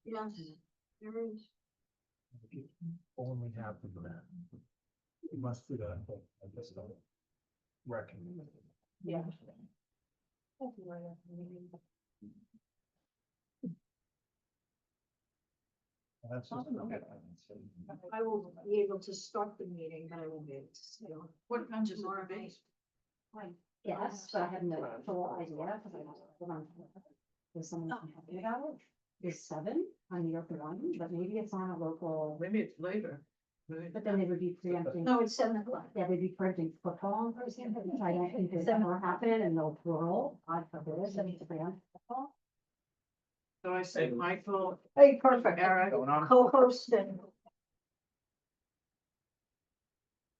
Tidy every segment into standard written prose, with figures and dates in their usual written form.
Yes, there is. Only half of that. You must do that, I just don't reckon. Yeah. That's just. I will be able to start the meeting, but I won't be able to stay on. What time is Tomorrow it? night. Yes, but I have no full idea, because I don't hold on. There's someone happy about it. It's 7 on New York One, but maybe it's on a local, Maybe it's later. but then they would be preempting. No, it's 7 o'clock. Yeah, they'd be preempting football, for example, which I don't think has ever happened, and they'll plural, God forbid, and to preempt football. So I say Michael, Hey, perfect. Eric, Co-host and.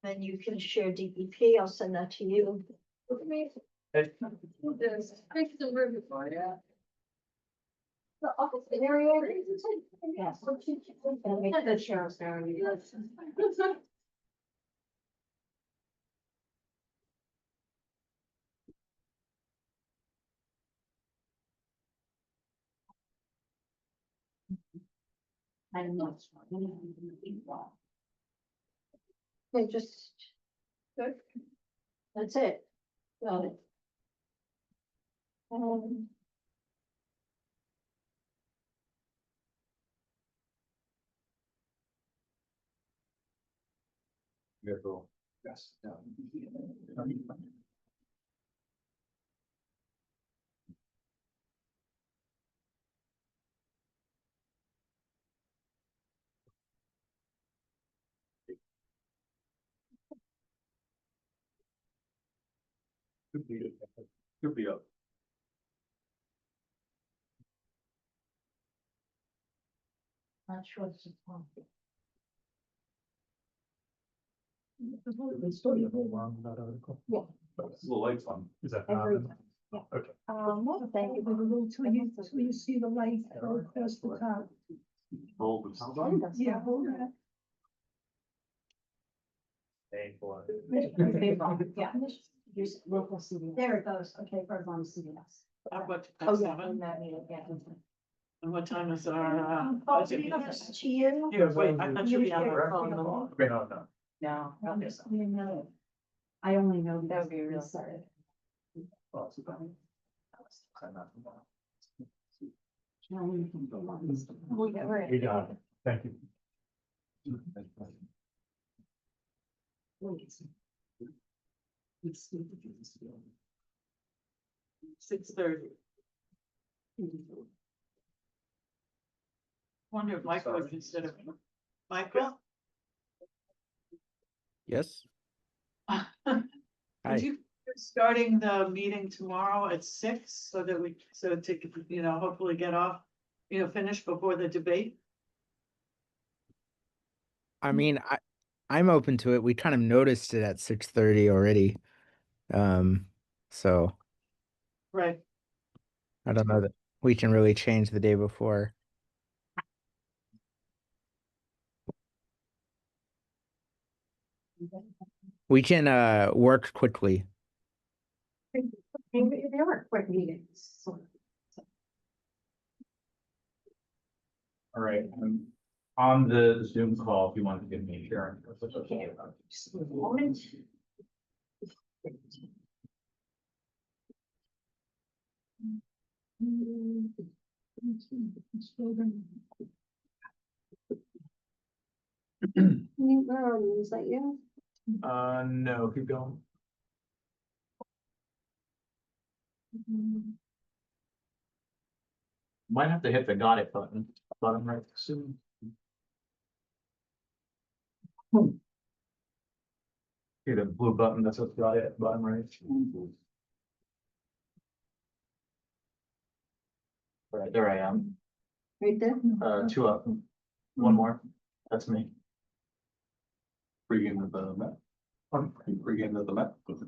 Then you can share DEP. I'll send that to you. Take the room before, yeah. The office area. Yes. And make the sheriff's area. I don't know. Okay, just. Good. That's it. Got it. Yes. Could be up. Not sure it's a problem. It's still a little long, that article. Yeah. It's a little lights on. Is that? Every not- time, yeah. Okay. No, thank you. Till you see the light go across the top. Hold it. Yeah, hold it. Paying for it. Yeah. Here's local CVS. There it goes. Okay, Or on CVS. I've got Oh, yeah, 7. in that meeting, yeah. And what time is our, Oh, budget? yes, to you. Yeah, wait, I thought you'd be on the phone. Okay, no. No. No. I only know. That would be real sorry. Well, it's about- We got it. You got it. Thank you. It's. 6:30. Wonder if Michael would consider. Michael? Yes. Hi. Would you, starting the meeting tomorrow at 6 so that we, so to, hopefully get off, finish before the debate? I mean, I'm open to it. We kind of noticed it at 6:30 already. So Right. I don't know that we can really change the day before. We can work quickly. There were quick meetings. All right, I'm on the Zoom call if you want to give me a share. Okay. Just a moment. Where are you? Is that you? No, keep going. Might have to hit the got it button right soon. See the blue button, that's what's got it button right. Right, there I am. Right there? 2 up, 1 more, that's me. Pre-game of the map. Pre-game of the map. Oh,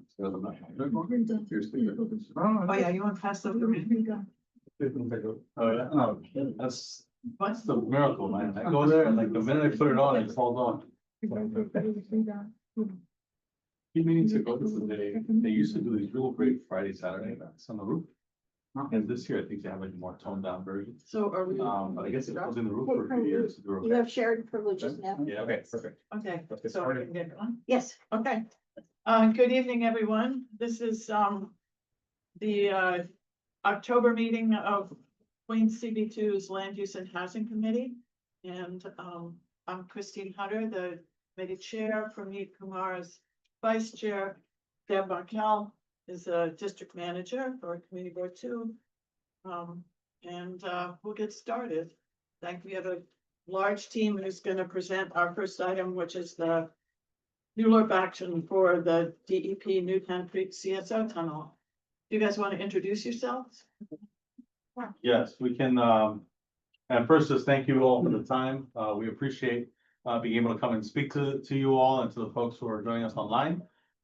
yeah, you want to pass over to me? Oh, yeah, no, that's the miracle, man. I go there and like the minute I put it on, it's all on. Few meetings ago, they used to do these real great Friday, Saturday events on the roof. And this year, I think they have like a more toned down version. So are we? But I guess it was in the roof for a few years. You have shared privileges now? Yeah, okay, perfect. Okay, Let's get so we started. can get going. Yes. Okay, good evening, everyone. This is, the, October meeting of Queens CB2's Land Use and Housing Committee. And, I'm Christine Hutter, the committee chair, Prameet Kumar is vice chair. Deb Markel is a district manager for Community Board 2. We'll get started. We have a large team who's gonna present our first item, which is the ULURP action for the DEP Newtown Creek CSO tunnel. Do you guys want to introduce yourselves? Yes, we can, and first, just thank you all for the time. We appreciate being able to come and speak to you all and to the folks who are joining us online.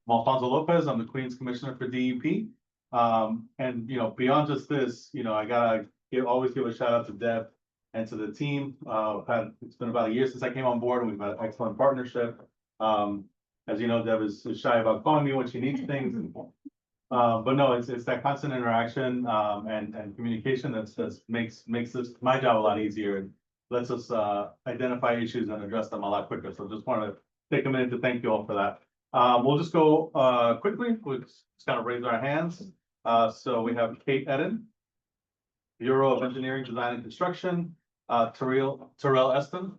I'm Alfonso Lopez. I'm the Queens Commissioner for DEP. And beyond just this, I gotta always give a shout out to Deb and to the team. It's been about a year since I came on board, and we've had an excellent partnership. As you know, Deb is shy about calling me when she needs things. But no, it's that constant interaction and communication that makes this my job a lot easier and lets us identify issues and address them a lot quicker. So just wanted to take a minute to thank you all for that. We'll just go quickly. We'll just kind of raise our hands. So we have Kate Eden, Bureau of Engineering, Design and Construction, Terrell Eston,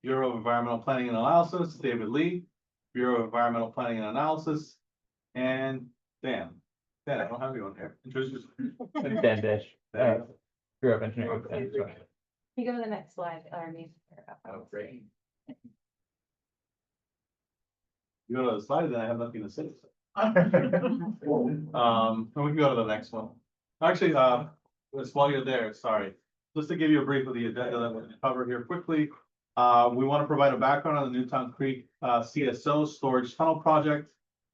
Bureau of Environmental Planning and Analysis, David Lee, Bureau of Environmental Planning and Analysis, and Dan. Dan, I don't have you on here. Introduce yourself. Dan Dish, Bureau of Engineering. You go to the next slide, Arnie. Oh, great. You go to the slide, then I have nothing to say. And we can go to the next one. Actually, while you're there, sorry, just to give you a brief of the agenda that we're going to cover here quickly. We want to provide a background on the Newtown Creek CSO storage tunnel project,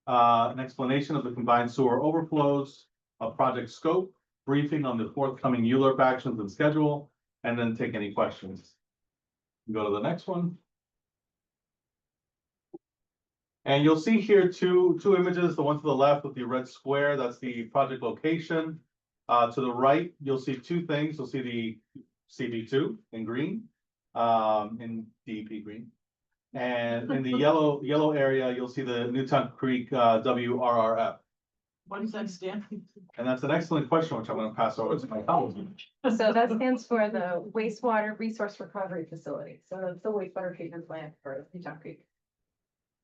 an explanation of the combined sewer overflows, a project scope, briefing on the forthcoming ULURP actions and schedule, and then take any questions. Go to the next one. And you'll see here two images, the one to the left with the red square, that's the project location. To the right, you'll see two things. You'll see the CB2 in green, in DEP green. And in the yellow area, you'll see the Newtown Creek WRRF. What does that stand? And that's an excellent question, which I'm going to pass over to my colleague. So that stands for the wastewater resource recovery facility. So that's the wastewater treatment plant for Newtown Creek.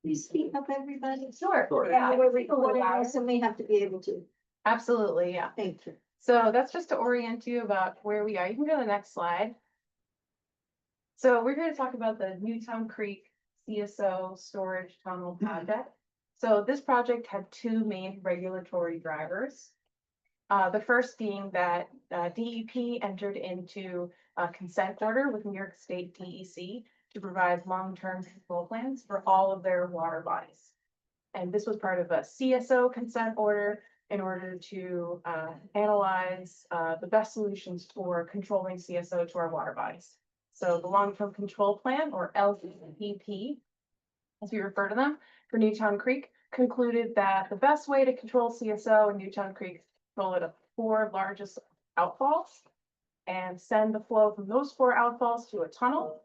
Please speak up, everybody. Sure. Yeah, Yeah, we're recording, so we have to be able to. absolutely, yeah. Thank you. So that's just to orient you about where we are. You can go to the next slide. So we're going to talk about the Newtown Creek CSO storage tunnel project. So this project had two main regulatory drivers. The first being that DEP entered into a consent order with New York State DEC to provide long-term control plans for all of their water bodies. And this was part of a CSO consent order in order to analyze the best solutions for controlling CSO to our water bodies. So the long-term control plan, or LCP, as we refer to them, for Newtown Creek, concluded that the best way to control CSO in Newtown Creek is to control it at the 4 largest outfalls and send the flow from those 4 outfalls to a tunnel,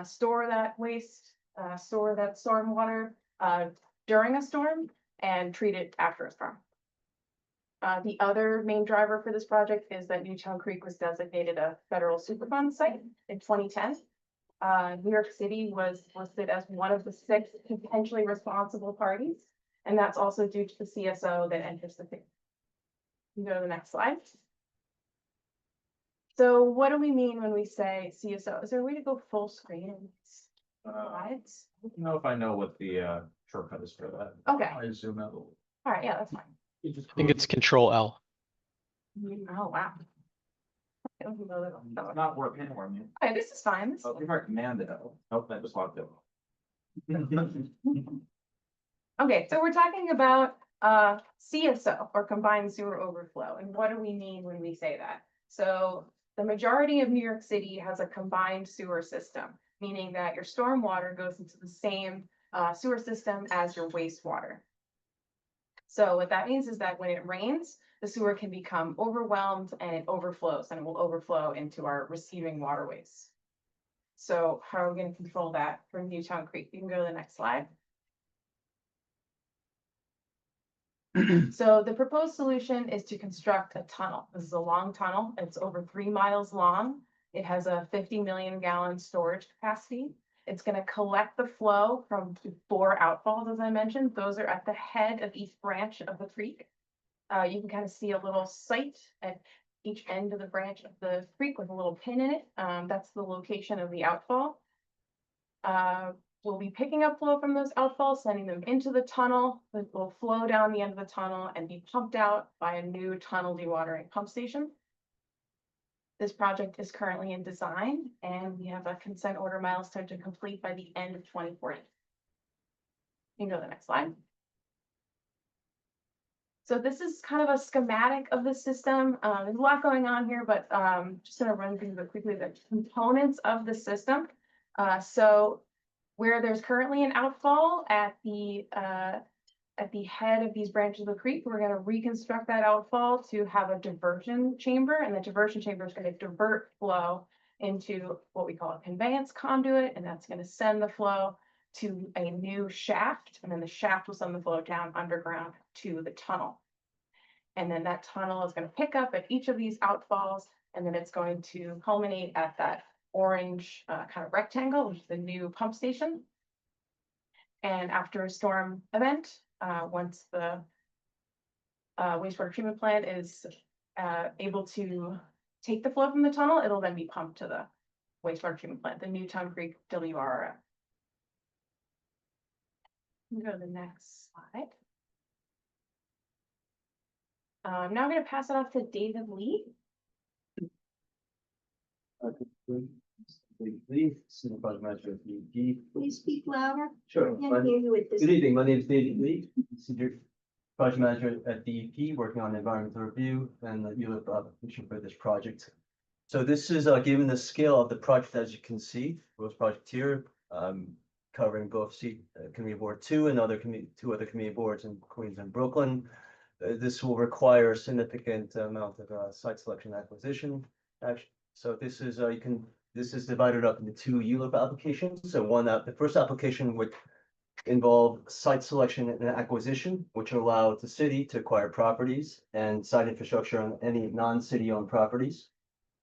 store that waste, store that storm water during a storm, and treat it after a storm. The other main driver for this project is that Newtown Creek was designated a federal Superfund site in 2010. New York City was listed as one of the 6 potentially responsible parties, and that's also due to the CSO that enters the thing. You go to the next slide. So what do we mean when we say CSO? Is there a way to go full screen in these slides? I don't know if I know what the shortcut is for that. Okay, I zoom out a little. all right, yeah, that's fine. You just I think it's Control L. Oh, wow. Okay, It's not working for me. this is fine. This is Oh, fine. you are command it. Nope, that just locked it. Okay, so we're talking about CSO, or combined sewer overflow, and what do we mean when we say that? So the majority of New York City has a combined sewer system, meaning that your storm water goes into the same sewer system as your wastewater. So what that means is that when it rains, the sewer can become overwhelmed and it overflows and it will overflow into our receiving waterways. So how are we gonna control that for Newtown Creek? You can go to the next slide. So the proposed solution is to construct a tunnel. This is a long tunnel. It's over 3 miles long. It has a 50 million gallon storage capacity. It's gonna collect the flow from 4 outfalls, as I mentioned. Those are at the head of each branch of the creek. You can kind of see a little site at each end of the branch of the creek with a little pin in it. That's the location of the outfall. We'll be picking up flow from those outfalls, sending them into the tunnel. It will flow down the end of the tunnel and be pumped out by a new tunnel dewatering pump station. This project is currently in design and we have a consent order milestone to complete by the end of 2040. You can go to the next slide. So this is kind of a schematic of the system. There's a lot going on here, but just gonna run through quickly the components of the system. So where there's currently an outfall at the head of these branches of the creek, we're gonna reconstruct that outfall to have a diversion chamber, and the diversion chamber is gonna divert flow into what we call a conveyance conduit, and that's gonna send the flow to a new shaft, and then the shaft will send the flow down underground to the tunnel. And then that tunnel is gonna pick up at each of these outfalls, and then it's going to culminate at that orange kind of rectangle, which is the new pump station. And after a storm event, once the wastewater treatment plant is able to take the flow from the tunnel, it'll then be pumped to the wastewater treatment plant, the Newtown Creek WRF. Go to the next slide. I'm now going to pass it off to David Lee. Please, Senior Project Manager of DEP. Please speak louder. Sure. Can't hear you at this. Good evening, my name is David Lee, Senior Project Manager at DEP, working on environmental review and the ULIP application for this project. So this is, given the scale of the project, as you can see, Rose Project here, covering both Community Board 2 and two other community boards in Queens and Brooklyn. This will require a significant amount of site selection acquisition. Actually, so this is this is divided up into 2 ULIP applications. So the first application would involve site selection and acquisition, which allow the city to acquire properties and site infrastructure on any non-city owned properties.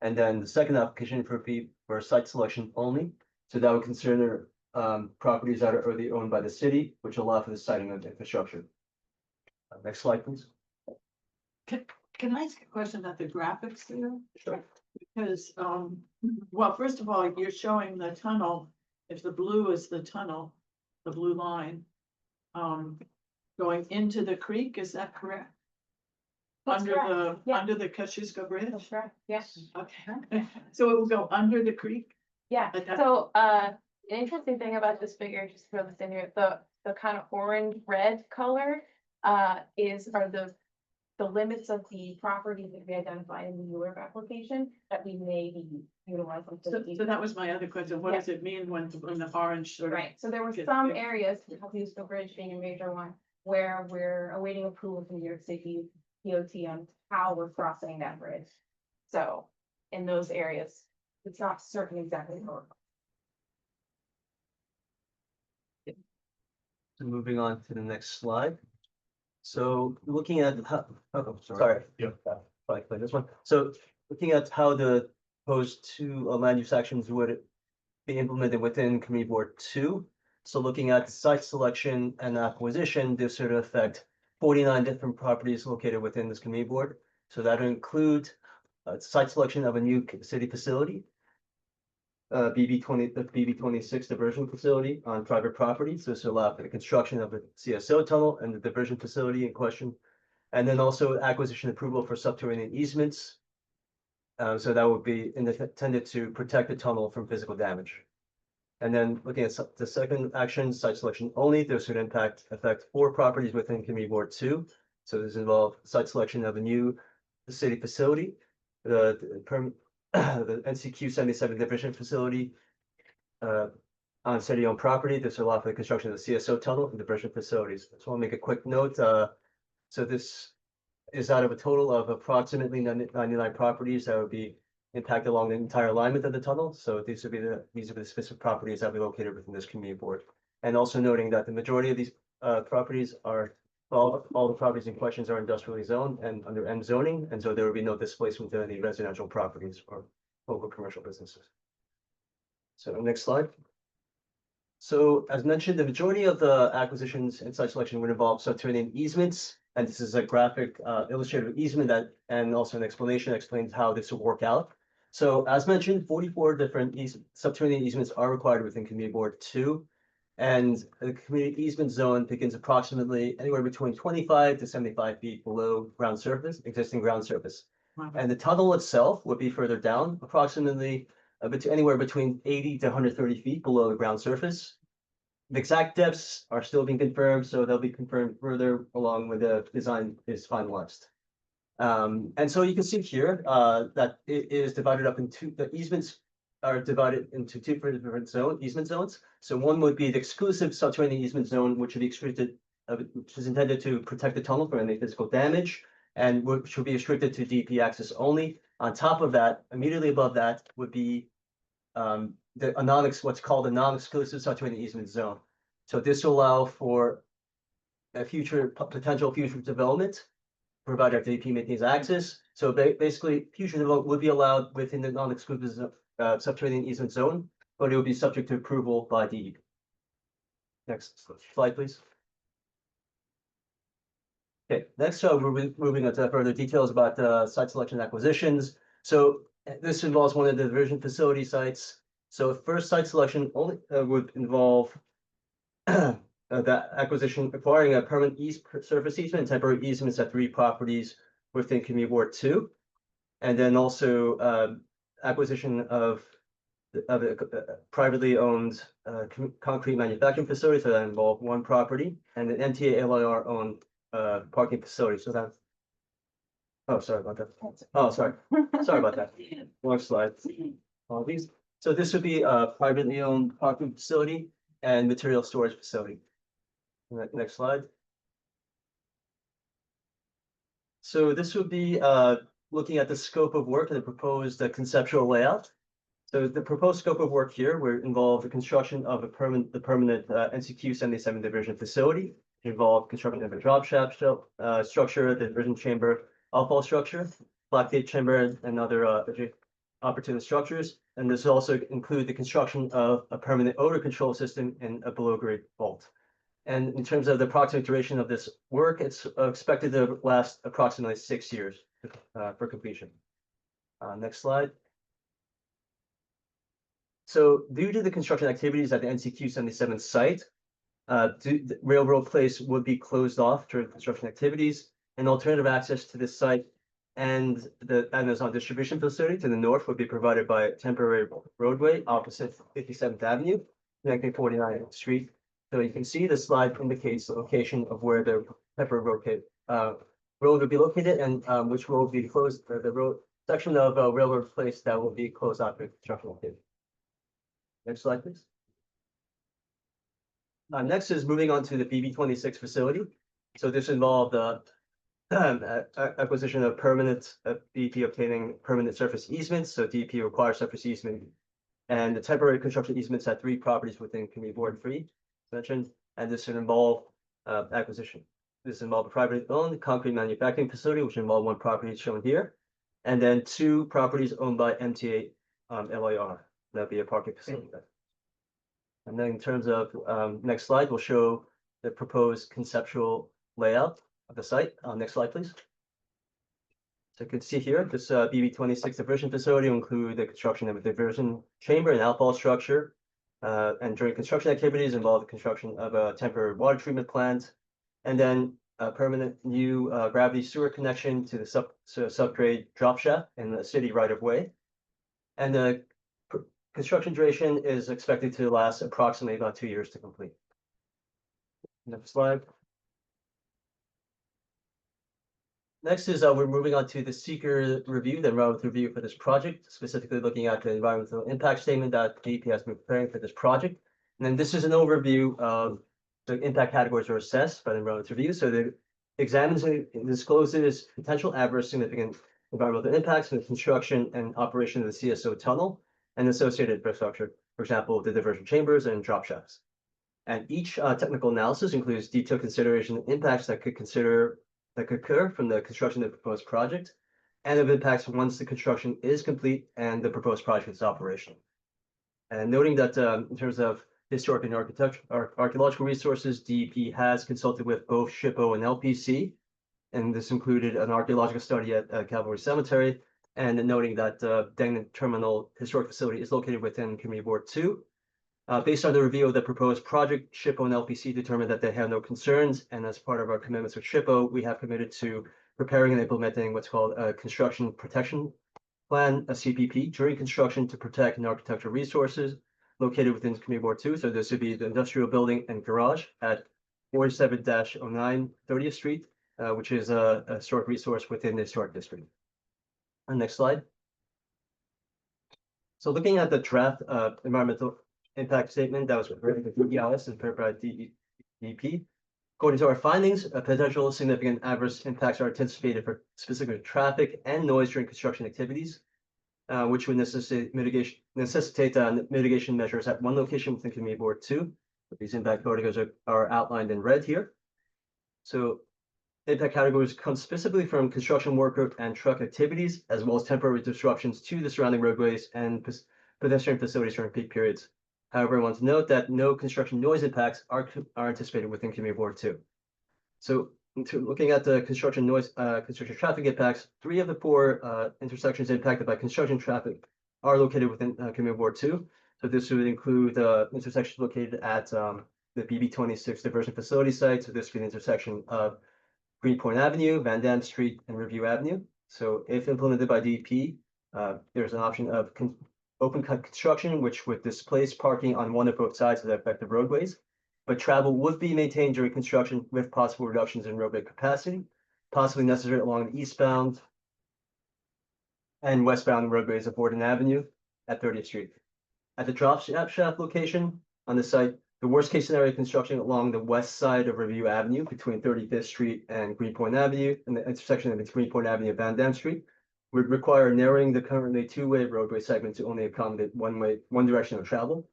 And then the second application would be for site selection only. So that would consider properties that are already owned by the city, which allow for the siting of infrastructure. Next slide, please. Can I ask a question about the graphics there? Sure. Because, well, first of all, you're showing the tunnel, if the blue is the tunnel, the blue line, going into the creek, is that correct? That's Under correct, yeah. under the Kosciuszko Bridge? That's right. Yes. Okay, so it will go under the creek? Yeah, Okay. so an interesting thing about this figure, just throw this in here, the kind of orange red color are the limits of the properties that we identified in the ULIP application that we may be utilizing. for the So that was my other question. What does it mean when the orange sort of? Right, so there were Good, some good. areas, Kosciuszko Bridge being a major one, where we're awaiting approval from New York City DOT on how we're crossing that bridge. So in those areas, it's not certain exactly where. So moving on to the next slide. So looking at sorry. Yeah. Probably play this one. So looking at how the proposed 2 land use actions would be implemented within Community Board 2. So looking at site selection and acquisition, this would affect 49 different properties located within this community board. So that would include site selection of a new city facility, the BB26 diversion facility on private property. So this will allow for the construction of a CSO tunnel and the diversion facility in question. And then also acquisition approval for subterranean easements. So that would be intended to protect the tunnel from physical damage. And then looking at the second action, site selection only, this would affect 4 properties within Community Board 2. So this involves site selection of a new city facility, the NCQ 77 diversion facility on city-owned property. This will allow for the construction of the CSO tunnel and diversion facilities. I just want to make a quick note. So this is out of a total of approximately 99 properties that would be impacted along the entire alignment of the tunnel. So these would be the specific properties that will be located within this community board. And also noting that the majority of these properties are, all the properties in questions are industrially zoned and under M zoning, and so there will be no displacement of any residential properties or local commercial businesses. So next slide. So as mentioned, the majority of the acquisitions and site selection would involve subterranean easements. And this is a graphic illustrative easement that, and also an explanation that explains how this will work out. So as mentioned, 44 different subterranean easements are required within Community Board 2. And the community easement zone begins approximately anywhere between 25 to 75 feet below ground surface, existing ground surface. And the tunnel itself would be further down, approximately anywhere between 80 to 130 feet below the ground surface. The exact depths are still being confirmed, so they'll be confirmed further along when the design is finalized. And so you can see here that it is divided up into, the easements are divided into two different easement zones. So one would be the exclusive subterranean easement zone, which would be restricted, which is intended to protect the tunnel from any physical damage, and which would be restricted to DP access only. On top of that, immediately above that would be what's called a non-exclusive subterranean easement zone. So this will allow for a potential future development, provided DP maintains access. So basically, future development would be allowed within the non-exclusive subterranean easement zone, but it would be subject to approval by DEP. Next slide, please. Okay, next, we're moving on to further details about site selection acquisitions. So this involves one of the diversion facility sites. So first site selection only would involve that acquisition acquiring a permanent surface easement and temporary easements at 3 properties within Community Board 2. And then also acquisition of a privately owned concrete manufacturing facility, so that involved 1 property, and an MTA LIR owned parking facility. So that, oh, sorry about that. Oh, sorry about that. One slide. All these. So this would be a privately owned parking facility and material storage facility. Next slide. So this would be looking at the scope of work and the proposed conceptual layout. So the proposed scope of work here would involve the construction of the permanent NCQ 77 diversion facility. It involved construction of a drop shaft structure, the diversion chamber, outfall structure, black gate chamber, and other opportunity structures. And this will also include the construction of a permanent odor control system and a below grade vault. And in terms of the approximate duration of this work, it's expected to last approximately 6 years for completion. Next slide. So due to the construction activities at the NCQ 77 site, the Railroad Place would be closed off during construction activities, and alternative access to this site and the Amazon distribution facility to the north would be provided by a temporary roadway opposite 57th Avenue, connecting 49th Street. So you can see the slide indicates the location of where the temporary road would be located, and which will be closed, the road section of Railroad Place that will be closed out for construction activity. Next slide, please. Next is moving on to the BB26 facility. So this involved acquisition of permanent DP obtaining permanent surface easements. So DP requires surface easement, and the temporary construction easements at 3 properties within Community Board 3 mentioned. And this would involve acquisition. This involved a privately owned concrete manufacturing facility, which involved 1 property shown here, and then 2 properties owned by MTA LIR. That'd be a parking facility. And then in terms of next slide, we'll show the proposed conceptual layout of the site. Next slide, please. So you can see here, this BB26 diversion facility will include the construction of a diversion chamber and outfall structure. And during construction activities involve the construction of a temporary water treatment plant, and then a permanent new gravity sewer connection to the subgrade drop shaft in the city right of way. And the construction duration is expected to last approximately about 2 years to complete. Next slide. Next is we're moving on to the seeker review, the environmental review for this project, specifically looking at the environmental impact statement that DEP has been preparing for this project. And then this is an overview of the impact categories are assessed by the environmental review. So the examines and discloses potential adverse significant environmental impacts from the construction and operation of the CSO tunnel and associated infrastructure, for example, the diversion chambers and drop shafts. And each technical analysis includes detailed consideration of impacts that could occur from the construction of the proposed project and of impacts once the construction is complete and the proposed project is operational. And noting that in terms of historic and archaeological resources, DEP has consulted with both SHPO and LPC, and this included an archaeological study at Calvary Cemetery, and noting that Degnan Terminal Historic Facility is located within Community Board 2. Based on the review of the proposed project, SHPO and LPC determined that they have no concerns, and as part of our commitments with SHPO, we have committed to preparing and implementing what's called a construction protection plan, a CPP, during construction to protect non-architectural resources located within Community Board 2. So this would be the industrial building and garage at 47-09 30th Street, which is a historic resource within the historic district. Next slide. So looking at the draft environmental impact statement that was prepared by DEIS and prepared by DEP. According to our findings, potential significant adverse impacts are anticipated for specific traffic and noise during construction activities, which would necessitate mitigation measures at one location within Community Board 2. These impact categories are outlined in red here. So impact categories come specifically from construction worker and truck activities, as well as temporary disruptions to the surrounding roadways and pedestrian facilities during peak periods. However, I want to note that no construction noise impacts are anticipated within Community Board 2. So looking at the construction traffic impacts, 3 of the 4 intersections impacted by construction traffic are located within Community Board 2. So this would include intersections located at the BB26 diversion facility site. So this would be the intersection of Greenpoint Avenue, Van Dam Street, and Review Avenue. So if implemented by DEP, there's an option of open cut construction, which would displace parking on one or both sides of the affected roadways, but travel would be maintained during construction with possible reductions in roadway capacity, possibly necessary along the eastbound and westbound roadways of Borden Avenue at 30th Street. At the drop shaft location on the site, the worst case scenario construction along the west side of Review Avenue between 35th Street and Greenpoint Avenue and the intersection of Greenpoint Avenue and Van Dam Street would require narrowing the currently 2-way roadway segment to only accommodate one direction of travel.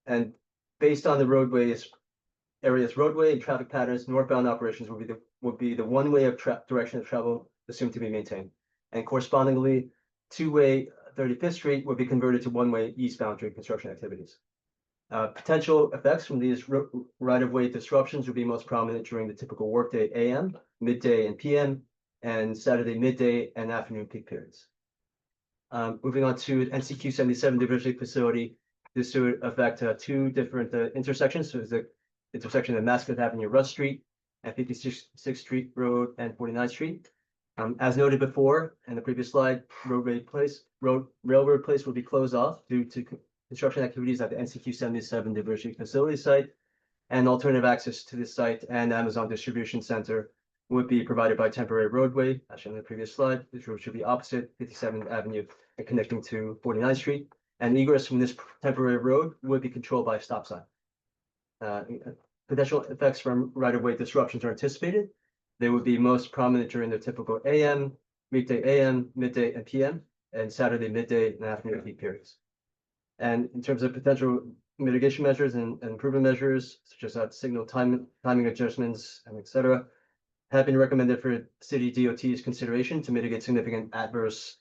And based on the area's roadway and traffic patterns, northbound operations would be the one-way direction of travel assumed to be maintained. And correspondingly, 2-way 35th Street would be converted to one-way eastbound during construction activities. Potential effects from these right-of-way disruptions would be most prominent during the typical workday AM, midday, and PM, and Saturday midday and afternoon peak periods. Moving on to NCQ 77 Diversity Facility, this would affect 2 different intersections. So the intersection of Mascot Avenue, Russ Street, and 56th Street Road and 49th Street. As noted before in the previous slide, Railroad Place will be closed off due to construction activities at the NCQ 77 Diversity Facility site, and alternative access to this site and Amazon Distribution Center would be provided by temporary roadway, as shown in the previous slide. This road should be opposite 57th Avenue and connecting to 49th Street. And egress from this temporary road would be controlled by a stop sign. Potential effects from right-of-way disruptions are anticipated. They would be most prominent during the typical AM, weekday AM, midday, and PM, and Saturday midday and afternoon peak periods. And in terms of potential mitigation measures and improvement measures, such as signal timing adjustments, and et cetera, have been recommended for city DOT's consideration to mitigate significant adverse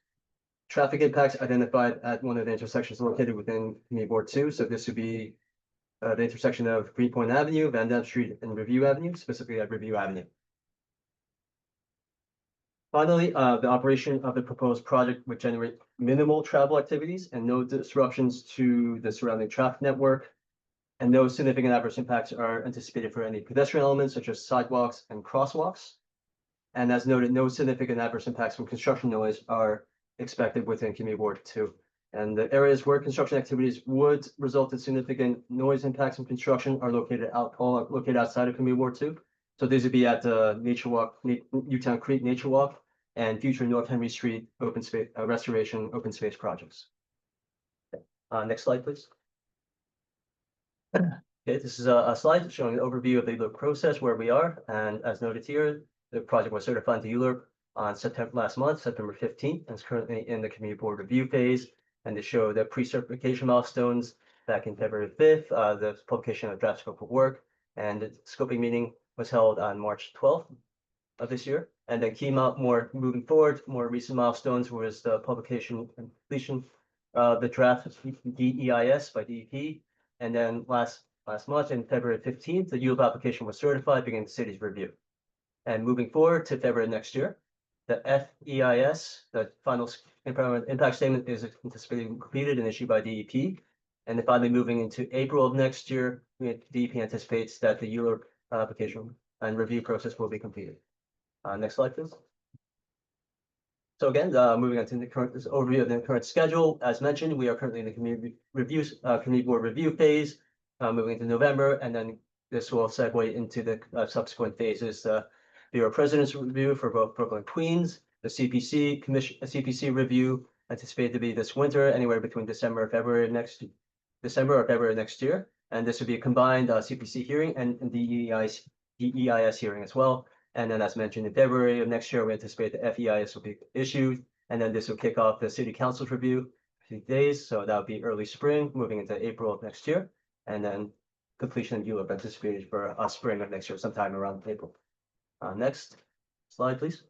traffic impacts identified at one of the intersections located within Community Board 2. So this would be the intersection of Greenpoint Avenue, Van Dam Street, and Review Avenue, specifically at Review Avenue. Finally, the operation of the proposed project would generate minimal travel activities and no disruptions to the surrounding traffic network. And no significant adverse impacts are anticipated for any pedestrian elements such as sidewalks and crosswalks. And as noted, no significant adverse impacts from construction noise are expected within Community Board 2. And the areas where construction activities would result in significant noise impacts from construction are located outside of Community Board 2. So these would be at the Nature Walk, Newtown Creek Nature Walk, and future North Henry Street open space restoration open space projects. Next slide, please. Okay, this is a slide showing an overview of the process where we are, and as noted here, The project was certified to ULURP on last month, September 15th, and is currently in the community board review phase. And to show the pre-certification milestones, back in February 5th, the publication of draft scope of work and the scoping meeting was held on March 12th of this year. And then more moving forward, more recent milestones was the publication and completion of the draft DEIS by DEP. And then last month, in February 15th, the ULURP application was certified, beginning the city's review. And moving forward to February next year, the FEIS, the final environmental impact statement, is anticipated completed and issued by DEP. And then finally moving into April of next year, DEP anticipates that the ULURP application and review process will be completed. Next slide, please. So again, moving on to the current overview of the current schedule. As mentioned, we are currently in the community board review phase, moving into November, and then this will segue into the subsequent phases. Bureau President's review for both Brooklyn and Queens, the CPC commission, CPC review anticipated to be this winter, anywhere between December or February next year. And this would be a combined CPC hearing and DEIS hearing as well. And then, as mentioned, in February of next year, we anticipate the FEIS will be issued, and then this will kick off the city council's review for few days. So that would be early spring, moving into April of next year, and then completion of ULURP anticipated for spring of next year, sometime around April. Next slide, please.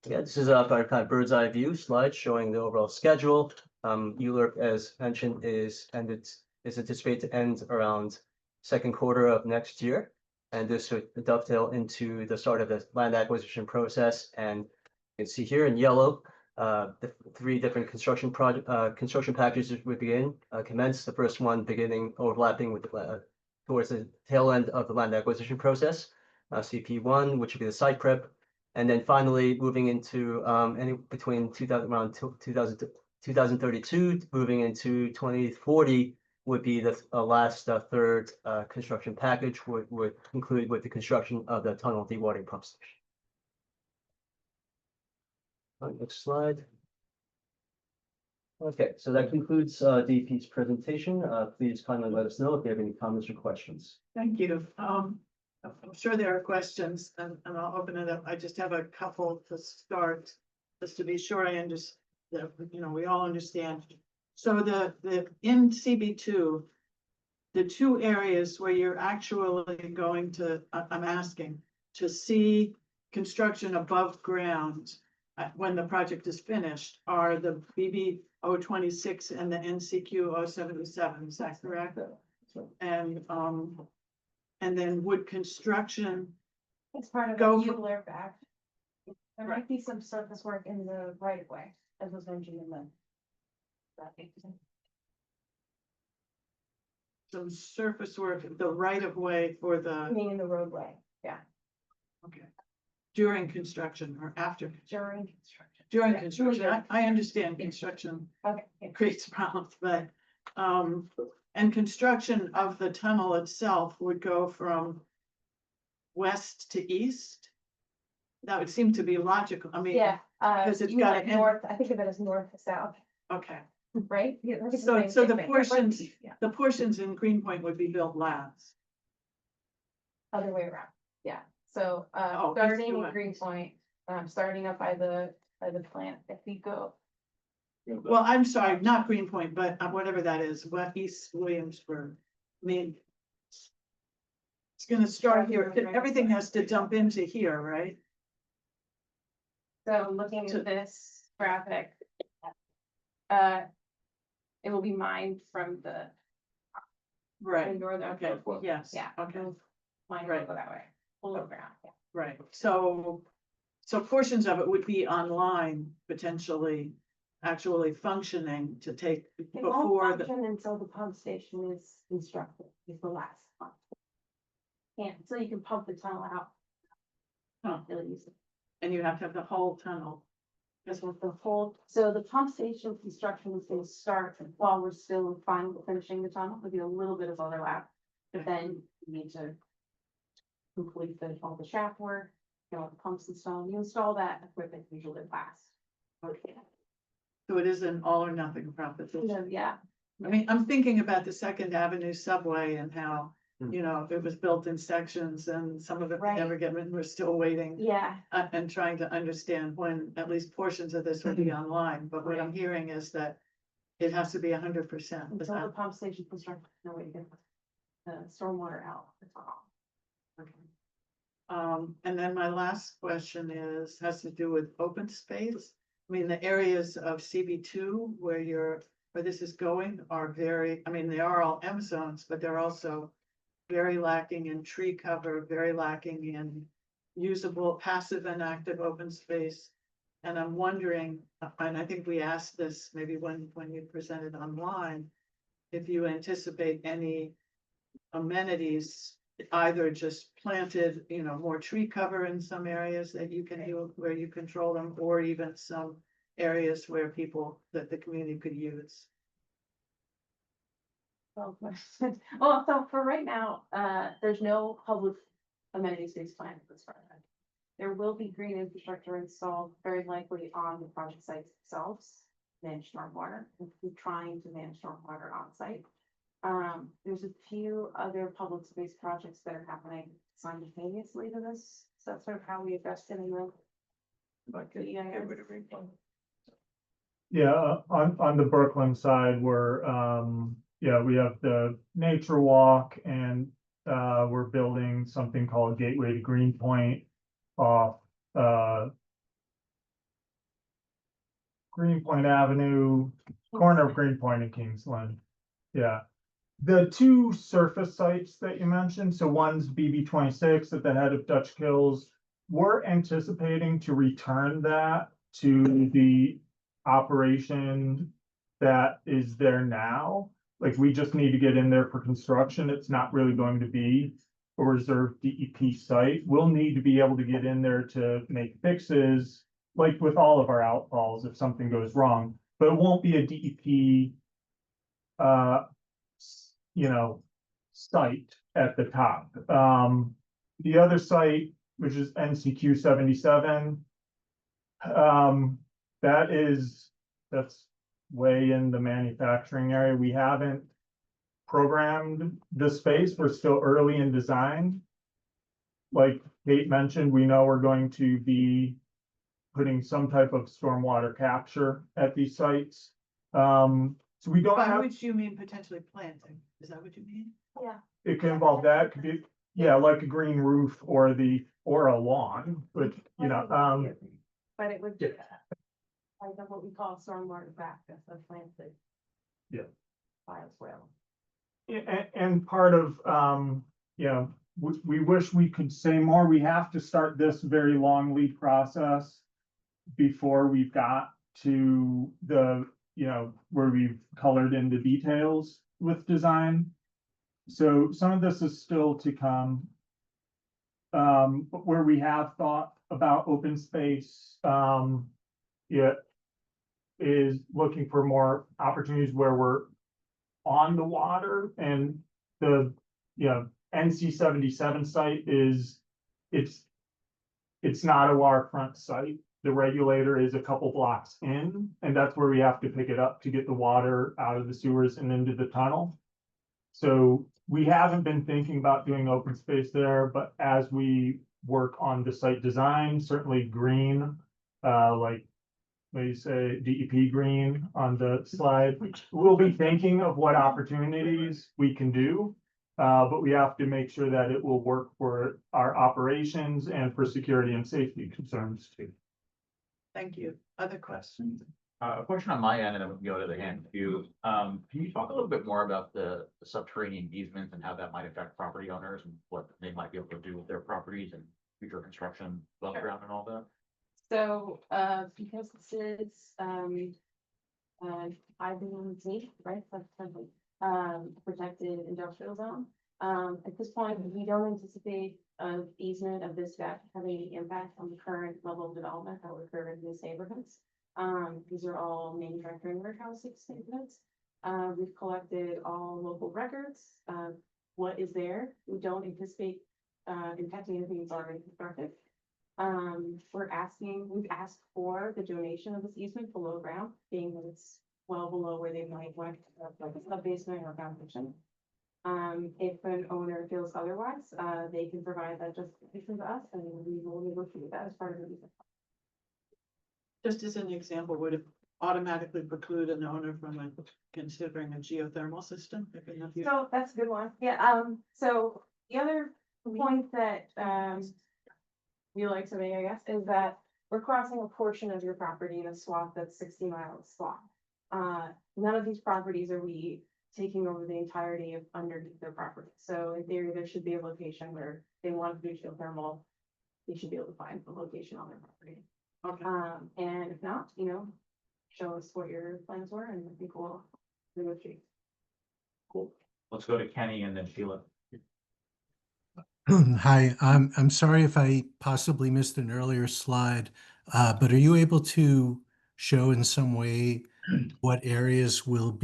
Yeah, this is a kind of bird's eye view slide showing the overall schedule. ULURP, as mentioned, is anticipated to end around second quarter of next year. And this would dovetail into the start of the land acquisition process. And you can see here in yellow, the 3 different construction packages would commence. The first one beginning overlapping with towards the tail end of the land acquisition process, CP1, which would be the site prep. And then finally moving into between 2032, moving into 2040 would be the last third construction package, would conclude with the construction of the tunnel dewatering pump station. Next slide. Okay, so that concludes DEP's presentation. Please kindly let us know if you have any comments or questions. Thank you. I'm sure there are questions and I'll open it up. I just have a couple to start, just to be sure I understand that, we all understand. So the in CB2, the 2 areas where you're actually going to, I'm asking to see construction above ground when the project is finished are the BB 026 and the NCQ 077. Is that correct? And then would construction It's part of the Go for- ULURP Act. There might be some surface work in the right of way, as was mentioned in the. some surface work, the right of way for the, Being in the roadway, okay, during construction or after? during construction. During Yeah, construction, during- I understand construction Okay, yeah. creates problems, but, and construction of the tunnel itself would go from west to east? That would seem to be logical, I mean, Yeah, because it's you mean got like to end- north, I think of it as north to south, okay. right? Yeah, I think it's So, same so the thing. portions, Yeah, the portions in Greenpoint would be built last. other way around, yeah, so, Oh, east starting to in west. Greenpoint, starting up by the plant, if we go. Well, I'm sorry, not Greenpoint, but whatever that is, East Williamsburg. I mean, it's gonna start here, everything has to dump into here, right? So looking To- at this graphic. It will be mined from the Right, northern. okay, yes, Yeah. okay, Mine will Right. go that way, below ground, yeah. right, so portions of it would be online, potentially, actually functioning to take It won't before the, function until the pump station is constructed, is the last one. Can't, so you can pump the tunnel out. Huh. Really use it. and you have to have the whole tunnel. This was the whole, so the pump station construction is gonna start while we're still finishing the tunnel, there'll be a little bit of overlap. But then you need to complete all the shaft work, all the pumps installed, you install that equipment usually last. Okay. So it is an all or nothing proposition. So, yeah, I mean, I'm thinking about the Second Avenue subway and how you know, it was built in sections and some of it Right. never get written, we're still waiting. Yeah, And trying to understand when at least portions of this will be online, but what I'm hearing is that it has to be 100%. until the pump station construction, no way to get the stormwater out. That's all. And then my last question has to do with open space. I mean, the areas of CB2 where this is going are very, I mean, they are all M zones, but they're also very lacking in tree cover, very lacking in usable passive and active open space. And I'm wondering, and I think we asked this maybe when you presented online, if you anticipate any amenities, either just planted, you know, more tree cover in some areas that you can do where you control them, or even some areas where that the community could use. Well, questions. Well, so for right now, there's no public amenity space plan at this project. There will be green infrastructure installed very likely on the project sites themselves, manage stormwater, we're trying to manage stormwater on site. There's a few other public space projects that are happening simultaneously to this, so that's sort of how we addressed it in the. Yeah, on the Berkland side, we have the nature walk and we're building something called Gateway to Greenpoint off Greenpoint Avenue, corner of Greenpoint and Kingsland. Yeah. The two surface sites that you mentioned, so one's BB26 at the head of Dutch Kills. We're anticipating to return that to the operation that is there now. Like, we just need to get in there for construction. It's not really going to be a reserved DEP site. We'll need to be able to get in there to make fixes, like with all of our outfalls if something goes wrong, but it won't be a DEP site at the top. The other site, which is NCQ 77, that's way in the manufacturing area. We haven't programmed the space. We're still early in design. Like Kate mentioned, we know we're going to be putting some type of stormwater capture at these sites. So we don't By have, which you mean potentially planting, is that what you mean? Yeah. it can involve that, it could be, yeah, like a green roof or a lawn, but But it would. Yeah. Like what we call stormwater practice of planted. Yeah. Bioswale. and part of, we wish we could say more. We have to start this very long lead process before we've got to the, where we've colored in the details with design. So some of this is still to come. But where we have thought about open space, it is looking for more opportunities where we're on the water, and the, NC 77 site it's not a waterfront site. The regulator is a couple blocks in, and that's where we have to pick it up to get the water out of the sewers and into the tunnel. So we haven't been thinking about doing open space there, but as we work on the site design, certainly green, like you say, DEP green on the slide, we'll be thinking of what opportunities we can do. But we have to make sure that it will work for our operations and for security and safety concerns too. Thank you. Other questions? A question on my end, and then we can go to the hand view. Can you talk a little bit more about the subterranean easements and how that might affect property owners and what they might be able to do with their properties and future construction, above ground and all that? So, because this is, IBMZ, right, that's protected industrial zone. At this point, we don't anticipate an easement of this depth having any impact on the current level of development that would occur in these neighborhoods. These are all manufacturing warehouse neighborhoods. We've collected all local records, what is there. We don't anticipate impacting anything that's already constructed. We've asked for the donation of this easement below ground, being that it's well below where they might want like a sub basement or foundation. If an owner feels otherwise, they can provide that justification to us and we will negotiate that as part of the lease. Just as an example, would it automatically preclude an owner from considering a geothermal system? So that's a good one. Yeah, so the other point that, we like to make, I guess, is that we're crossing a portion of your property in a swath that's 60 miles swath. None of these properties are we taking over the entirety of underneath their property. So in theory, there should be a location where they want to do geothermal. They should be able to find a location on their property. Okay. And if not, show us what your plans were and I think we'll negotiate. Cool. Let's go to Kenny and then Sheila. Hi, I'm sorry if I possibly missed an earlier slide, but are you able to show in some way what areas will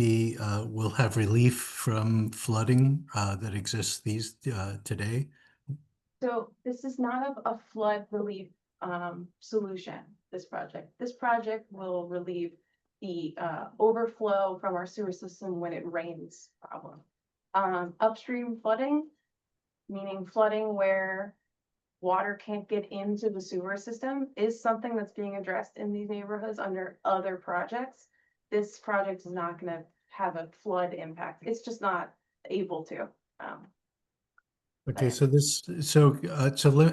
have relief from flooding that exists today? So this is not a flood relief solution, this project. This project will relieve the overflow from our sewer system when it rains problem. Upstream flooding, meaning flooding where water can't get into the sewer system, is something that's being addressed in these neighborhoods under other projects. This project is not gonna have a flood impact. It's just not able to. Okay, so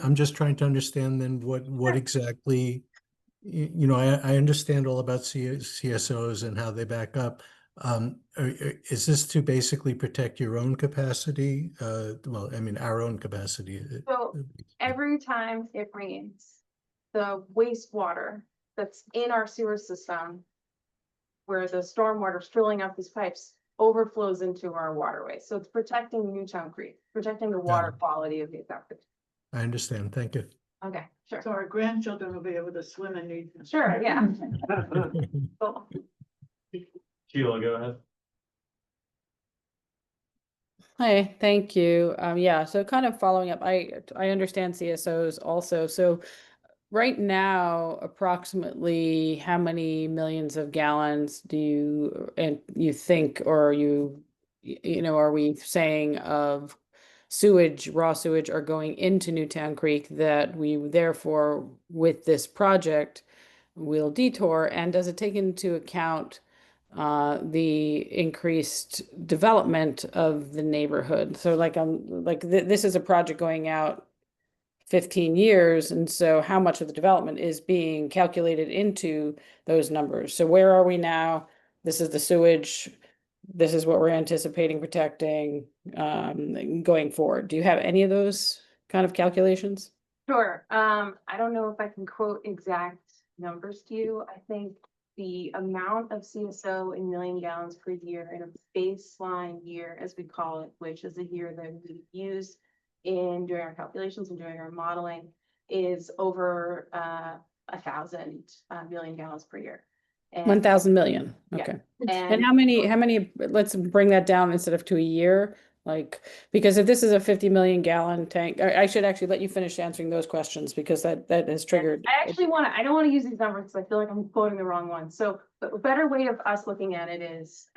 I'm just trying to understand then what exactly, I understand all about CSOs and how they back up. Is this to basically protect your own capacity? Well, I mean, our own capacity. So every time it rains, the wastewater that's in our sewer system, where the stormwater is filling up these pipes, overflows into our waterway. So it's protecting Newtown Creek, protecting the water quality of the affected. I understand. Thank you. Okay, sure. So our grandchildren will be able to swim in Newton. Sure, yeah. Cool. Sheila, go ahead. Hi, thank you. Yeah, so kind of following up, I understand CSOs also. So right now, approximately how many millions of gallons do you think, or are we saying of sewage, raw sewage are going into Newtown Creek that we therefore with this project will detour? And does it take into account the increased development of the neighborhood? So this is a project going out 15 years. And so how much of the development is being calculated into those numbers? So where are we now? This is the sewage. This is what we're anticipating protecting going forward. Do you have any of those kind of calculations? Sure. I don't know if I can quote exact numbers to you. I think the amount of CSO in million gallons per year in a baseline year, as we call it, which is a year that we use in doing our calculations and doing our modeling, is over 1,000 million gallons per year. 1,000 million. Yeah. Okay. And how many, let's bring that down instead of to a year, because if this is a 50 million gallon tank, I should actually let you finish answering those questions because that has triggered. I don't want to use these numbers because I feel like I'm quoting the wrong one. So a better way of us looking at it is,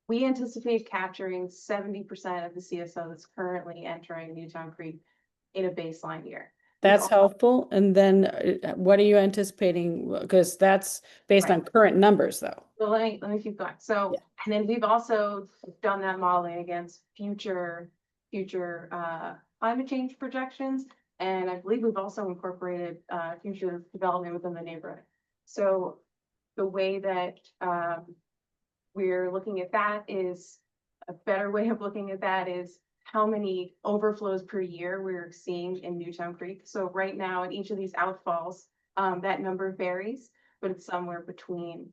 we anticipate capturing 70% of the CSO that's currently entering Newtown Creek in a baseline year. That's helpful. And then what are you anticipating? Because that's based on current numbers though. So let me keep going. So, and then we've also done that modeling against future climate change projections. And I believe we've also incorporated future development within the neighborhood. So the way that we're looking at that is, a better way of looking at that is how many overflows per year we're seeing in Newtown Creek. So right now in each of these outfalls, that number varies, but it's somewhere between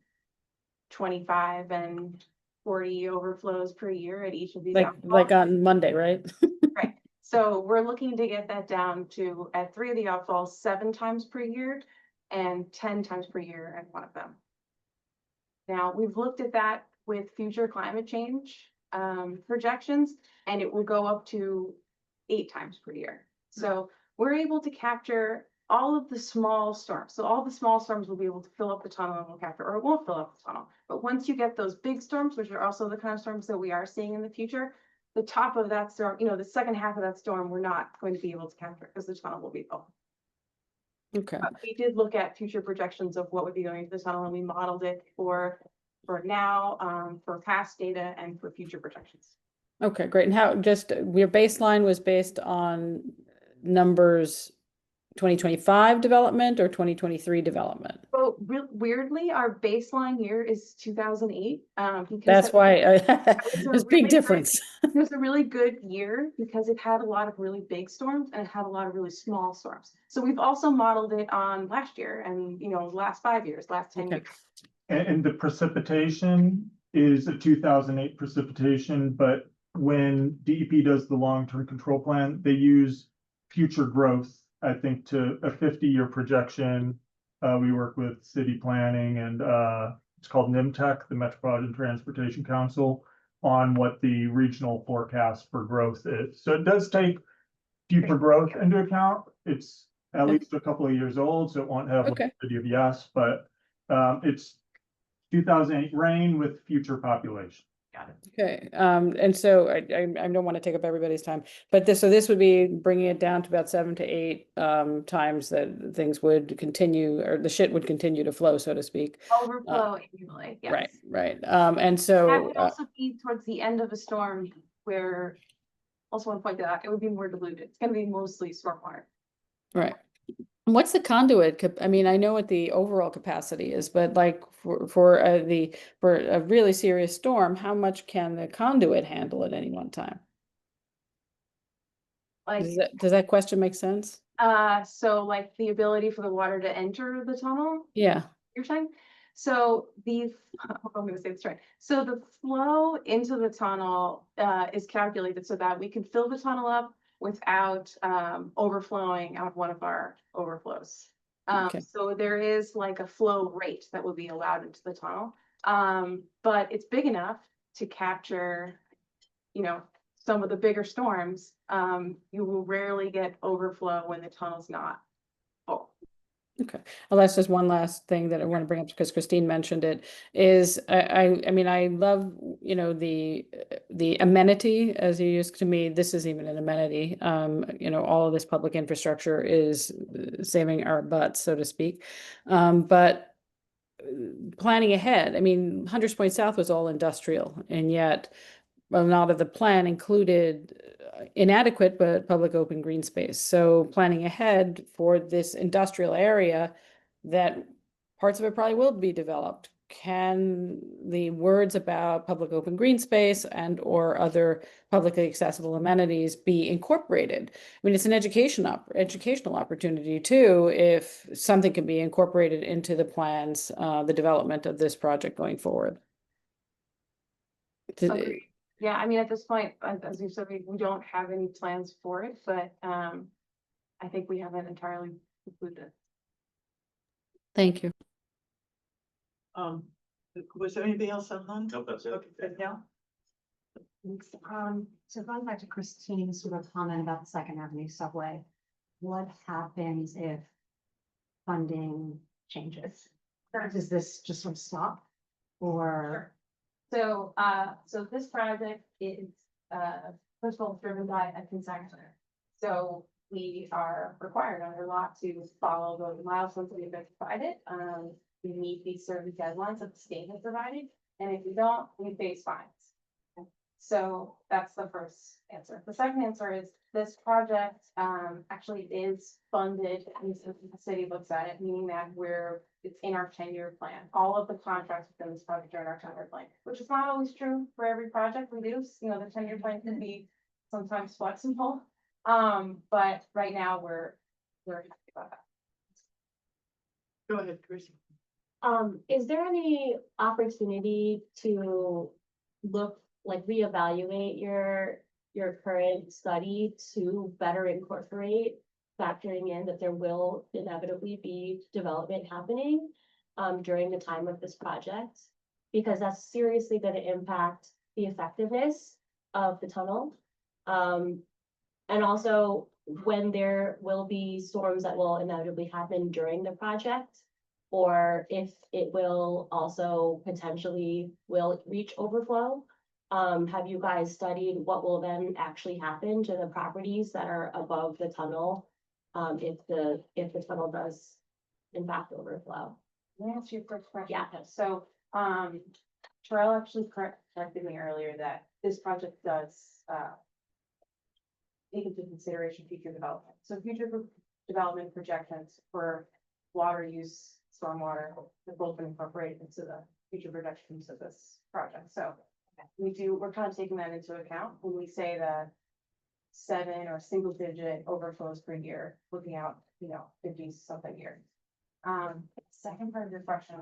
25 and 40 overflows per year at each of these outfalls. Like on Monday, right? Right. So we're looking to get that down to, at 3 of the outfalls, 7 times per year and 10 times per year at one of them. Now, we've looked at that with future climate change projections, and it will go up to 8 times per year. So we're able to capture all of the small storms. So all the small storms will be able to fill up the tunnel and will capture, or it won't fill up the tunnel. But once you get those big storms, which are also the kind of storms that we are seeing in the future, the top of that storm, the second half of that storm, we're not going to be able to capture because the tunnel will be full. Okay. We did look at future projections of what would be going into the tunnel and we modeled it for now, for past data and for future projections. Okay, great. And how, just, your baseline was based on numbers 2025 development or 2023 development? So weirdly, our baseline year is 2008. Because That's why, was a there's a big really difference. It was a really good year because it had a lot of really big storms and it had a lot of really small storms. So we've also modeled it on last year and, the last 5 years, last 10 Okay. years. And the precipitation is a 2008 precipitation, but when DEP does the long-term control plan, they use future growth, I think, to a 50-year projection. We work with city planning and it's called NIMTEC, the Metropolitan Transportation Council, on what the regional forecast for growth is. So it does take future growth into account. It's at least a couple of years old, so it won't have Okay. a yes, but it's 2008 rain with future population. Got it. Okay, and so I don't want to take up everybody's time, but this would be bringing it down to about 7 to 8 times that things would continue, or the shit would continue to flow, so to speak. Overflow annually, yes. Right, and That so, would also be towards the end of a storm where, also want to point that out, it would be more diluted. It's going to be mostly stormwater. right. What's the conduit? I mean, I know what the overall capacity is, but like for a really serious storm, how much can the conduit handle at any one time? Like, Does that question make sense? so like the ability for the water to enter the tunnel, Yeah, you're saying? So I'm gonna say this right. So the flow into the tunnel is calculated so that we can fill the tunnel up without overflowing out one of our overflows. Okay. So there is like a flow rate that will be allowed into the tunnel. But it's big enough to capture, some of the bigger storms. You will rarely get overflow when the tunnel's not full. okay. Well, that's just one last thing that I want to bring up because Christine mentioned it, is I mean, I love, the amenity, as you used to me, this is even an amenity. All of this public infrastructure is saving our butts, so to speak. But planning ahead, I mean, Hunters Point South was all industrial, and yet a lot of the plan included inadequate but public open green space. So planning ahead for this industrial area, that parts of it probably will be developed. Can the words about public open green space and or other publicly accessible amenities be incorporated? I mean, it's an educational opportunity too, if something can be incorporated into the plans, the development of this project going forward. Agreed. Yeah, I mean, at this point, as you said, we don't have any plans for it, but I think we haven't entirely concluded. Thank you. Was there anything else on that? Nope, that's it. Okay, Danielle? So going back to Christine's sort of comment about the Second Avenue subway, what happens if funding changes? Does this just sort of stop? Or? So, so this project is, first of all, driven by a consent center. So we are required under law to follow the milestones that we've been provided. We meet these certain deadlines that the state has provided, and if we don't, we face fines. So that's the first answer. The second answer is this project actually is funded, and the city looks at it, meaning that it's in our 10-year plan. All of the contracts within this project are in our 10-year plan, which is not always true for every project we do. The 10-year plan can be sometimes flexible. But right now we're happy about that. Go ahead, Chrissy. Is there any opportunity to reevaluate your current study to better incorporate factoring in that there will inevitably be development happening during the time of this project? Because that's seriously going to impact the effectiveness of the tunnel. And also when there will be storms that will inevitably happen during the project, or if it will also potentially will reach overflow. Have you guys studied what will then actually happen to the properties that are above the tunnel? If the tunnel does in fact overflow? Let me answer your first question. Yeah. So, Terrell actually corrected me earlier that this project does, take into consideration future development. So future development projections for water use, stormwater, have both been incorporated into the future projections of this project. So we're kind of taking that into account when we say the 7 or single digit overflows per year, looking out, 50 something years. Second part of your question.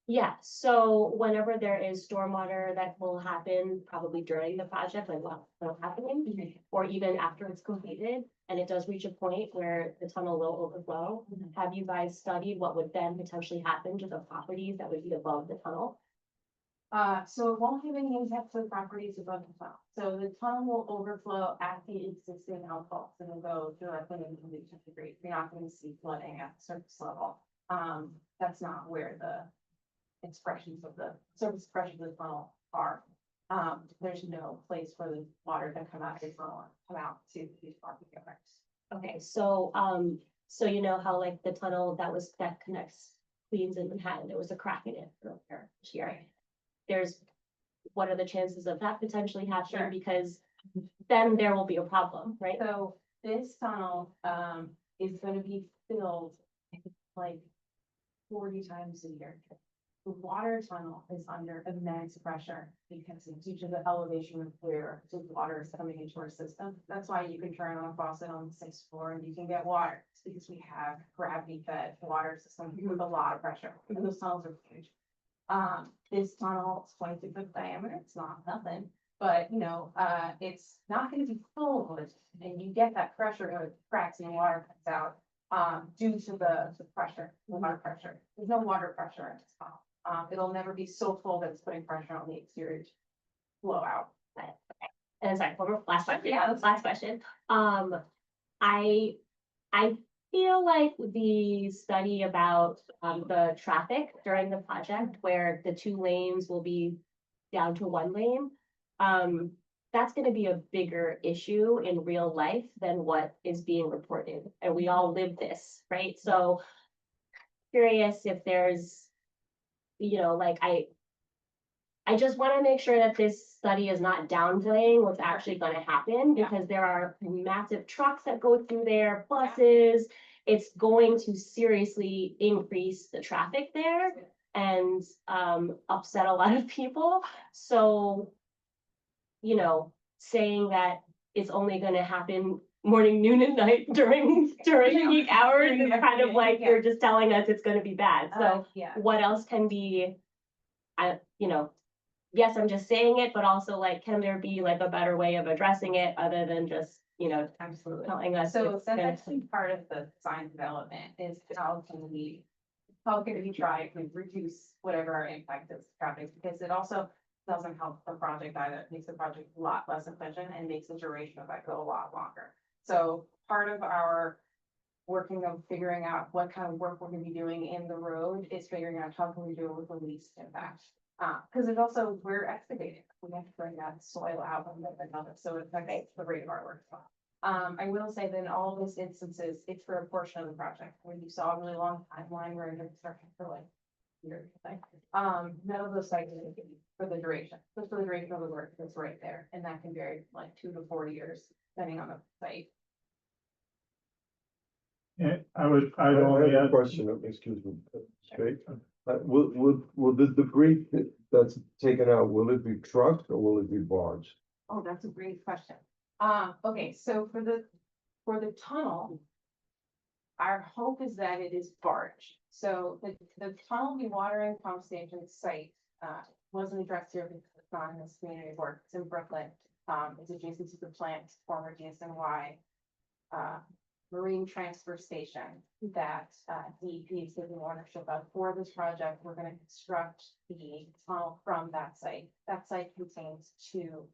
Yeah, so whenever there is stormwater that will happen, probably during the project, like what's happening, or even after it's completed, and it does reach a point where the tunnel will overflow, have you guys studied what would then potentially happen to the properties that would be above the tunnel? So it won't have any impact to the properties above the tunnel. So the tunnel will overflow at the existing outfalls and it'll go directly into the degree. You're not going to see flooding at the surface level. That's not where the expressions of the surface expressions of the funnel are. There's no place for the water to come out of the funnel, come out to these property owners. Okay, so, so you know how like the tunnel that connects Queens and Manhattan, there was a crack in it earlier this year. What are the chances of that potentially happening? Sure. Because then there will be a problem, right? So this tunnel, is gonna be filled like 40 times a year. The water tunnel is under immense pressure because it's due to the elevation of where the water is coming into our system. That's why you can turn on a faucet on the 6th floor and you can get water. It's because we have gravity fed water system with a lot of pressure. And those tunnels are huge. This tunnel is 22 foot diameter. It's not nothing, but it's not going to be full of it. And you get that pressure of cracks and water comes out, due to the pressure, the water pressure. There's no water pressure in this tunnel. It'll never be so full that it's putting pressure on the exterior to flow out. And sorry, one more last question. Yeah. Last question. I feel like the study about the traffic during the project where the 2 lanes will be down to 1 lane. That's gonna be a bigger issue in real life than what is being reported. And we all live this, right? So curious if there's, like I just want to make sure that this study is not downplaying what's actually going to happen because there are massive trucks that go through there, buses. It's going to seriously increase the traffic there and upset a lot of people. So, saying that it's only going to happen morning, noon, and night during peak hours is kind of like you're just telling us it's going to be bad. So what else can be, yes, I'm just saying it, but also like, can there be like a better way of addressing it other than just, Absolutely. telling us? So it's that's gonna- actually part of the design development is how can we try to reduce whatever our impact is to traffic, because it also doesn't help the project either. It makes the project a lot less efficient and makes the duration of that go a lot longer. So part of our working of figuring out what kind of work we're gonna be doing in the road is figuring out how can we do it with the least impact. Because it also, we're excavating, we have to bring that soil out and then another, so it affects the rate of our work. I will say that in all those instances, it's for a portion of the project, when you saw a really long timeline where you're construction for like years. None of those sites are for the duration, just for the duration of the work that's right there, and that can vary like 2 to 4 years, depending on the site. I would only have a add, question, excuse me. Straight. Will the debris that's taken out, will it be trucked or will it be barged? Oh, that's a great question. Okay, so for the tunnel, our hope is that it is barged. So the tunnel dewatering pump station site, wasn't addressed here because it's not in this community work. It's in Brooklyn. It's adjacent to the plant, former DSNY, marine transfer station that, DEP is taking ownership of. For this project, we're gonna construct the tunnel from that site. That site contains 2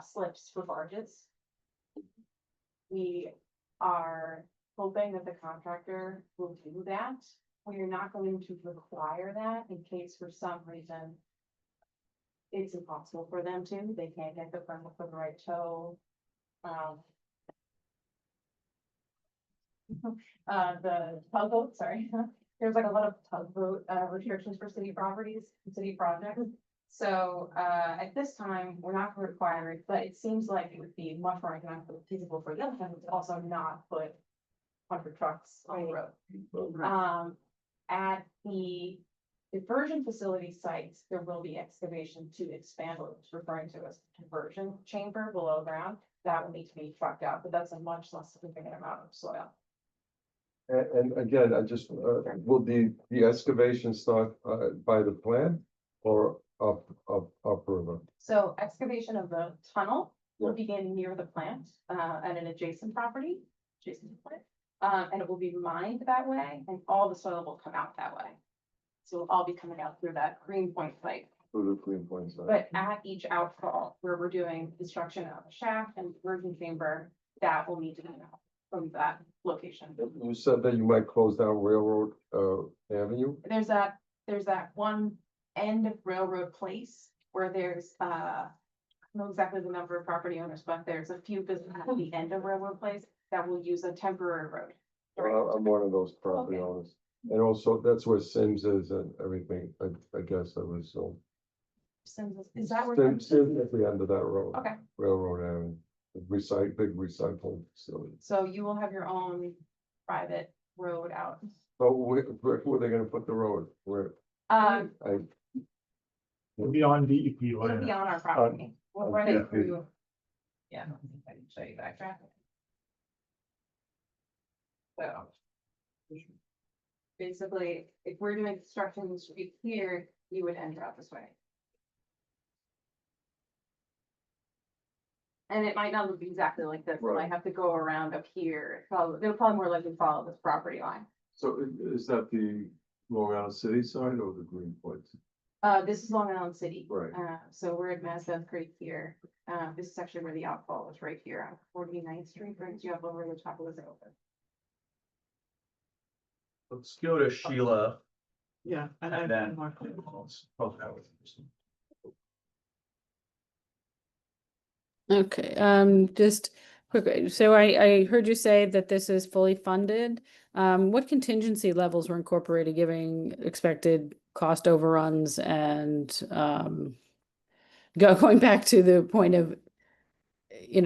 slips for barges. We are hoping that the contractor will do that. We are not going to require that in case for some reason it's impossible for them to, they can't get the permit for the right tow. The tugboat, sorry, there's like a lot of tugboat, restrictions for city properties, city projects. So, at this time, we're not gonna require it, but it seems like it would be much more economically feasible for them to also not put 100 trucks on the road. At the diversion facility sites, there will be excavation to expand what it's referring to as conversion chamber below ground. That will need to be trucked out, but that's a much less significant amount of soil. And again, I just, will the excavation start, by the plant or upriver? So excavation of the tunnel will Yeah. begin near the plant, at an adjacent property, adjacent to the plant. And it will be mined that way, and all the soil will come out that way. So it'll all be coming out through that Greenpoint site. Through the Green Point side? But at each outfall, where we're doing construction of a shaft and conversion chamber, that will need to come out from that location. You said that you might close down Railroad, Avenue? There's that one end of Railroad Place where there's, I don't know exactly the number of property owners, but there's a few businesses at the end of Railroad Place that will use a temporary road. I'm one of those property Okay. owners. And also, that's where Sims is and everything, I guess I was so. Is that where? Sims at the end of that road. Okay, Railroad Avenue, big recycling facility. so you will have your own private road out. But where are they gonna put the road? Where, Um, It'll be on DEP it'll be land. on our property. We'll run yeah. it through. Yeah, I don't think I can show you that traffic. So. Basically, if we're doing construction in the street here, you would enter out this way. And it might not look exactly like this, it Right. might have to go around up here, they'll probably more likely follow this property line. so is that the Long Island City side or the Green Point? This is Long Island City. Right. So we're at Mass Creek here, this is actually where the outfall is, right here on 49th Street, brings you up over the top of the road. Let's go to Sheila. Yeah. And And then- more. Okay, just quickly, so I heard you say that this is fully funded. What contingency levels were incorporated, giving expected cost overruns and going back to the point of,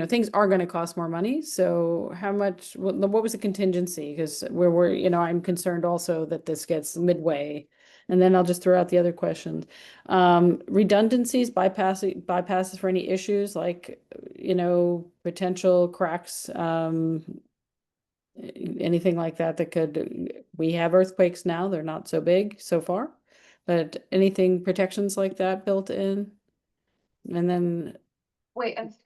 things are gonna cost more money, so how much, what was the contingency? Because we're, I'm concerned also that this gets midway. And then I'll just throw out the other questions. Redundancies, bypasses for any issues like, potential cracks, anything like that could, we have earthquakes now, they're not so big so far. But anything, protections like that built in? And then, Wait, let's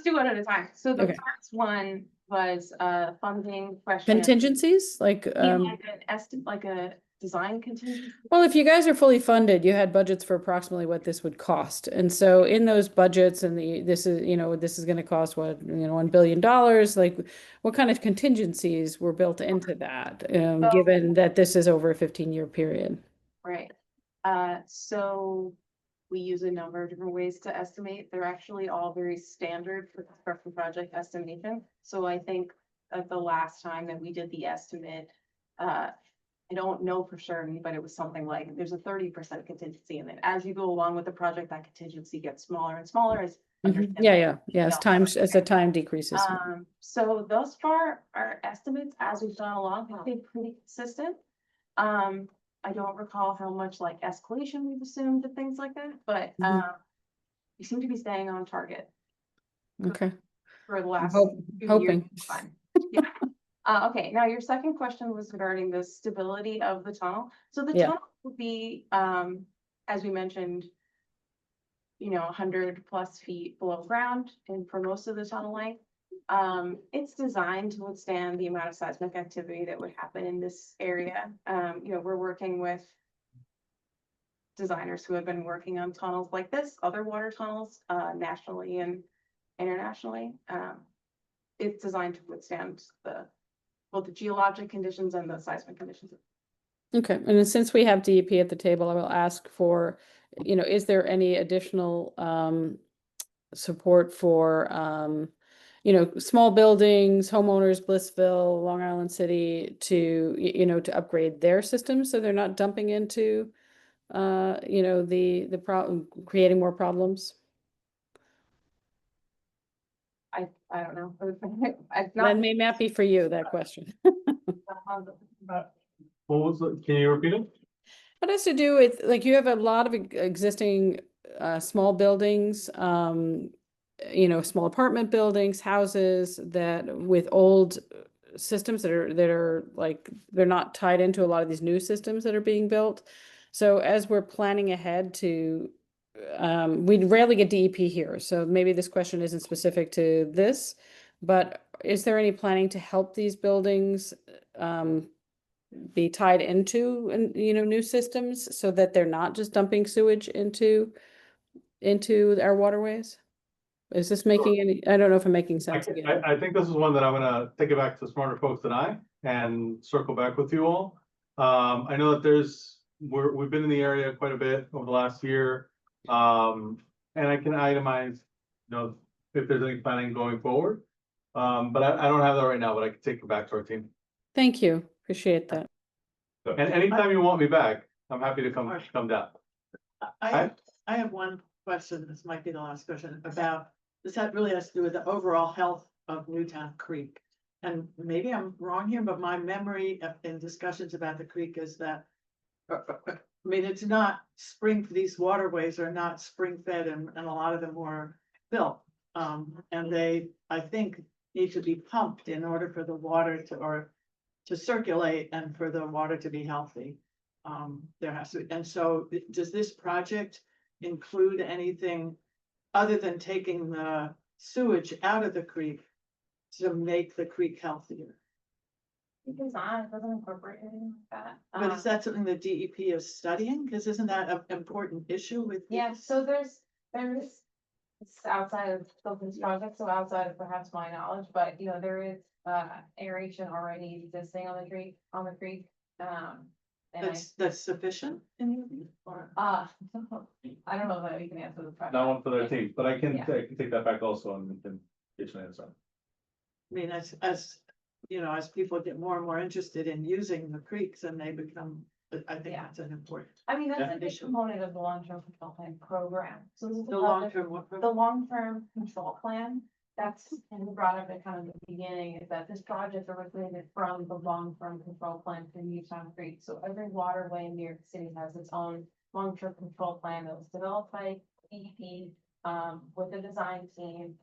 do one at a time. So the Okay. first one was funding question. contingencies, like, You mean like an estimate, like a design contingency? well, if you guys are fully funded, you had budgets for approximately what this would cost. And so in those budgets and this is gonna cost what, $1 billion, like what kind of contingencies were built into that? Given that this is over a 15-year period. Right. So we use a number of different ways to estimate. They're actually all very standard for construction project estimation. So I think at the last time that we did the estimate, I don't know for certain, but it was something like, there's a 30% contingency, and then as you go along with the project, that contingency gets smaller and smaller as. Yeah, as the time decreases. So thus far, our estimates as we've gone along have been pretty consistent. I don't recall how much like escalation we've assumed and things like that, but we seem to be staying on target Okay, for the last. hope- few years. hoping. Fine. Yeah. Okay, now your second question was regarding the stability of the tunnel. So the Yeah. tunnel would be, as we mentioned, 100+ feet below ground, and for most of the tunnel length. It's designed to withstand the amount of seismic activity that would happen in this area. We're working with designers who have been working on tunnels like this, other water tunnels, nationally and internationally. It's designed to withstand both the geologic conditions and the seismic conditions. Okay, and then since we have DEP at the table, I will ask for, is there any additional support for small buildings, homeowners, Blissville, Long Island City to upgrade their systems so they're not dumping into the problem, creating more problems? I don't know. It's That not. may not be for you, that question. What was it? Can you repeat it? It has to do with, like, you have a lot of existing small buildings, small apartment buildings, houses that with old systems that are like, they're not tied into a lot of these new systems that are being built. So as we're planning ahead to, we rarely get DEP here, so maybe this question isn't specific to this, but is there any planning to help these buildings be tied into, new systems so that they're not just dumping sewage into our waterways? Is this making any, I don't know if I'm making sense again. I think this is one that I'm gonna take it back to smarter folks than I and circle back with you all. I know that we've been in the area quite a bit over the last year. And I can itemize, if there's any planning going forward. But I don't have that right now, but I can take it back to our team. Thank you, appreciate that. And anytime you want me back, I'm happy to come down. I have one question, this might be the last question, about, really has to do with the overall health of Newtown Creek. And maybe I'm wrong here, but my memory in discussions about the creek is that, it's not these waterways are not spring fed and a lot of them were built. And they, I think, need to be pumped in order for the water to circulate and for the water to be healthy. There has to, and so does this project include anything other than taking the sewage out of the creek to make the creek healthier? It doesn't incorporate anything like that. But is that something the DEP is studying? Because isn't that an important issue with? Yeah, so there's, it's outside of this project, so outside of perhaps my knowledge, but there is aeration already existing on the creek. And That's sufficient in your view, or? I don't know that we can answer the question. Not one for their team, but I can Yeah. take that back also and we can get you an answer. As people get more and more interested in using the creeks and they become, I think Yeah. that's an important. That's a big component of the long-term control plan program. So this is The long-term, the long-term control plan, that's, and we brought up at kind of the beginning, is that this project originated from the long-term control plan for Newtown Creek. So every waterway in New York City has its own long-term control plan that was developed by DEP with a design team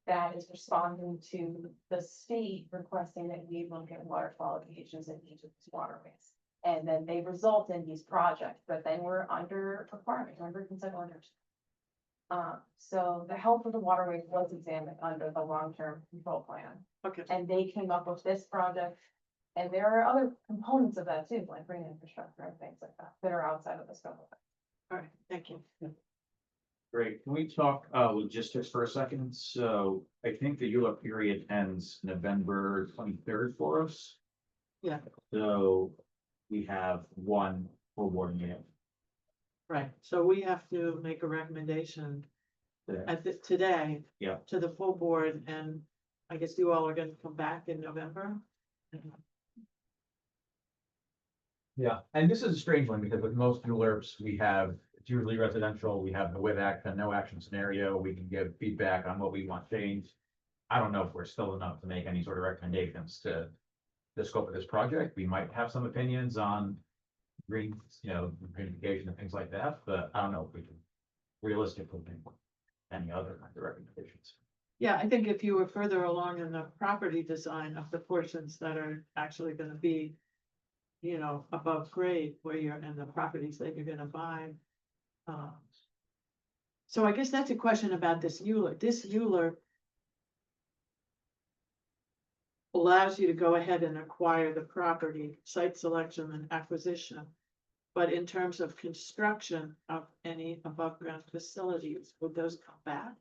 that is responding to the state requesting that we look at water quality issues in each of these waterways. And then they result in these projects, but then we're under requirement, under consent orders. So the health of the waterways was examined under the long-term control plan. Okay. And they came up with this project. And there are other components of that too, like green infrastructure and things like that are outside of the scope of it. all right, thank you. Great. Can we talk logistics for a second? So I think the ULUP period ends November 23rd for us. Yeah. So we have one full board meeting. Right, so we have to make a recommendation today. Yeah. To the full board, and I guess you all are gonna come back in November. Yeah, and this is a strange one because with most ULURPs, we have, it's usually residential, we have the with action, no action scenario, we can give feedback on what we want changed. I don't know if we're still enough to make any sort of recommendations to the scope of this project. We might have some opinions on green, greenification and things like that, but I don't know if we can realistically make any other kind of recommendations. Yeah, I think if you were further along in the property design of the portions that are actually gonna be, above grade, where you're in the properties that you're gonna buy. So I guess that's a question about this ULURP. This ULURP allows you to go ahead and acquire the property, site selection and acquisition. But in terms of construction of any above ground facilities, would those come back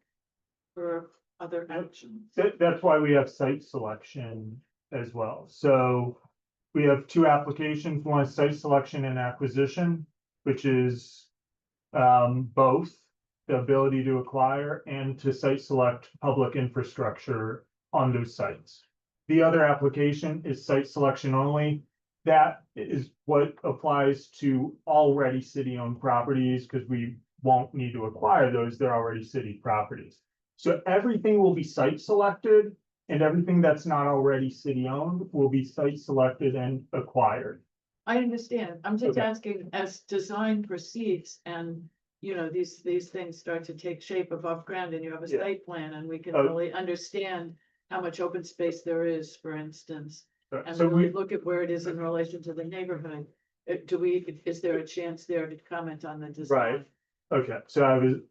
for other actions? That's why we have site selection as well. So we have two applications, one is site selection and acquisition, which is both the ability to acquire and to site select public infrastructure on those sites. The other application is site selection only. That is what applies to already city-owned properties, because we won't need to acquire those, they're already city properties. So everything will be site selected, and everything that's not already city-owned will be site selected and acquired. I understand. I'm just Okay. asking, as design proceeds and, you know, these things start to take shape above ground and you have a Yeah. site plan and we can Oh. really understand how much open space there is, for instance. And So really we, look at where it is in relation to the neighborhood. Is there a chance there to comment on the design? okay, so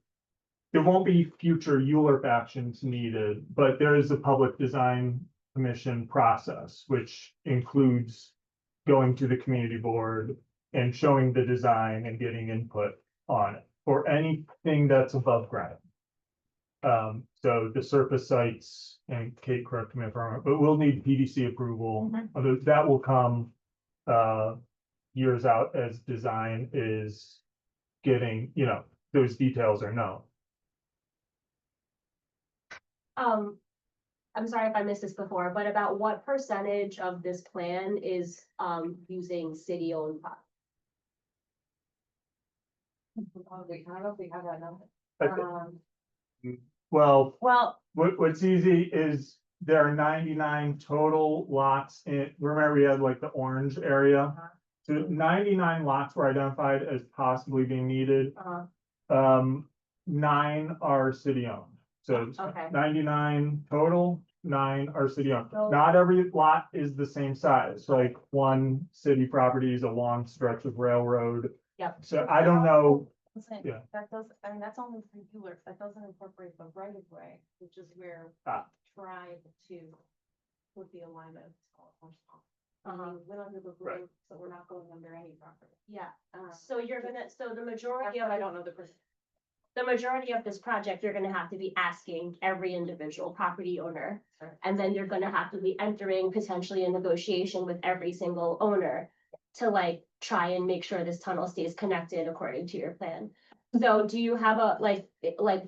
there won't be future ULURP actions needed, but there is a public design commission process, which includes going to the community board and showing the design and getting input on it for anything that's above ground. So the surface sites, and Kate, correct me if I'm wrong, but we'll need PDC approval. Although that will come years out as design is getting, those details are known. I'm sorry if I missed this before, but about what percentage of this plan is, using city-owned property? I don't know if we have that number. I thi- Well, Well, what's easy is there are 99 total lots in, remember we had like the orange area? So 99 lots were identified as possibly being needed. 9 are city-owned. So it's Okay. 99 total, 9 are city-owned. So- Not every lot is the same size, like one city property is a long stretch of railroad. Yep. So I don't know, Yeah. That does, I mean, that's only for ULURP, that doesn't incorporate the right of way, which is where Ah. tribe to would be alignment. Went under the Right. roof, so we're not going under any property. Yeah, so the majority I of, don't know the percent. the majority of this project, you're gonna have to be asking every individual property owner. Sure. And then you're gonna have to be entering potentially a negotiation with every single owner to like try and make sure this tunnel stays connected according to your plan. So do you have a, like,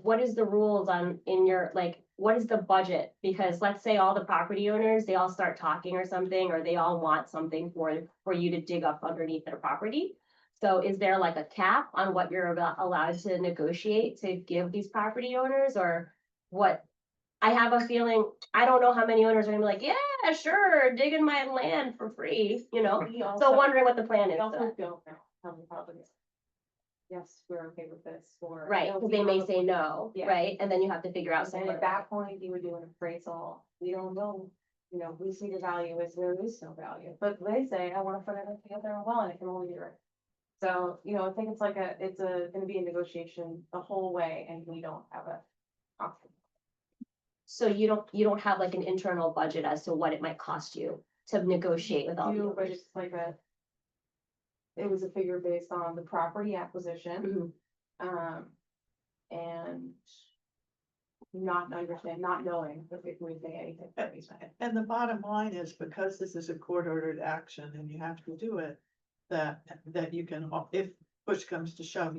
what is the rules on, in your, like, what is the budget? Because let's say all the property owners, they all start talking or something, or they all want something for you to dig up underneath their property. So is there like a cap on what you're allowed to negotiate to give these property owners, or what? I have a feeling, I don't know how many owners are gonna be like, yeah, sure, digging my land for free, you know? So wondering what the plan is. We for also that. don't know how many properties. Yes, we're okay with this, or. Right, because they may say no, Yeah. right? And then you have to figure out And something. at that point, you would do an appraisal. We don't know, we see the value as there is no value, but they say, I wanna put it together well, and it can only be right. So, I think it's like gonna be a negotiation the whole way, and we don't have a option. So you don't have like an internal budget as to what it might cost you to negotiate with all the But owners? it's like it was a figure based on the property acquisition, Mhm. and not knowing if we can say anything. for easement. And the bottom line is, because this is a court-ordered action and you have to do it, that you can, if push comes to shove,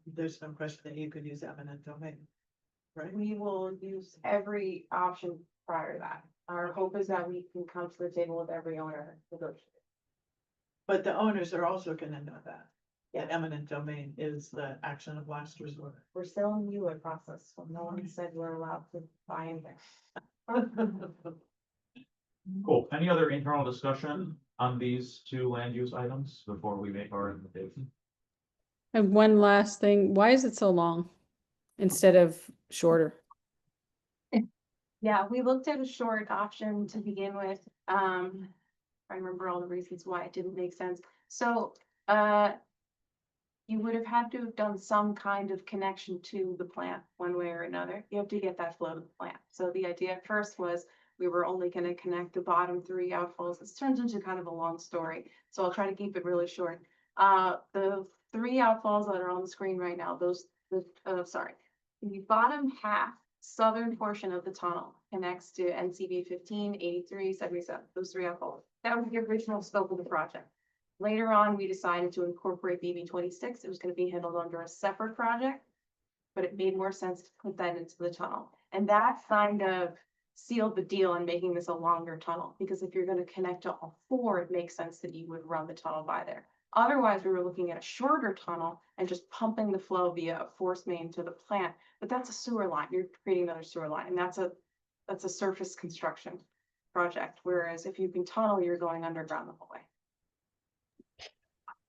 there's no question that you could use eminent domain. Right? We will use every option prior to that. Our hope is that we can come to the table with every owner to negotiate. But the owners are also gonna know that. Yeah. That eminent domain is the action of last resort. We're still in the ULURP process, so no one said we're allowed to buy anything. Cool. Any other internal discussion on these two land use items before we make our invitation? And one last thing, why is it so long instead of shorter? Yeah, we looked at a short option to begin with. I remember all the reasons why it didn't make sense. So, you would have had to have done some kind of connection to the plant one way or another. You have to get that flow to the plant. So the idea at first was we were only gonna connect the bottom 3 outfalls. This turns into kind of a long story, so I'll try to keep it really short. The 3 outfalls that are on the screen right now, the bottom half, southern portion of the tunnel connects to NCB 15, 83, 77, those 3 outfalls. That was the original scope of the project. Later on, we decided to incorporate BB 26. It was gonna be handled under a separate project. But it made more sense to put that into the tunnel. And that kind of sealed the deal in making this a longer tunnel, because if you're gonna connect to all four, it makes sense that you would run the tunnel by there. Otherwise, we were looking at a shorter tunnel and just pumping the flow via a force main to the plant, but that's a sewer line. You're creating another sewer line, and that's a surface construction project. Whereas if you can tunnel, you're going underground the whole way.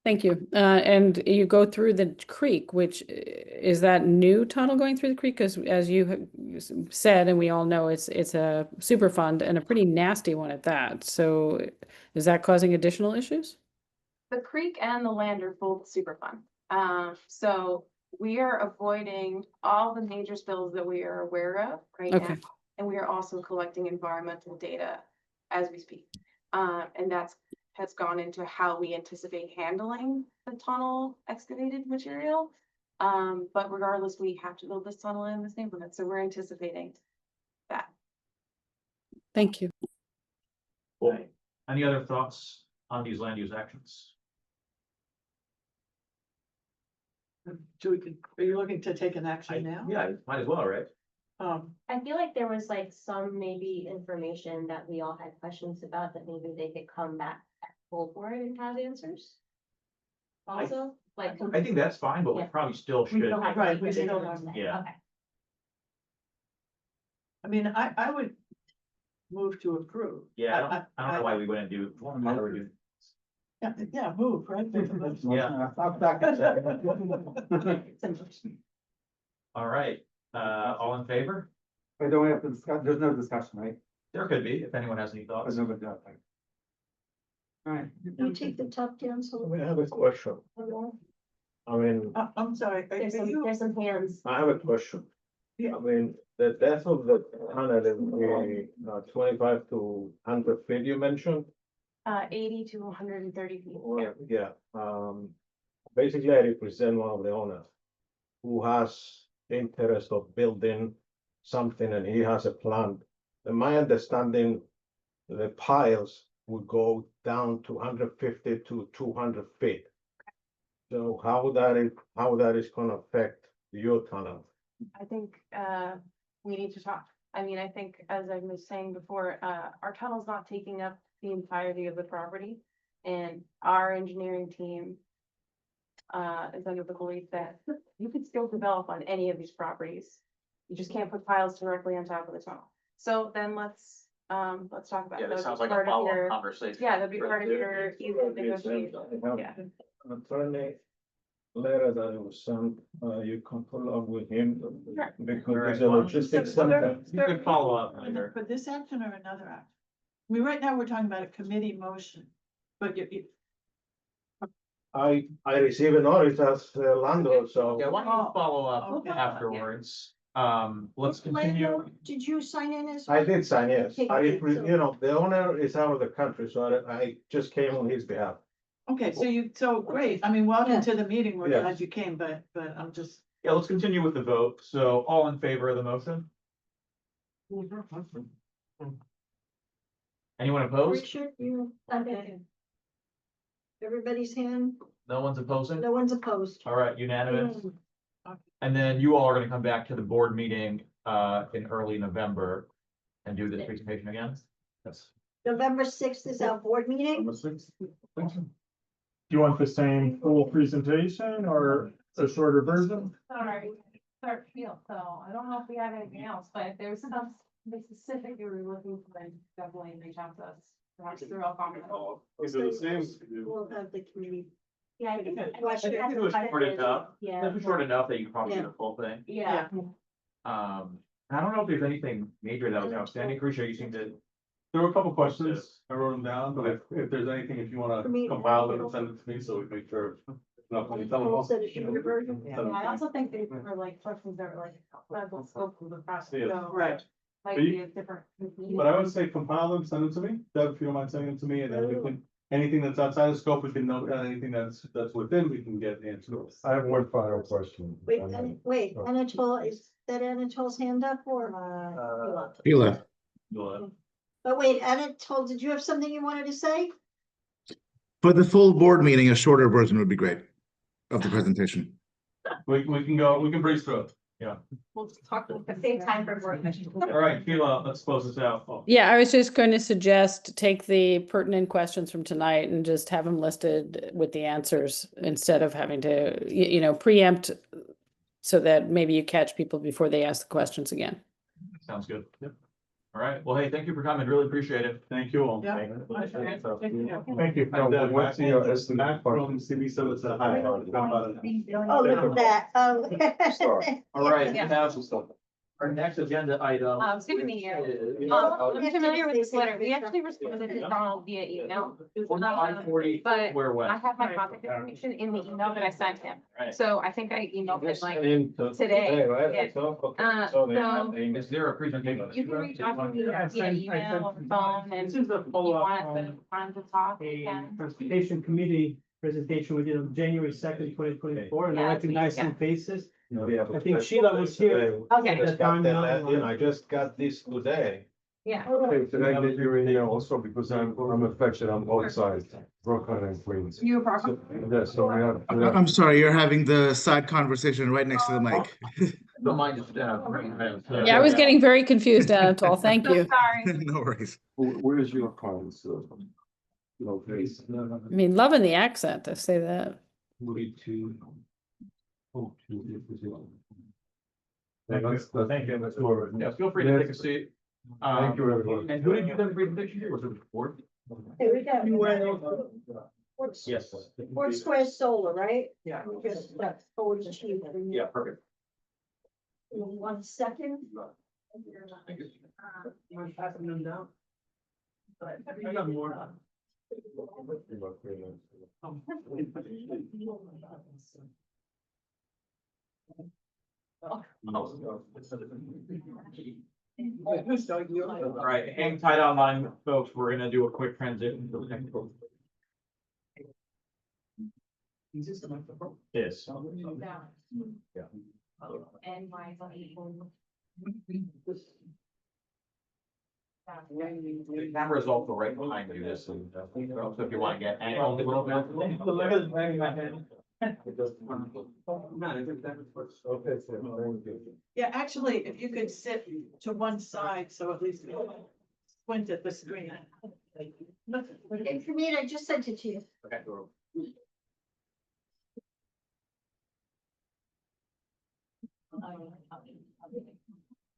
Thank you. And you go through the creek, which is that new tunnel going through the creek? Because as you said, and we all know, it's a super fund and a pretty nasty one at that. So is that causing additional issues? The creek and the land are both super fun. So we are avoiding all the major spills that we are aware of right now. Okay. And we are also collecting environmental data as we speak. And has gone into how we anticipate handling the tunnel excavated material. But regardless, we have to build this tunnel in this neighborhood, so we're anticipating that. Thank you. Cool. Any other thoughts on these land use actions? Are you looking to take an action now? Yeah, might as well, right? I feel like there was like some maybe information that we all had questions about that maybe they could come back at full board and have answers. Also, like. I think that's fine, but we Yeah. probably still We should. still have. Right, we to still do have- that. yeah. Okay. I mean, I would move to approve. Yeah, I don't know why we wouldn't do. Yeah, move, right? Yeah. All right, all in favor? We don't have to discuss, there's no discussion, right? There could be, if anyone has any thoughts. There's nobody else, right? Right. You take the top down, so. I have a question. I mean, I'm sorry. There's some hands. I have a question. Yeah. I mean, the depth of the tunnel is the 25 to 100 feet you mentioned. 80 to 130 feet. Well, yeah, basically I represent one of the owners who has interest of building something and he has a plan. In my understanding, the piles will go down to 150 to 200 feet. So how that is gonna affect your tunnel? I think we need to talk. I mean, I think, as I was saying before, our tunnel's not taking up the entirety of the property. And our engineering team is under the belief that you could still develop on any of these properties. You just can't put piles directly on top of the tunnel. So then let's talk about. Yeah, that. this sounds like a Part of follow-up your- conversation. Yeah, that'd be part of your negotiation. Yeah. An attorney letter that was sent, you can follow up with him Sure. because All there's right, a well, logistics so- center. You could follow up later. For this action or another action? I mean, right now, we're talking about a committee motion, but you, I receive a notice as a landlord, so. Yeah, why don't you follow up Okay. afterwards? Let's continue. Landlord, did you sign in as? I did sign, yes. Okay, I, good, so- you know, the owner is out of the country, so I just came on his behalf. okay, so great. I mean, welcome Yeah. to the meeting. We're Yeah. glad you came, but I'm just. Yeah, let's continue with the vote. So all in favor of the motion? Anyone opposed? Richard, you, okay. Everybody's hand, No one's opposing? no one's opposed. All right, unanimous. Mm. And then you all are gonna come back to the board meeting in early November and do this presentation again? Yes. November 6th is our board meeting. Do you want the same full presentation or a shorter version? Sorry, start field, so I don't know if we have anything else, but if there's something specific you were looking for, then definitely reach out to us. Perhaps through our comment. Is it the same? We'll have the committee. Yeah, I think. I think it was short enough. Yeah. It was short enough that you could probably do the full thing. Yeah. I don't know if there's anything major that was outstanding. Krisha, you seem to. There were a couple questions, I wrote them down, but if there's anything, if you wanna For me, compile them and send it to me, so we make sure. Instead of shorter version. Yeah, I also think they were like questions that were like, outside the scope of the process, Yeah. so. Right. Might But you- be a different. But I would say compile them, send them to me, Deb, if you don't mind sending them to me, and then we can, anything that's outside of scope, we can note down, anything that's within, we can get answered. I have one final question. Wait, Anatole, is that Anatole's hand up or? He left. You'll, But wait, Anatole, did you have something you wanted to say? For the full board meeting, a shorter version would be great of the presentation. We can breeze through it. Yeah. We'll talk. At the same time for board meeting. All right, Sheila, let's close this out. Oh, Yeah, I was just going to suggest take the pertinent questions from tonight and just have them listed with the answers instead of having to, preempt so that maybe you catch people before they ask the questions again. Sounds good. Yep. All right. Well, hey, thank you for coming. Really appreciate it. Thank you all. Yeah. Thank you. And, what's the estimate? Matt from CB Service, hi. Oh, look at that. Oh. Sorry. All right, Yeah. now, our next agenda item. Good to meet you. is- I'm familiar with this letter. We actually responded to Donald via email. 4540 But Where I west? have my contact information in the email that I sent him. Right. So I think I emailed him like Today, today. right? Yeah. So So Is there a presentation? you can reach out to me via email or phone and This if is a you follow-up want the on time to talk, a we can. transportation committee presentation we did on January 2nd, 2024, and I Yeah, recognize yeah. some faces. I I think Sheila was here. Okay. At the time now. I just got this today. Yeah. Okay, can I get your email also, because I'm affected on both sides, Brooklyn and Queens. You a So, yeah, so we have. I'm sorry, you're having the side conversation right next to the mic. Don't mind just, Yeah, I was getting very confused, Anatole. Thank you. Sorry. No worries. Where is your client's? Location? I mean, loving the accent, I say that. Thank you. That's more. Yeah, feel free to take a seat. Thank you, everyone. And who did you do the presentation to? Was it the board? Here we go. Yes. Fort Square Solar, right? Yeah. We just left forward to you. Yeah, perfect. 1 second. You want passing them down? I got more. All right, hang tight online, folks. We're gonna do a quick transition to the next book. Is this the microphone? Yes. Yeah. And my. The camera is also right behind you, this, and, so if you wanna get angled a little bit. The letter is banging my head. Okay, so, thank you. Yeah, actually, if you could sit to one side, so at least you squint at the screen. And for me, I just sent it to you. Okay.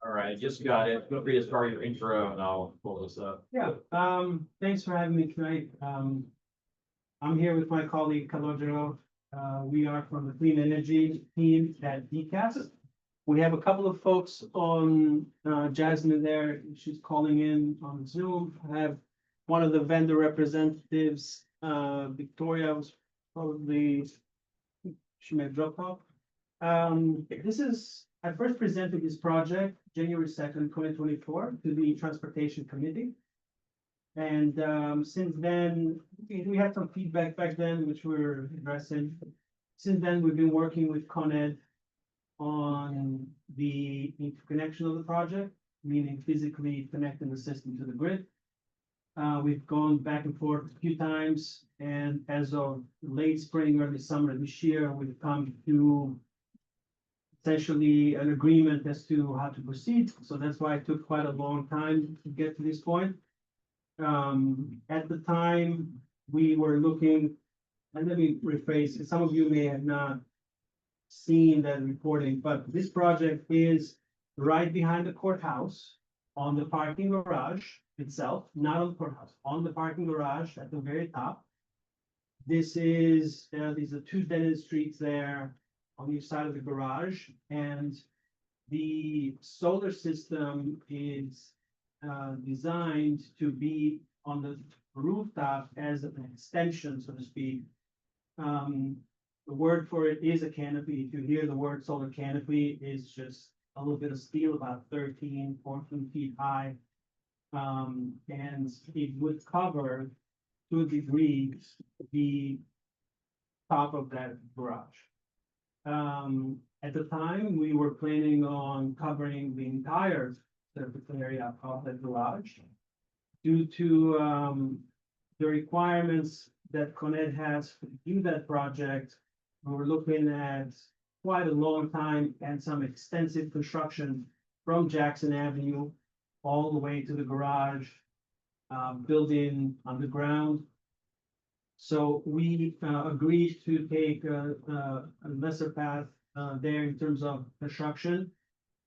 All right, just got it. Feel free to start your intro and I'll pull this up. Yeah, thanks for having me tonight. I'm here with my colleague Calogero. We are from the clean energy team at DCAS. We have a couple of folks on, Jasmine there, she's calling in on Zoom. I have one of the vendor representatives, Victoria was probably, she may have dropped off. I first presented this project January 2nd, 2024 to the Transportation Committee. And since then, we had some feedback back then, which we're addressing. Since then, we've been working with Con Ed on the interconnection of the project, meaning physically connecting the system to the grid. We've gone back and forth a few times, and as of late spring, early summer this year, we've come to essentially an agreement as to how to proceed. So that's why it took quite a long time to get to this point. At the time, we were looking, and let me rephrase, some of you may have not seen that reporting, but this project is right behind the courthouse on the parking garage itself, not on the courthouse, on the parking garage at the very top. This is, these are two dead-end streets there on each side of the garage, and the solar system is designed to be on the rooftop as an extension, so to speak. The word for it is a canopy. If you hear the word solar canopy, is just a little bit of steel, about 13, 14 feet high. And it would cover to a degree the top of that garage. At the time, we were planning on covering the entire surface area of the garage. due to, the requirements that Con Ed has to do that project, we're looking at quite a long time and some extensive construction from Jackson Avenue all the way to the garage, building underground. So we agreed to take a lesser path there in terms of construction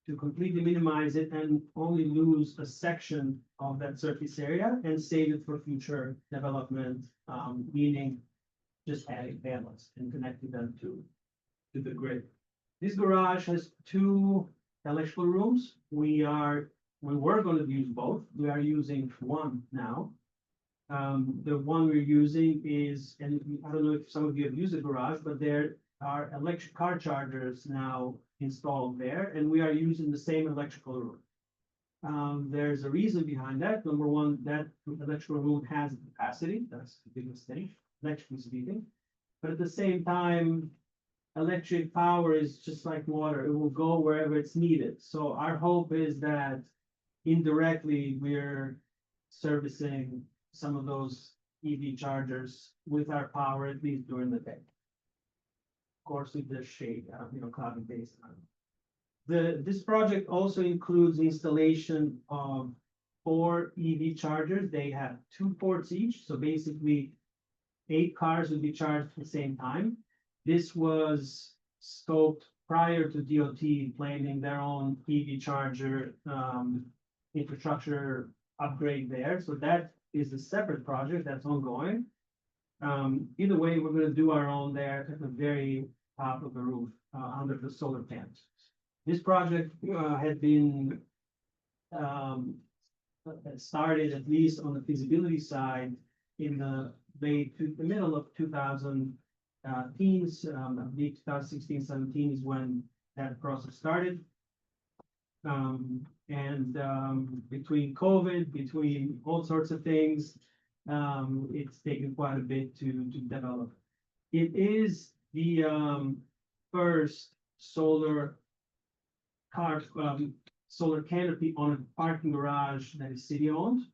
to completely minimize it and only lose a section of that surface area and save it for future development, meaning just adding panels and connecting them to the grid. This garage has 2 electrical rooms. We were going to use both. We are using one now. The one we're using is, and I don't know if some of you have used the garage, but there are electric car chargers now installed there, and we are using the same electrical room. There's a reason behind that. Number one, that electrical room has capacity. That's the biggest thing, electrically speaking. But at the same time, electric power is just like water. It will go wherever it's needed. So our hope is that indirectly we're servicing some of those EV chargers with our power, at least during the day. Of course, with the shade, cloud based on. This project also includes installation of 4 EV chargers. They have 2 ports each, so basically 8 cars will be charged at the same time. This was scoped prior to DOT planning their own EV charger infrastructure upgrade there. So that is a separate project that's ongoing. Either way, we're going to do our own there at the very top of the roof under the solar panels. This project had been started at least on the feasibility side in the middle of 2000 teens. I believe 2016, 17 is when that process started. Between COVID, between all sorts of things, it's taken quite a bit to develop. It is the first solar canopy on a parking garage that is city owned.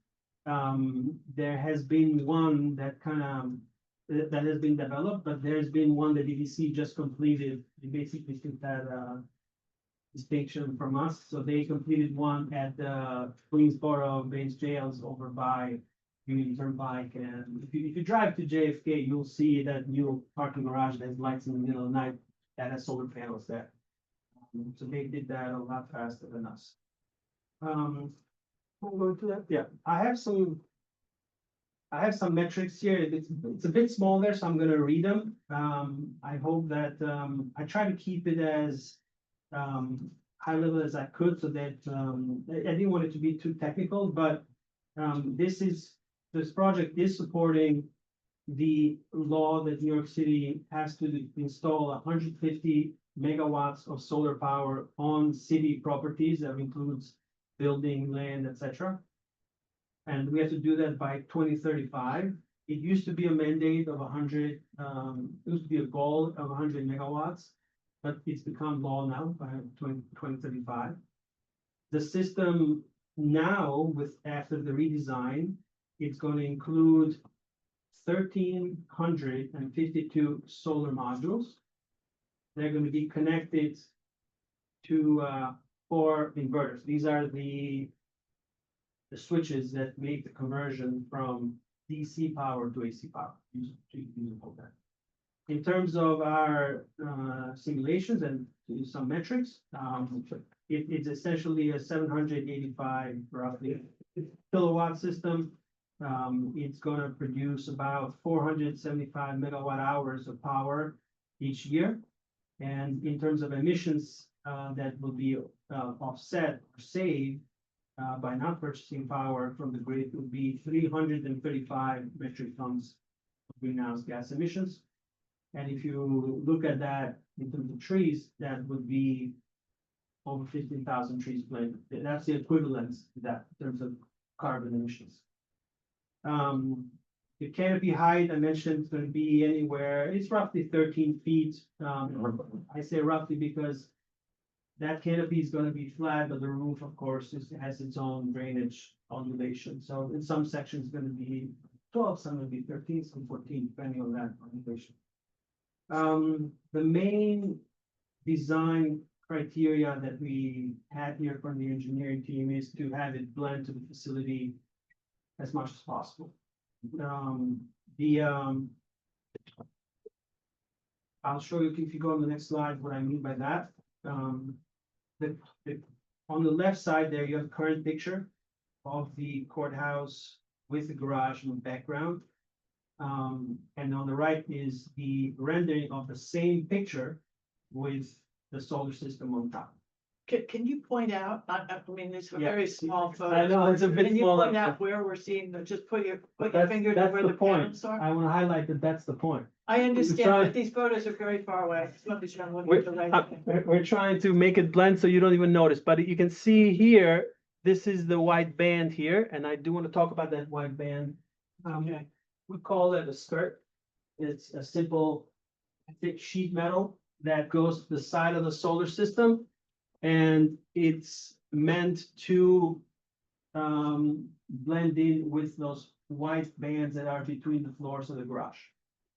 There has been one that that has been developed, but there's been one that EDC just completed. They basically took that distinction from us. So they completed one at the Queensboro base jails over by Union Turnpike. And if you drive to JFK, you'll see that new parking garage that has lights in the middle of the night that has solar panels there. So they did that a lot faster than us. We'll go to that. Yeah, I have some metrics here. It's a bit smaller, so I'm going to read them. I hope that I try to keep it as high level as I could, so that I didn't want it to be too technical. But this project is supporting the law that New York City has to install 150 megawatts of solar power on city properties. That includes building, land, etc. And we have to do that by 2035. It used to be a mandate of 100, it used to be a goal of 100 megawatts, but it's become law now by 2035. The system now, after the redesign, it's going to include 1,352 solar modules. They're going to be connected to 4 inverters. These are the switches that make the conversion from DC power to AC power. In terms of our simulations and some metrics, it's essentially a 785 roughly kilowatt system. It's going to produce about 475 megawatt hours of power each year. And in terms of emissions that will be offset or saved by not purchasing power from the grid would be 335 metric tons of greenhouse gas emissions. And if you look at that in terms of trees, that would be over 15,000 trees planted. That's the equivalence to that in terms of carbon emissions. The canopy height I mentioned is going to be anywhere, it's roughly 13 feet. I say roughly because that canopy is going to be flat, but the roof, of course, has its own drainage elevation. So in some sections it's gonna be 12, some will be 13, some 14, depending on that elevation. The main design criteria that we had here from the engineering team is to have it blend to the facility as much as possible. I'll show you, if you go on the next slide, what I mean by that. On the left side there, you have a current picture of the courthouse with the garage in the background. And on the right is the rendering of the same picture with the solar system on top. Can you point out, I mean, it's a Yeah. very small photo. I know, it's a bit Can you small. point out where we're seeing, just put your That's finger to where the the point. panels are? I want to highlight that that's the point. I understand, trying- but these photos are very far away. Just want to be sure I'm looking We're, at the right thing. we're trying to make it blend so you don't even notice, but you can see here, this is the white band here, and I do want to talk about that white band. Okay. We call it a skirt. It's a simple thick sheet metal that goes to the side of the solar system. And it's meant to blend in with those white bands that are between the floors of the garage.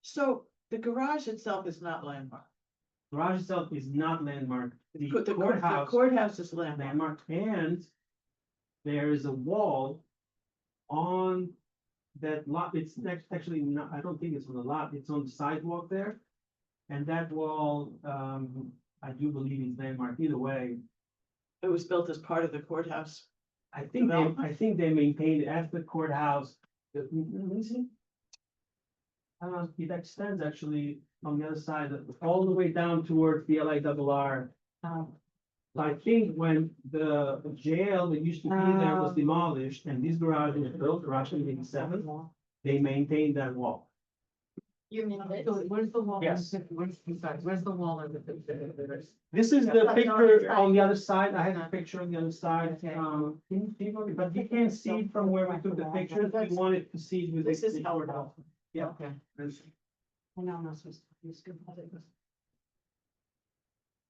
So the garage itself is not landmark. Garage itself is not landmark. The The courthouse courthouse is landmark. landmark, and there is a wall on that lot. It's actually not, I don't think it's on the lot, it's on the sidewalk there. And that wall, I do believe is landmark either way. It was built as part of the courthouse. I think they maintained it as the courthouse. Let me see. I don't know, it extends actually on the other side, all the way down towards the LIRR. So I think when the jail that used to be there was demolished and this garage was built, garage in '87, they maintained that wall. You mean this? Where's the wall? Yes. Where's the wall of the? This is the picture on the other side. I have a picture on the other side. Okay. But you can't see it from where we took the pictures. We wanted to see it with This is the courthouse. Yeah. Okay. I know I'm not supposed to use good.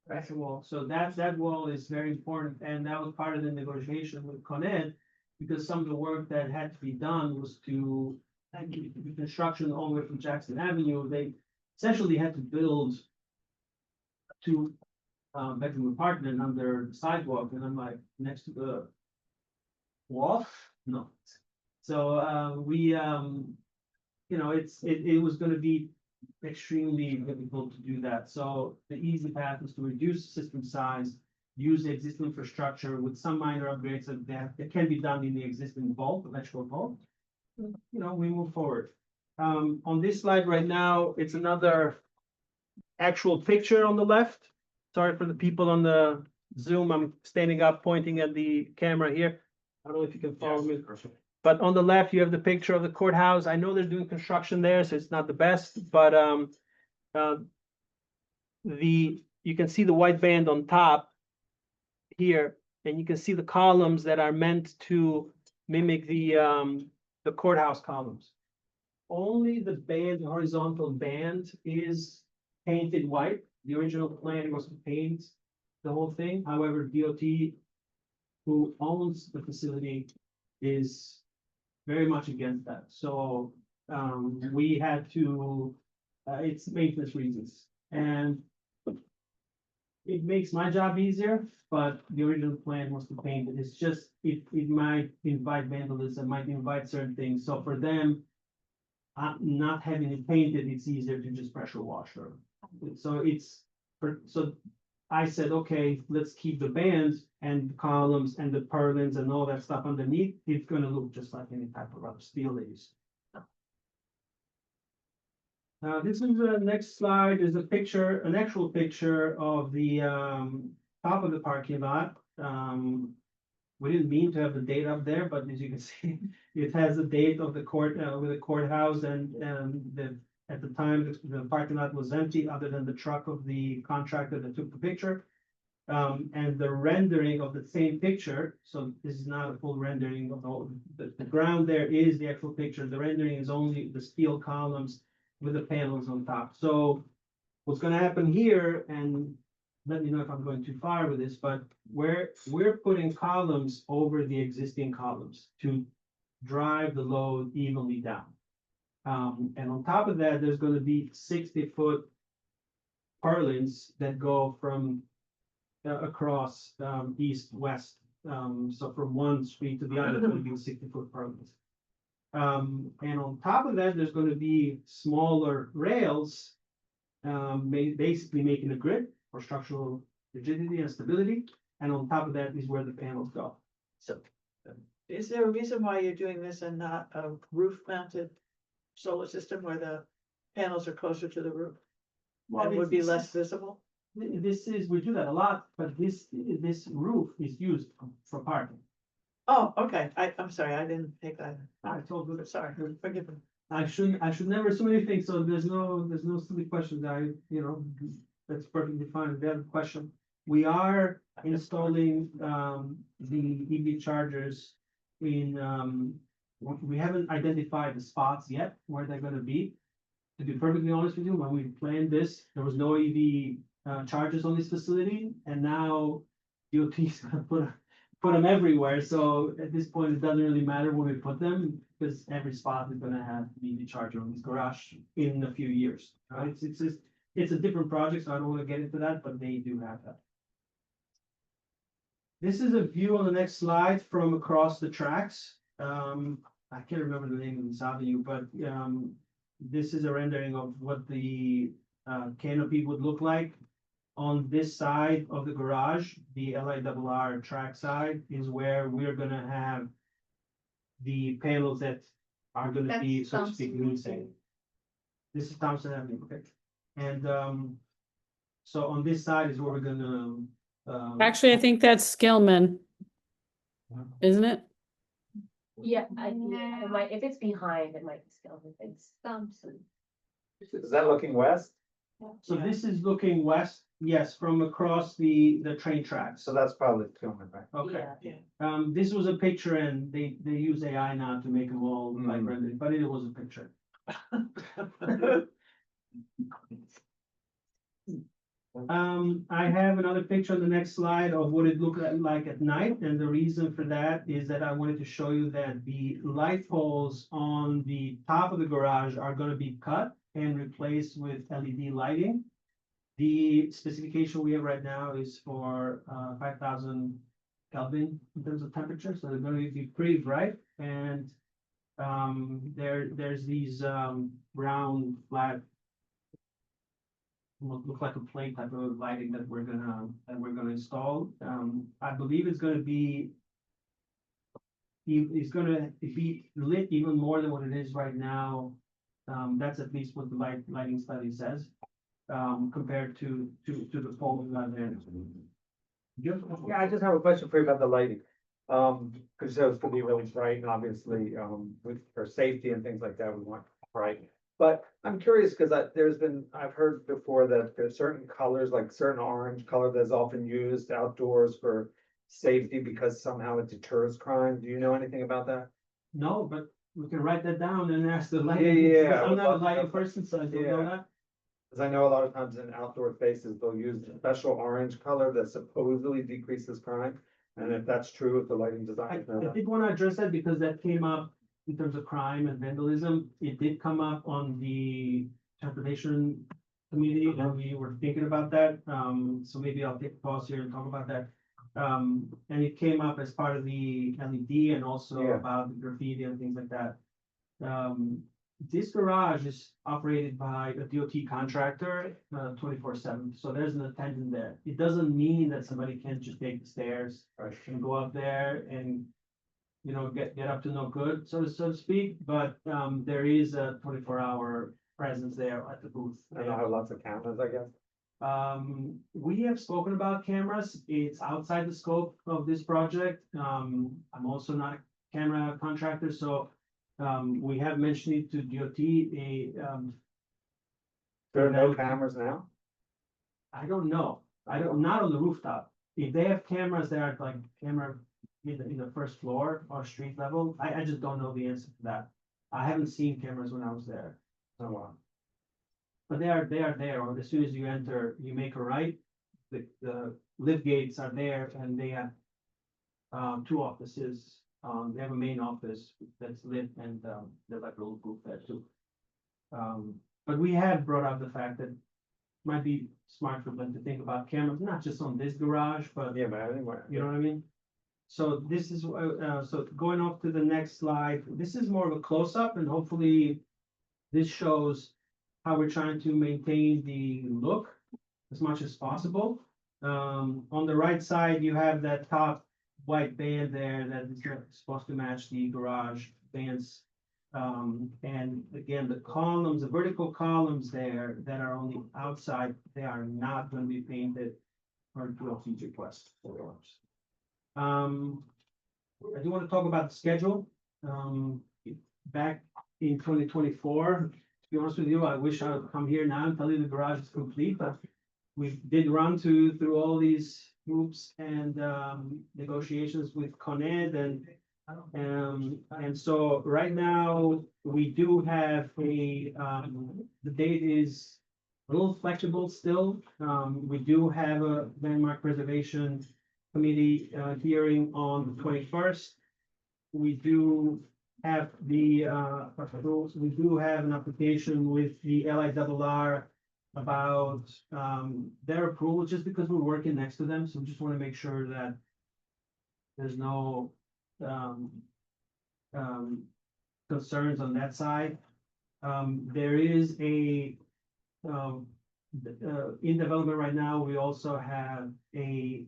That's the wall. So that wall is very important, and that was part of the negotiation with Con Ed, because some of the work that had to be done was to the construction all the way from Jackson Avenue. They essentially had to build a two bedroom apartment under the sidewalk, and I'm like, next to the wall? No. So it was gonna be extremely difficult to do that. So the easy path is to reduce system size, use the existing infrastructure with some minor upgrades that can be done in the existing vault, electrical vault. We move forward. On this slide right now, it's another actual picture on the left. Sorry for the people on the Zoom. I'm standing up, pointing at the camera here. I don't know if you can follow me. But on the left, you have the picture of the courthouse. I know they're doing construction there, so it's not the best, but you can see the white band on top here, and you can see the columns that are meant to mimic the courthouse columns. Only the horizontal band is painted white. The original plan was to paint the whole thing. However, DOT, who owns the facility, is very much against that. So we had to, it's maintenance reasons. And it makes my job easier, but the original plan was to paint it. It's just, it might invite vandalism, might invite certain things. So for them, not having it painted, it's easier to just pressure wash her. So I said, okay, let's keep the bands and the columns and the purlins and all that stuff underneath. It's gonna look just like any type of other steel they use. This is the next slide is a picture, an actual picture of the top of the parking lot. We didn't mean to have the date up there, but as you can see, it has the date of the court with the courthouse and at the time, the parking lot was empty, other than the truck of the contractor that took the picture. And the rendering of the same picture, so this is not a full rendering of the ground there is the actual picture. The rendering is only the steel columns with the panels on top. So what's gonna happen here, and let me know if I'm going too far with this, but we're putting columns over the existing columns to drive the load evenly down. And on top of that, there's gonna be 60-foot purlins that go from across east, west. So from one street to the other, it's gonna be 60-foot purlins. And on top of that, there's gonna be smaller rails, basically making a grid for structural rigidity and stability. And on top of that is where the panels go. So Is there a reason why you're doing this and not a roof mounted solar system where the panels are closer to the roof? And would be less visible? we do that a lot, but this roof is used for parking. Oh, okay, I'm sorry, I didn't take that. I told you. Sorry, forgive me. I should never assume anything, so there's no silly questions. That's perfectly fine. If you have a question, we are installing, the EV chargers in, we haven't identified the spots yet where they're gonna be. To be perfectly honest with you, when we planned this, there was no EV, chargers on this facility, and now DOT's gonna put them everywhere, so at this point, it doesn't really matter where we put them, because every spot is gonna have an EV charger on this garage in a few years, right? It's a different project, so I don't wanna get into that, but they do have that. This is a view on the next slide from across the tracks. I can't remember the name of this avenue, but, this is a rendering of what the, canopy would look like. On this side of the garage, the LIRR track side is where we're gonna have the panels that are gonna be, That's so to speak, Thompson. missing. This is Thompson Avenue, okay? And, so on this side is where we're gonna, Actually, I think that's Skillman, isn't it? Yeah, it might, if it's behind, it might be still, it's Thompson. Is that looking west? so this is looking west, yes, from across the train tracks. So that's probably Tillman, right? Okay. Yeah. This was a picture and they use AI now to make them all like rendered, but it was a picture. I have another picture on the next slide of what it looked like at night, and the reason for that is that I wanted to show you that the light poles on the top of the garage are gonna be cut and replaced with LED lighting. The specification we have right now is for 5,000 Kelvin in terms of temperature, so they're gonna be pretty bright, and there's these round flat look like a plate type of lighting that we're gonna install. I believe it's gonna be lit even more than what it is right now. That's at least what the lighting study says, compared to the pole out there. Yeah, I just have a question for you about the lighting. Because it's gonna be really bright and obviously, for safety and things like that, we want bright. But I'm curious, because I've heard before that there's certain colors, like certain orange color that's often used outdoors for safety because somehow it deters crime. Do you know anything about that? No, but we can write that down and ask the lighting. Yeah. I'm not a lighting person, so I don't know Yeah. that. Because I know a lot of times in outdoor spaces, they'll use a special orange color that supposedly decreases crime. And if that's true, if the lighting design. I did want to address that because that came up in terms of crime and vandalism. It did come up on the transportation committee and we were thinking about that. So maybe I'll take a pause here and talk about that. And it came up as part of the LED and also Yeah. about the graffiti and things like that. This garage is operated by a DOT contractor, 24/7, so there's an attendant there. It doesn't mean that somebody can't just take the stairs and go up there and, get up to no good, so to speak, but, there is a 24-hour presence there at the booth. And they'll have lots of cameras, I guess. We have spoken about cameras. It's outside the scope of this project. I'm also not a camera contractor, so we have mentioned it to DOT. There are no cameras now? I don't know. Not on the rooftop. If they have cameras that are like camera in the first floor or street level, I just don't know the answer to that. I haven't seen cameras when I was there. Oh, wow. But they are there, or as soon as you enter, you make a right, the lift gates are there and they have two offices. They have a main office that's lit and, there's like a little group there too. But we have brought up the fact that might be smart for them to think about cameras, not just on this garage, but Yeah, but anywhere. you know what I mean? So this is, so going off to the next slide, this is more of a close-up and hopefully this shows how we're trying to maintain the look as much as possible. On the right side, you have that top white band there that is supposed to match the garage bands. And again, the columns, the vertical columns there that are on the outside, they are not going to be painted or do a future request. I do want to talk about the schedule. Back in 2024, to be honest with you, I wish I would come here now and tell you the garage is complete, but we did run through all these groups and negotiations with Con Ed and so right now we do have the date is a little flexible still. We do have a landmark preservation committee hearing on the 21st. We do have we do have an application with the LIRR about their approval, just because we're working next to them, so we just want to make sure that there's no concerns on that side. There is a in development right now, we also have a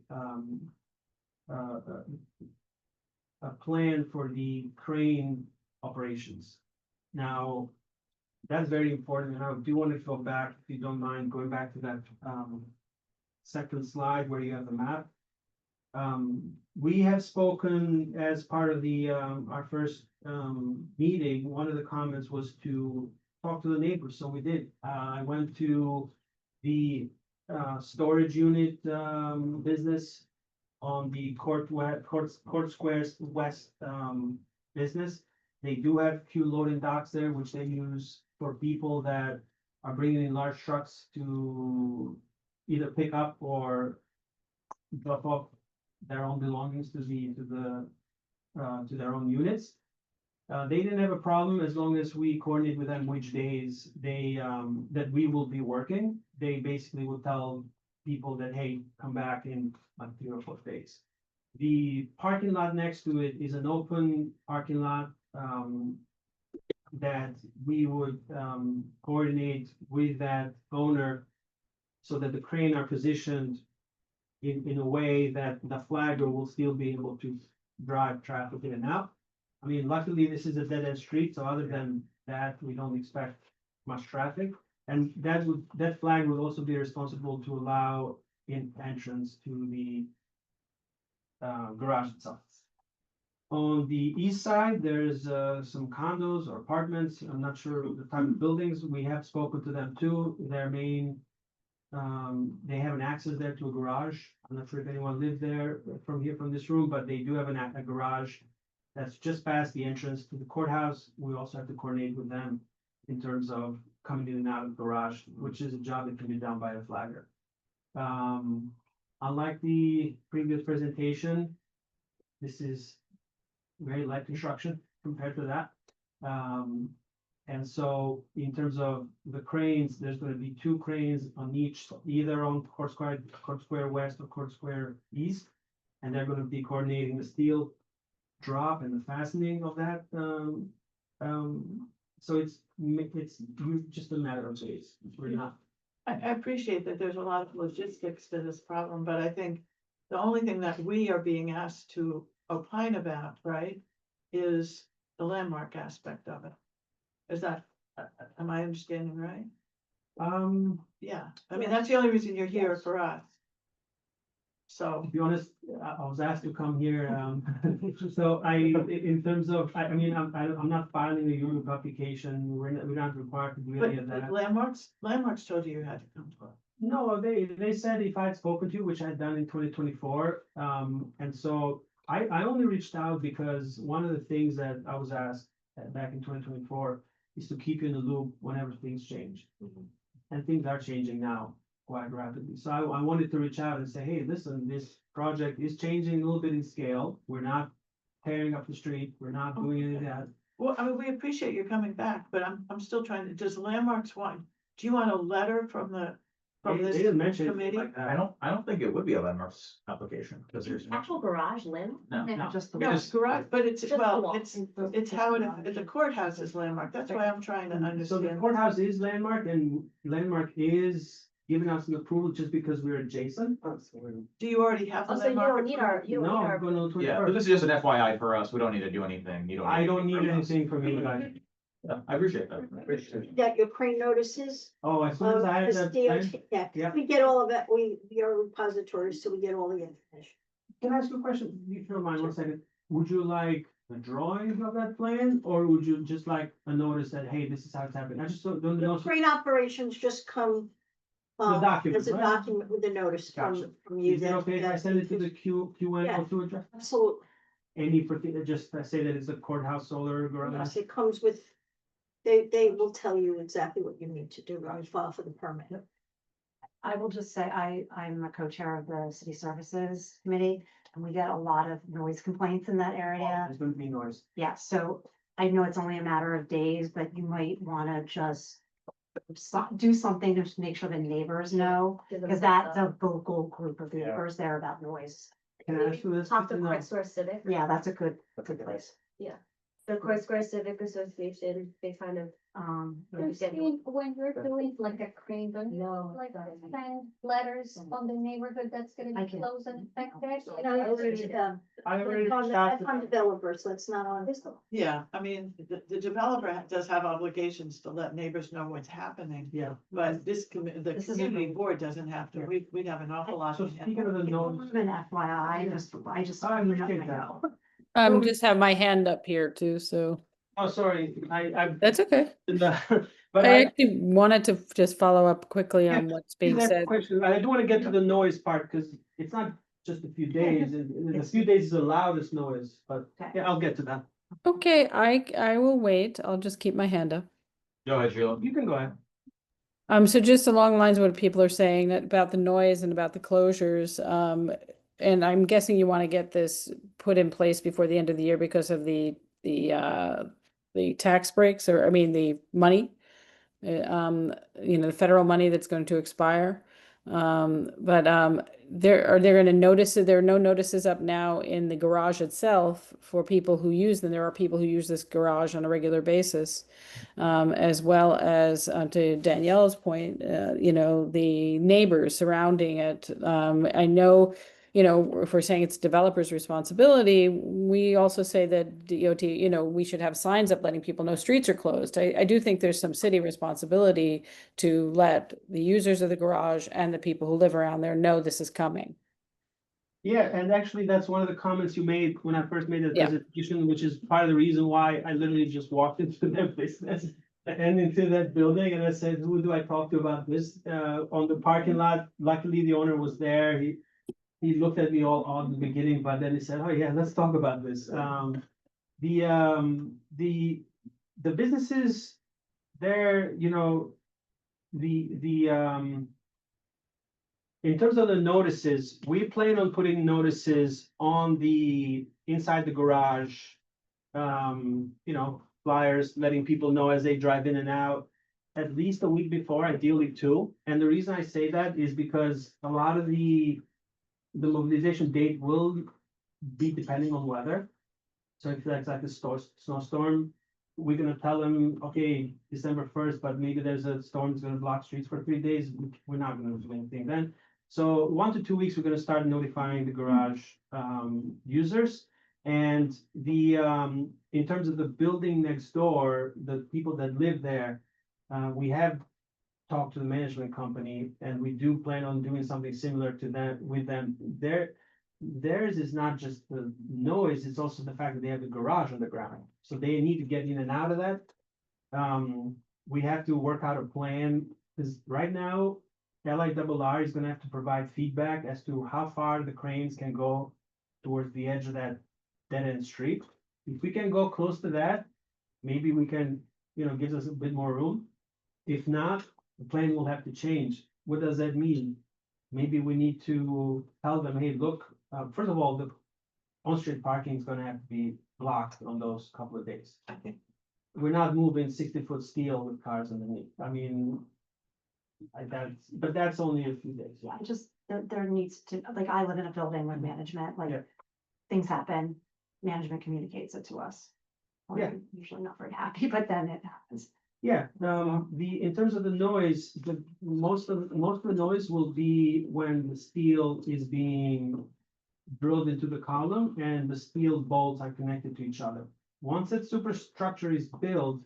plan for the crane operations. Now, that's very important, and I do want to go back, if you don't mind, going back to that second slide where you have the map. We have spoken as part of the our first meeting. One of the comments was to talk to the neighbors, so we did. I went to the storage unit business on the Court Squares West business. They do have few loading docks there, which they use for people that are bringing in large trucks to either pick up or drop off their own belongings to their own units. They didn't have a problem as long as we coordinate with them which days they that we will be working. They basically will tell people that, hey, come back in like 3 or 4 days. The parking lot next to it is an open parking lot that we would coordinate with that owner so that the crane are positioned in a way that the flagger will still be able to drive traffic in and out. I mean, luckily, this is a dead-end street, so other than that, we don't expect much traffic. And that flag will also be responsible to allow entrance to the garage itself. On the east side, there's some condos or apartments. I'm not sure the type of buildings. We have spoken to them too. Their main, they have an access there to a garage. I'm not sure if anyone lived there from this room, but they do have a garage that's just past the entrance to the courthouse. We also have to coordinate with them in terms of coming in and out of the garage, which is a job that can be done by a flagger. Unlike the previous presentation, this is very light construction compared to that. And so in terms of the cranes, there's going to be 2 cranes on each, either on Court Square West or Court Square East. And they're going to be coordinating the steel drop and the fastening of that. So it's just a matter of days. We're not. I appreciate that there's a lot of logistics to this problem, but I think the only thing that we are being asked to opine about, right, is the landmark aspect of it. Is that, am I understanding right? Yeah, I mean, that's the only reason you're here for us. So. To be honest, I was asked to come here, so in terms of, I'm not filing a Europe application, we're not required to do any of But that. landmarks told you had to come to us. No, they said if I had spoken to you, which I had done in 2024, and so I only reached out because one of the things that I was asked back in 2024 is to keep you in the loop whenever things change. And things are changing now. quite rapidly. So I wanted to reach out and say, hey, listen, this project is changing a little bit in scale. We're not tearing up the street. We're not doing any of that. Well, I mean, we appreciate you coming back, but I'm still trying to, does Landmarks want, do you want a letter from They this didn't mention it committee? like that. I don't think it would be a landmarks application, because there's. Actual garage limb? No. Just the. No, it's garage, but it's, Just the well, wall. it's how the courthouse is landmark. That's why I'm trying to So the understand. courthouse is landmark, and landmark is giving us an approval just because we're adjacent. Do you already have the Also, you landmark? don't need our, you don't No, need I'm our. going to Yeah, but this is just an FYI for us. We don't need to do anything. You don't. I don't need anything from us. anything from you guys. Yeah, I appreciate that. That your crane notices. Oh, as soon as I have This that. DOT, plan- yeah, Yeah. we get all of it, we are repositories, so we get all the information. Can I ask you a question? If you don't mind, 1 second. Would you like a drawing of that plan, or would you just like a notice that, hey, this is how it's happening? I just don't The know. crane operations just come. The document, As a right? document with a notice Gotcha. from you. Is that okay if I send it to the QN02 address? Absolutely, Any particular, just say that it's a courthouse solar garage? yes, it comes with, they will tell you exactly what you need to do when you file for the permit. I will just say, I'm a co-chair of the City Services Committee, and we get a lot of noise complaints in that area. There's going to be noise. Yeah, so I know it's only a matter of days, but you might wanna just do something to make sure the neighbors know, because that's a vocal group of Yeah. neighbors there about noise. Can I ask you this? Talk to Kristen? Crestware Civic. Yeah, that's a good place. Yeah, the Crestware Civic Association, they kind of. Christine, when you're doing like a crane, don't you like send letters on the neighborhood that's gonna I be can. closed and affected? I already reached out That's on to- developers, so it's not on this. Yeah, I mean, the developer does have obligations to let neighbors know what's happening, Yeah. but the This is a- community board doesn't have to. We'd have an awful lot. So of speaking of the noise, An FYI, I just. I understand that. Just have my hand up here too, so Oh, sorry, that's okay. but I actually wanted to just follow up quickly on what's being That's a said. question. I do want to get to the noise part, because it's not just a few days, and a few days is the loudest noise, but yeah, I'll get to that. Okay, I will wait. I'll just keep my hand up. Go ahead, Sheila. You can go ahead. So just along the lines of what people are saying about the noise and about the closures, and I'm guessing you want to get this put in place before the end of the year because of the tax breaks, or I mean, the money, the federal money that's going to expire. There are no notices up now in the garage itself for people who use them. There are people who use this garage on a regular basis, as well as to Danielle's point, the neighbors surrounding it. I know, if we're saying it's developer's responsibility, we also say that DOT, we should have signs up letting people know streets are closed. I do think there's some city responsibility to let the users of the garage and the people who live around there know this is coming. Yeah, and actually, that's one of the comments you made when I first made the Yeah. presentation, which is part of the reason why I literally just walked into their business and into that building, and I said, who do I talk to about this? On the parking lot, luckily the owner was there. He looked at me all odd in the beginning, but then he said, oh yeah, let's talk about this. The businesses there, in terms of the notices, we plan on putting notices on the inside the garage. Flyers, letting people know as they drive in and out, at least a week before, ideally 2. And the reason I say that is because a lot of the mobilization date will be depending on weather. So if that's like a snowstorm, we're gonna tell them, okay, December 1st, but maybe there's a storm that's gonna block streets for 3 days. We're not gonna do anything then. So 1 to 2 weeks, we're gonna start notifying the garage users. And in terms of the building next door, the people that live there, we have talked to the management company, and we do plan on doing something similar to that with them. Theirs is not just the noise, it's also the fact that they have a garage on the ground, so they need to get in and out of that. We have to work out a plan, because right now, LIRR is gonna have to provide feedback as to how far the cranes can go towards the edge of that dead-end street. If we can go close to that, maybe we can, gives us a bit more room. If not, the plan will have to change. what does that mean? Maybe we need to tell them, hey, look, first of all, the on-street parking is gonna have to be blocked on those couple of days. We're not moving 60-foot steel with cars underneath. I mean, but that's only a few days. Yeah, just, there needs to, like, I live in a building with management, like, Yeah. things happen, management communicates it to us. We're Yeah. Usually not very happy, but then it happens. Yeah, in terms of the noise, most of the noise will be when the steel is being drilled into the column and the steel bolts are connected to each other. Once that superstructure is built,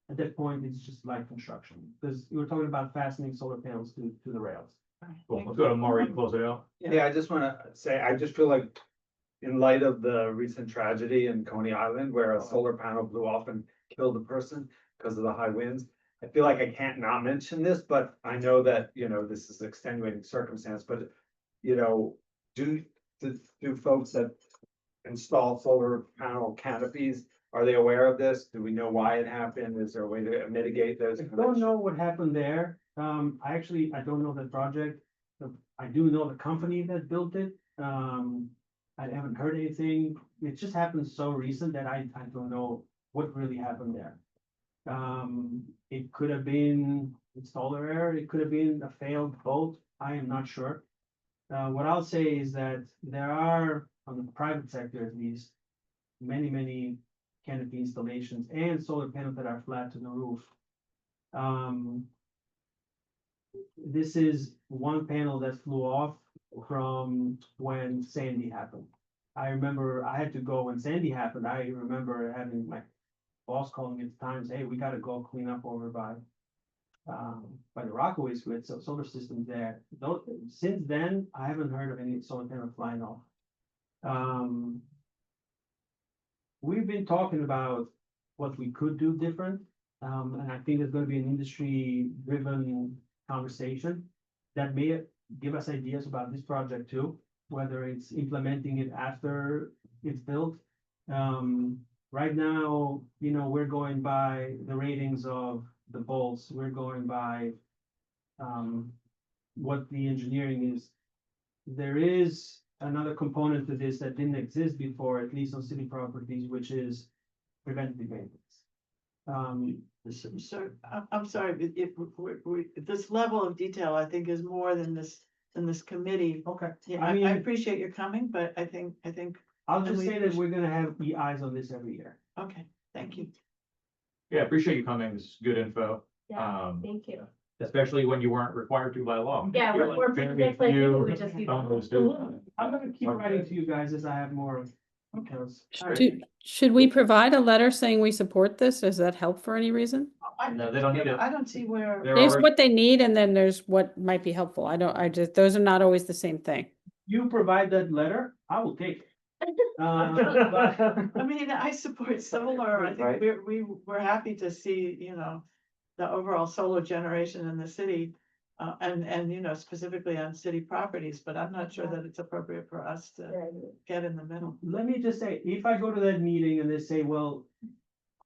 at that point, it's just light construction, because we're talking about fastening solar panels to the rails. Cool. Let's go to Maury to close it out. Yeah, I just wanna say, I just feel like in light of the recent tragedy in Coney Island where a solar panel blew off and killed a person because of the high winds. I feel like I can't not mention this, but I know that, this is extenuating circumstance, but, do folks that install solar panel canopies, are they aware of this? Do we know why it happened? Is there a way to mitigate those? I don't know what happened there. I don't know the project. I do know the company that built it. I haven't heard anything. It just happened so recent that I don't know what really happened there. It could have been installer error. It could have been a failed bolt. I am not sure. What I'll say is that there are, on the private sector at least, many canopy installations and solar panels that are flat to the roof. This is one panel that flew off from when Sandy happened. I remember I had to go when Sandy happened. I remember having my boss calling me at the time, say, hey, we gotta go clean up over by the Rockaways with solar systems there. Since then, I haven't heard of any solar panel flying off. We've been talking about what we could do different, and I think there's gonna be an industry-driven conversation that may give us ideas about this project too, whether it's implementing it after it's built. Right now, we're going by the ratings of the bolts, we're going by what the engineering is. There is another component to this that didn't exist before, at least on city properties, which is preventative maintenance. So, I'm sorry, but if this level of detail, I think, is more than this committee. Okay. Yeah, I mean, I appreciate your coming, but I think. I'll just say that we're gonna have the eyes on this every year. Okay, thank you. Yeah, appreciate you coming. This is good info. Yeah, thank you. Especially when you weren't required to by law. Yeah, we're Very just like, few we would just be. owners do. I'm gonna keep writing to you guys as I have more. Details. Should we provide a letter saying we support this? Does that help for any reason? No, they don't need it. I don't see where. They're There's already- what they need and then there's what might be helpful. Those are not always the same thing. You provide that letter, I will take it. I mean, I support solar. I Right. think we're happy to see, the overall solar generation in the city. And specifically on city properties, but I'm not sure that it's appropriate for us to get in the middle. Let me just say, if I go to that meeting and they say, well,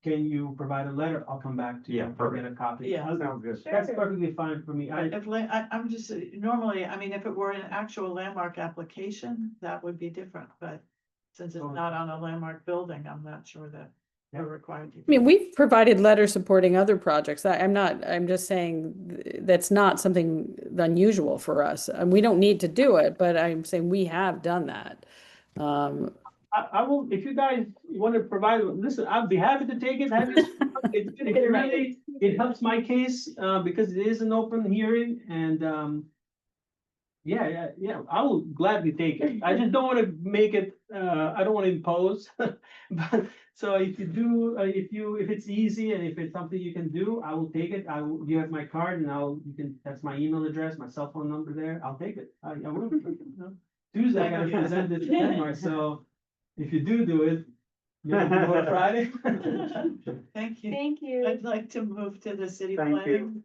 can you provide a letter? I'll come back to you. Yeah, and perfect. get a copy. Yeah. Sounds good. That's perfectly fine for me. I'm just, normally, I mean, if it were an actual landmark application, that would be different, but since it's not on a landmark building, I'm not sure that they're required to. I mean, we've provided letters supporting other projects. I'm just saying that's not something unusual for us. And we don't need to do it, but I'm saying we have done that. I will, if you guys want to provide, listen, I'd be happy to take it. It helps my case, because it is an open hearing and, yeah, I will gladly take it. I just don't want to make it, I don't want to impose. But, so if you do, if it's easy and if it's something you can do, I will take it. You have my card and that's my email address, my cell phone number there. I'll take it. I will. Tuesday, I gotta present it to Denmark, so if you do it, maybe before Friday. Thank you. Thank you. I'd like to move to the city Thank planning.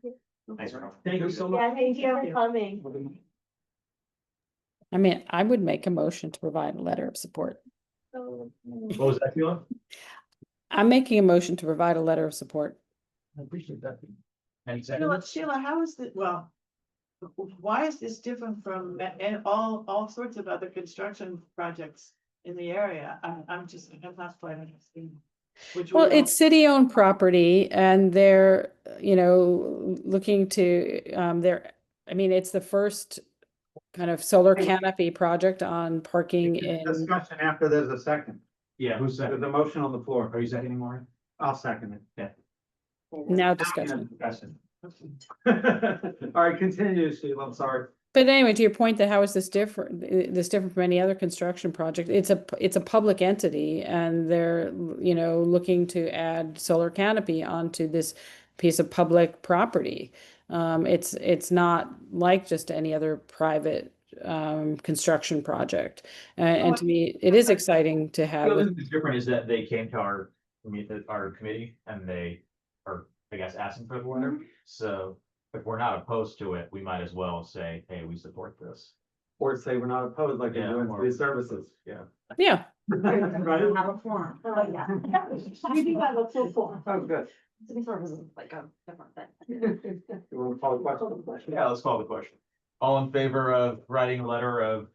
Thanks, Ronald. Thank you so much. Yeah, thank you for coming. I mean, I would make a motion to provide a letter of support. What was that, Sheila? I'm making a motion to provide a letter of support. I appreciate that. Any seconds? Sheila, how is the, well, why is this different from and all sorts of other construction projects in the area? I'm not quite understanding. Which Well, we it's city-owned property and they're, you know, looking to, I mean, it's the first kind of solar canopy project on parking in, Discussion after there's a second. Yeah, who's There's second? a motion on the floor. Are you seconding more? I'll second it. Yeah. now discussion. Discussion. All right, continue, Sheila, I'm sorry. But anyway, to your point that how is this different, this different from any other construction project? It's a public entity and they're, you know, looking to add solar canopy onto this piece of public property. It's not like just any other private construction project. And to me, it is exciting to The have. only thing that's different is that they came to our committee and they are, I guess, asking for the letter. So if we're not opposed to it, we might as well say, hey, we support this. Or say we're not opposed, like you're Yeah, doing or- these services, yeah. Yeah. Right? Have a form. Oh, yeah. We do have a full form. Oh, good. City services is like a different thing. You want to call the question? Yeah, let's call the question. All in favor of writing a letter of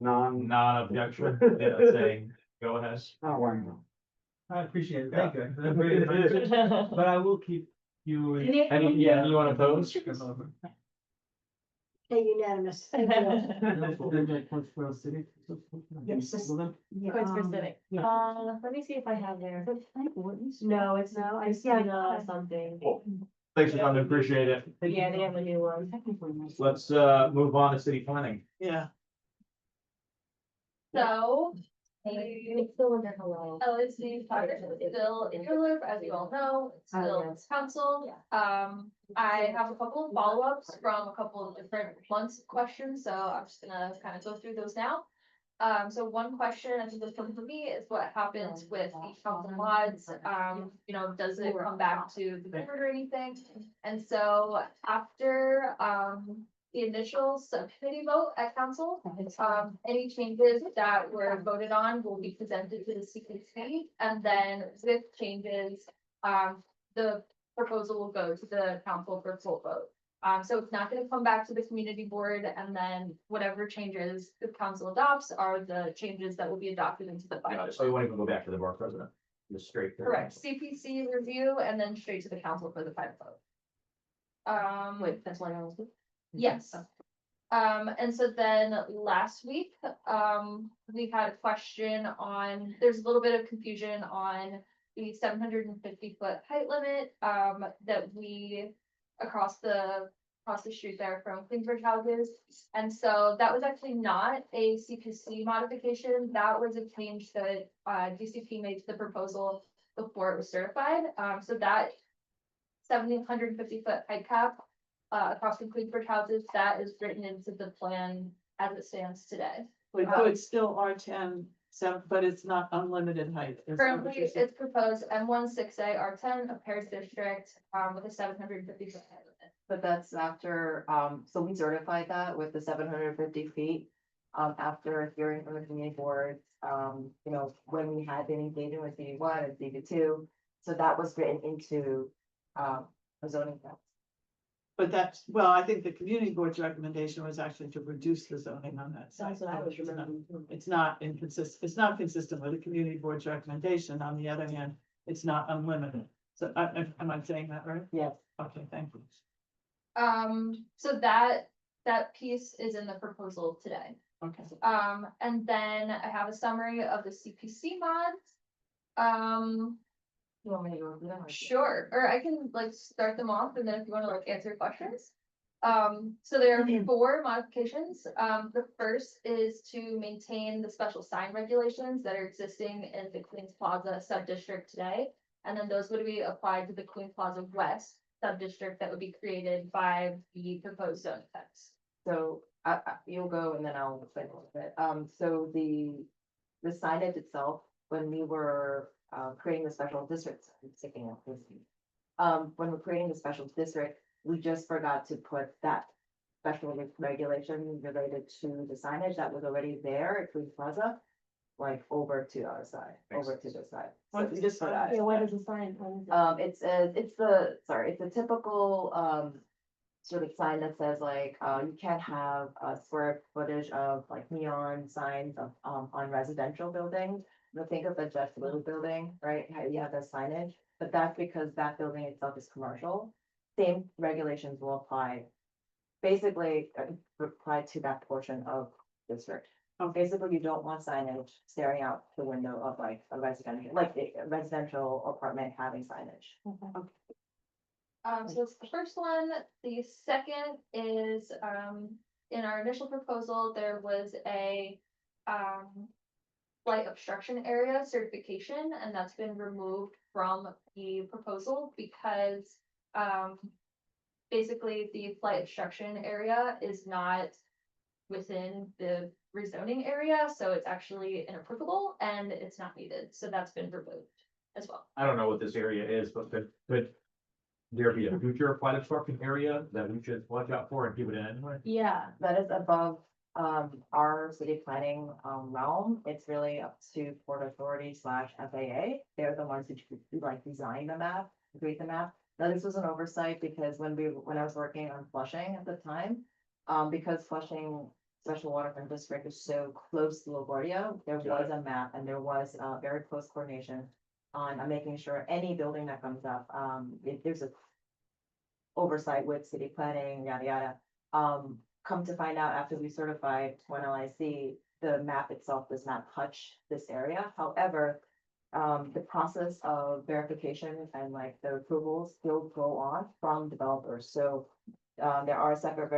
non-objection, yeah, saying, go ahead. Oh, why not? I appreciate it, thank you. That's very nice. But I will keep you. Any, yeah, you want to pose? A unanimous. Coachville City. Yes. Coinsborough Civic. Let me see if I have there. No, it's no, I see something. Thanks for coming, appreciate it. Yeah, they have a new one. Let's move on to city planning. Yeah. So. It's still under hello. LSD project is still in your loop, as you all know, it's still in council. I have a couple of follow-ups from a couple of different months of questions, so I'm just gonna kind of go through those now. So one question, I think that's coming for me, is what happens with the council mods? You know, does it come back to the board or anything? And so after, the initial subcommittee vote at council, any changes that were voted on will be presented to the CPC. And then with changes, the proposal will go to the council for full vote. So it's not gonna come back to the community board, and then whatever changes the council adopts are the changes that will be adopted into the final. So you won't even go back to the board president, just straight. to the Correct, council. CPC review and then straight to the council for the final vote. Wait, that's one I was. Yes. And so then last week, we had a question on, there's a little bit of confusion on the 750-foot height limit, that we, across the street there from Queensbridge houses. And so that was actually not a CPC modification, that was a change that, DCP made to the proposal before it was certified. So that 750-foot height cap, across the Queensbridge houses, that is written into the plan as it stands today. So it's still R10, but it's not unlimited height. is that what Currently, you're saying? it's proposed M16A R10, a pairs district, with a 750 foot height limit. But that's after, so we certified that with the 750 feet. After hearing from the community boards, you know, when we had been engaging with DB1 and DB2. So that was written into, the zoning code. But that's, well, I think the community board's recommendation was actually to reduce the zoning on that site. That's what I was remembering. It's not consistent with the community board's recommendation. On the other hand, it's not unlimited. So am I saying that right? Yes. Okay, thank you. So that piece is in the proposal today. Okay. And then I have a summary of the CPC mods. You want me to go through them? Sure, or I can like start them off and then if you wanna like answer questions. So there are 4 modifications. The first is to maintain the special sign regulations that are existing in the Queens Plaza sub-district today. And then those would be applied to the Queens Plaza West sub-district that would be created by the proposed zoning text. So you'll go and then I'll explain a little bit. So the signage itself, when we were creating the special districts, I'm sticking up this. When we're creating the special district, we just forgot to put that special regulation related to the signage that was already there at Queens Plaza, like over to our side, over to this side. So we just forgot. Yeah, what is the sign? It's a typical, sort of sign that says like, you can't have a square footage of like neon signs of, on residential buildings. Now think of the Jeff Blue building, right? How you have the signage, but that's because that building itself is commercial. Same regulations will apply. Basically, apply to that portion of district. Basically, you don't want signage staring out the window of like a residential apartment having signage. So that's the first one. The second is, in our initial proposal, there was a, light obstruction area certification, and that's been removed from the proposal because, basically the flight obstruction area is not within the rezoning area, so it's actually inapplicable and it's not needed, so that's been removed as well. I don't know what this area is, but could there be a future flight obstruction area that we should watch out for and keep it in anyway? Yeah, that is above our city planning realm. It's really up to Port Authority / FAA. They're the ones who like design the map, create the map. Now, this was an oversight because when I was working on Flushing at the time, because Flushing Special Waterfront District is so close to LaGuardia, there was a map and there was very close coordination on making sure any building that comes up, if there's a oversight with city planning, yada, yada. Come to find out after we certified one LIC, the map itself does not touch this area. However, the process of verification and like the approvals still go on from developers. So there are separate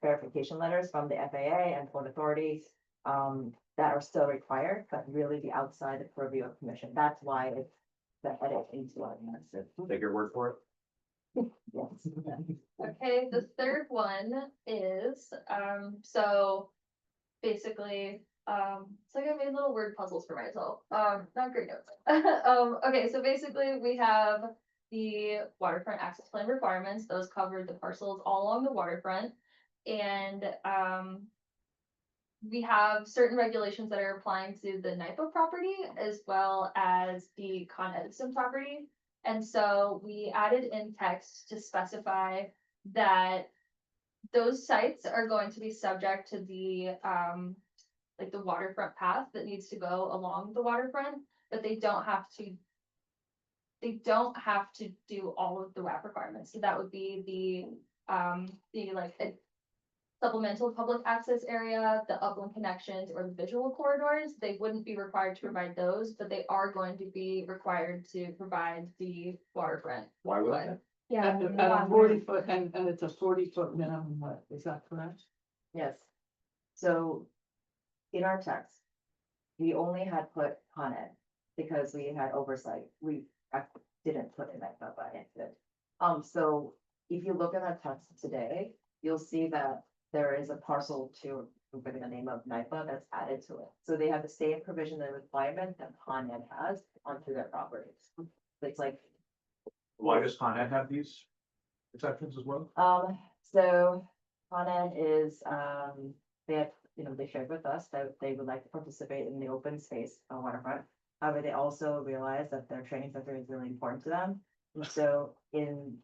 verification letters from the FAA and Port Authority that are still required, but really the outside the purview of commission. That's why it's the edit into our massive. Take your word for it. Yes. Okay, the third one is, so basically, it's like I made little word puzzles for myself, not great notes. Okay, so basically we have the waterfront access plan requirements, those cover the parcels all along the waterfront. And, we have certain regulations that are applying to the NIPA property as well as the Con Edison property. And so we added in text to specify that those sites are going to be subject to the, like the waterfront path that needs to go along the waterfront, but they don't have to do all of the WAP requirements. So that would be the like a supplemental public access area, the upland connections, or the visual corridors. They wouldn't be required to provide those, but they are going to be required to provide the waterfront. Why would that? Yeah. At a 40-foot, and it's a 40-foot minimum, is that correct? Yes. So in our text, we only had put Con Ed because we had oversight. We didn't put in that by accident. So if you look at our text today, you'll see that there is a parcel to, I'm putting the name of NIPA that's added to it. So they have the same provision and requirement that Con Ed has onto their properties. It's like, Why does Con Ed have these exceptions as well? so Con Ed is, they have, they shared with us that they would like to participate in the open space on waterfront. However, they also realize that their training center is really important to them. And so in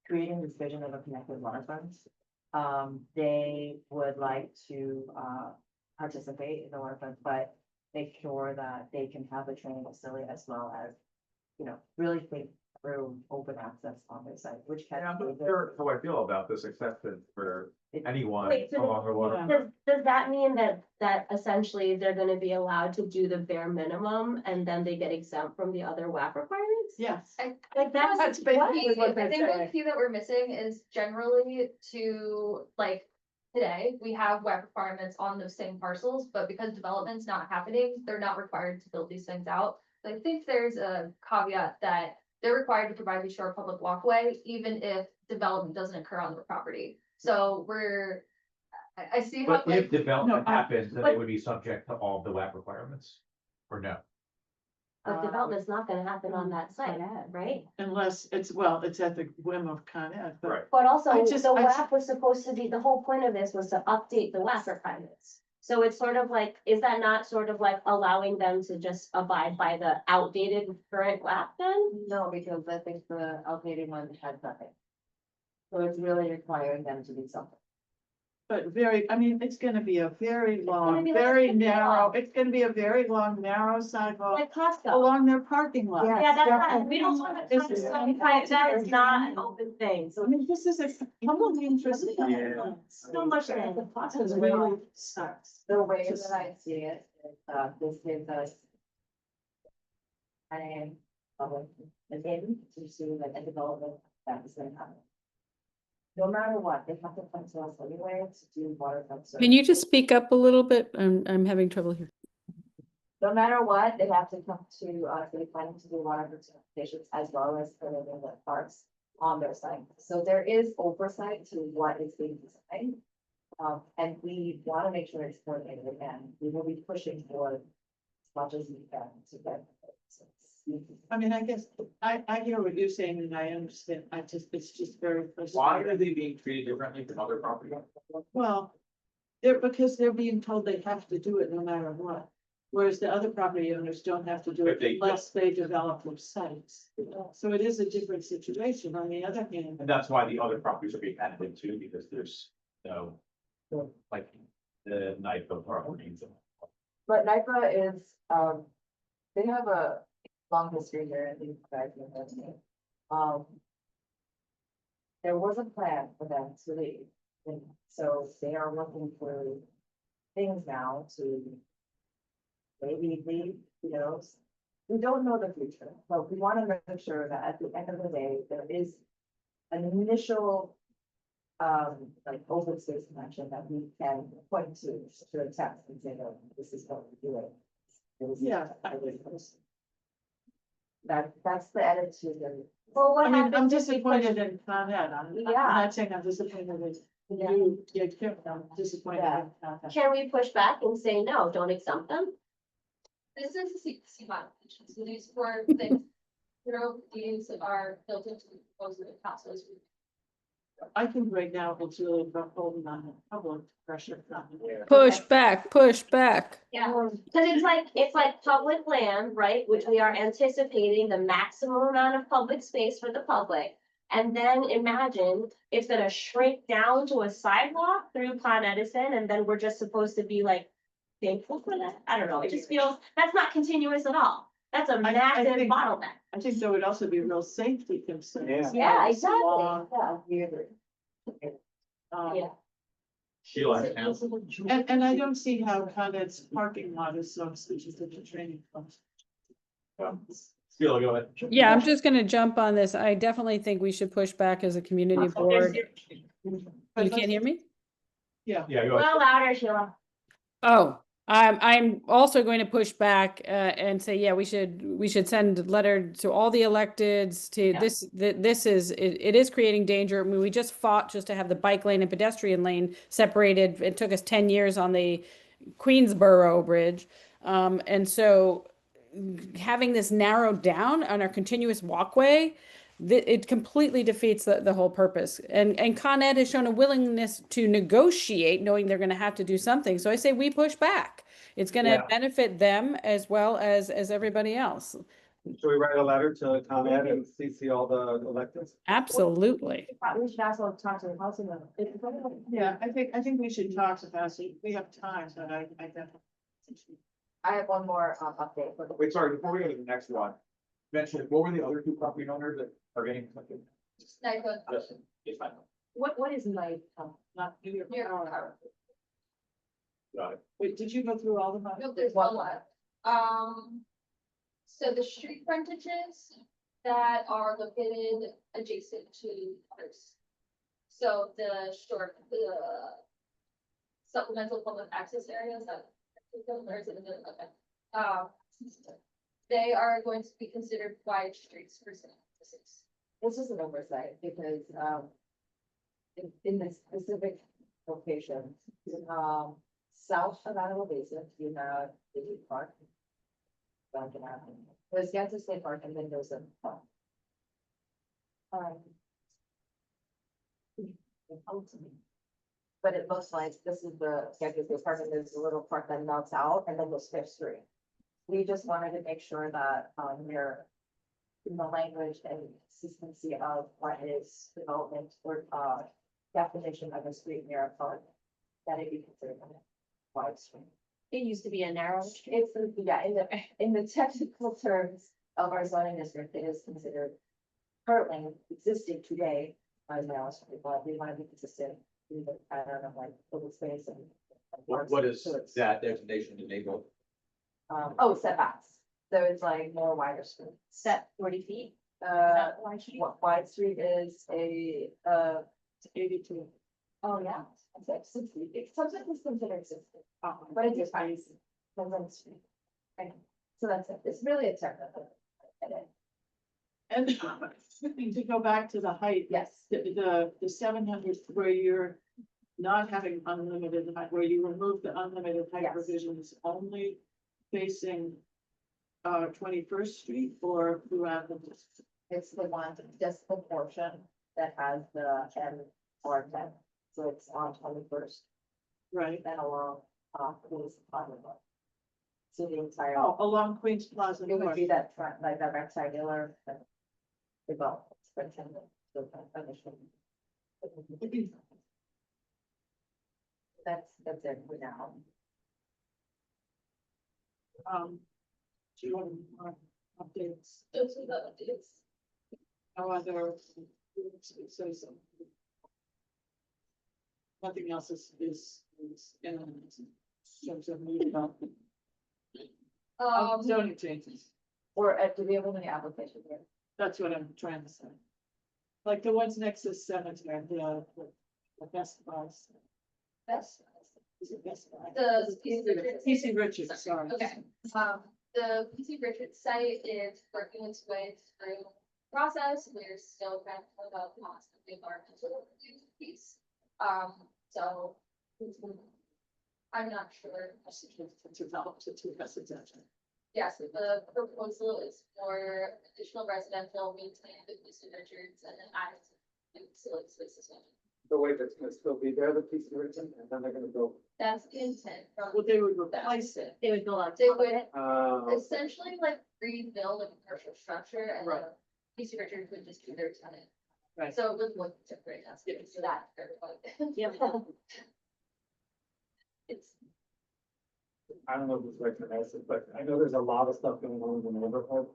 creating this vision of a connected waterfront, they would like to participate in the waterfront, but make sure that they can have a training facility as well as, really think through open access on their site, which can. I'm not sure how I feel about this exception for anyone Wait, so along the water. Does that mean that essentially they're gonna be allowed to do the bare minimum and then they get exempt from the other WAP requirements? Yes. Like that's basically what I they're think the saying. key that we're missing is generally to, like, today, we have WAP requirements on those same parcels, but because development's not happening, they're not required to build these things out. So I think there's a caveat that they're required to provide the shore public walkway, even if development doesn't occur on the property. So I see how. But if development No, happens, then they would be subject to all the WAP requirements, or no? But development's not gonna happen on that site, right? Unless it's at the whim of Con Ed, but. Right. But also, I just- the I WAP was supposed to be, the whole point of this was to update the WAP requirements. So it's sort of like, is that not sort of like allowing them to just abide by the outdated current WAP then? No, because I think the outdated one had nothing. So it's really requiring them to do something. But very, I mean, it's gonna be a very long, be like a very sidewalk. narrow, it's gonna be a very long, narrow sidewalk Like Costco. along their parking lot. Yeah, that's not, we don't want to, This is- that is not an open thing, I so mean, this is a couple of interesting. so much that the process It really really sucks. The way that I see it, is, this gives us. And, again, to see like a development that is gonna happen. No matter what, they have to come to us anyway to do waterfront service. Can you just speak up a little bit? I'm having trouble here. No matter what, they have to come to, city planning to do waterfront certifications as well as for the parks on their site. So there is oversight to what is being designed. And we want to make sure it's coordinated again. We will be pushing for as much as we can to get. I mean, I guess, I hear what you're saying and I understand, it's just very Why frustrating. are they being treated differently from other property owners? Well, because they're being told they have to do it no matter what. Whereas the other property owners don't have to do But it they unless they develop their sites. So it is a different situation. On the other hand, And that's why the other properties are being added into, because there's no, like, the knife of properties. But NIPA is, they have a long history here, I think you guys know that. There was a plan for them to leave, and so they are working through things now to maybe leave, you know. We don't know the future, but we want to make sure that at the end of the day, there is an initial like open space connection that we can point to a text and say, no, this is what we're doing. yeah. That's the attitude that. Well, what I mean, I'm happens if we push? disappointed in Con Ed. I'm Yeah. not saying I'm disappointed in Yeah. you, I'm disappointed in Con Ed. Can we push back and say, no, don't accept them? This is a CPC modification, so these were things, these are built into the proposal of council's. I think right now it's really about holding on to public pressure. Push back, push back. Yeah, cause it's like public land, right, which we are anticipating the maximum amount of public space for the public. And then imagine it's gonna shrink down to a sidewalk through Con Edison, and then we're just supposed to be like thankful for that. I don't know, it just feels, that's not continuous at all. That's a massive think- bottleneck. I think there would also be real safety concerns. Yeah, It's exactly. long, Yeah, we agree. Yeah. Sheila, And I don't see how Con Ed's parking lot is so such a training place. Sheila, go ahead. Yeah, I'm just gonna jump on this. I definitely think we should push back as a community board. You can't hear me? Yeah. Yeah, go ahead. Well, louder, Sheila. Oh, I'm also going to push back and say, yeah, we should send a letter to all the electeds to Yeah. this is, it is creating danger. I mean, we just fought just to have the bike lane and pedestrian lane separated. It took us 10 years on the Queensboro Bridge. And so having this narrowed down on our continuous walkway, it completely defeats the whole purpose. And Con Ed has shown a willingness to negotiate, knowing they're going to have to do something. So I say we push back. It's going to Yeah. benefit them as well as everybody else. Should we write a letter to Con Ed and CC all the electeds? Absolutely. We should also talk to the housing. Yeah, I think we should talk about it. We have time, but I definitely. I have one more update for the. Wait, sorry, before we go to the next one, mention, what were the other two property owners that are getting? NIPA. Yes, fine. What is my, Not New York. Near our- Got it. Wait, did you go through all the? No, there's one left. So the street frontages that are located adjacent to others. So the supplemental public access areas that. They are going to be considered wide streets for citizens. this is an oversight because, in this specific location, south of Antelope Basin, you have the Duke Park. There's Kansas State Park and Mendoza Park. But it looks like this is the Kansas State Park and there's a little park that melts out and then goes Fifth Street. We just wanted to make sure that, we're in the language and consistency of what is development or, definition of a street near a park, that it be considered a wide street. It used to be a narrow. It's, yeah, in the technical terms of our zoning district, it is considered currently existing today as now, but we want to be consistent in the pattern of like open space and. What is So it's, that designation enabled? Oh, setbacks, so it's like more wider street. Set 40 feet. Wide street is a, 82. oh, yeah, it's like 60, it's sometimes it's considered 60, but it depends. Depends on the street. Okay, so that's it, it's really a technical. And to go back to the height. Yes. The 700 where you're not having unlimited height, where you remove the unlimited height Yes. provisions only facing 21st Street or throughout the district. It's the one, just the portion that has the M or 10, so it's on 21st Right. and along, Queens Plaza. So the entire. Oh, along Queens Plaza. It would North. be that front, like that rectangular. Development, rectangle, so initially. That's it for now. Do you want more updates? Those are the updates. No other, so some. Nothing else is in terms of new development. Zoning changes. Or do we have any application here? That's what I'm trying to say. Like the ones next to cemetery, the Best Buys. Best. Is it Best Buy? The PC Richards, sorry. Okay, the PC Richards site is working its way through the process, we're still kind of about the cost of the environmental review piece. So. I'm not sure. Developed it to residential. Yes, the proposal is for additional residential maintained with PC Richards and then added to facility spaces. The way that's gonna still be there, the piece of written, and then they're gonna go. That's the intent from. Well, they would replace it. They would build on They top of would it. essentially like rebuild a commercial structure and then Right. PC Richards would just be their tenant. Right. So it would look different, that's good for that. for everybody. Yeah. It's, I don't know if it's recognized, but I know there's a lot of stuff going on in the neighborhood,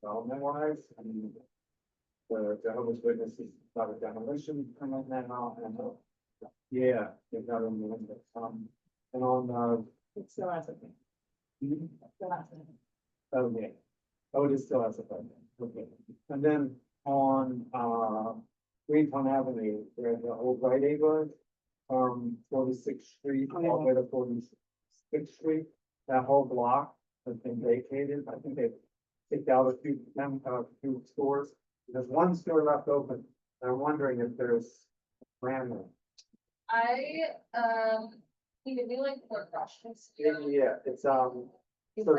development wise, I mean. The Jehovah's Witnesses got a demolition permit now, and, yeah, they've got them, and on, It still has a thing. oh, yeah. Oh, it is still has a permit, okay, and then on, Greentown Avenue, where the old Rite Aid was. 46th Street, all the way to 46th Street, that whole block has been vacated, I think they've kicked out a few stores. There's one store left open, and I'm wondering if there's brand new. we could do like more questions. Yeah, it's, so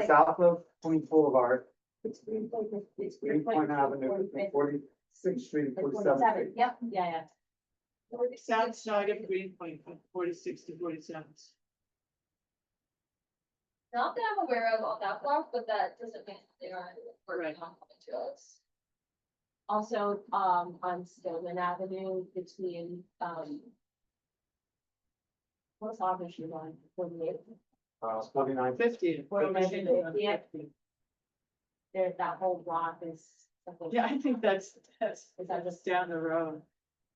south of Queens Boulevard, it's Greenpoint Avenue, 46th Street, 47th Street. Yep, yeah. South side of Greenpoint, 46 to 47. Not that I'm aware of on that block, but that doesn't mean they aren't working on coming to us. Also, on Stillman Avenue between, what's Auburn Street line? 48. 49. 50. 49, yeah. There's that whole block is. Yeah, I think that's just down the road.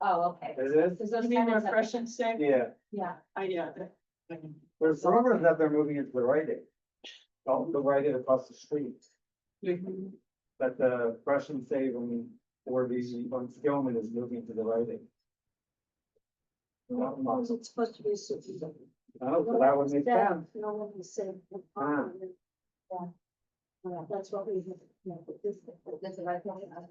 Oh, okay. Is it? Because those You mean tenants have- refreshing state? Yeah, Yeah. Yeah. there's rumors that they're moving into the Rite Aid. Oh, the Rite Aid across the street, that the Fresh and Save and, or the, on Skillman is moving to the Rite Aid. It's supposed to be a citizen. Oh, so that would make sense. No one was saying. Ah. That's what we. This is my portion, I'm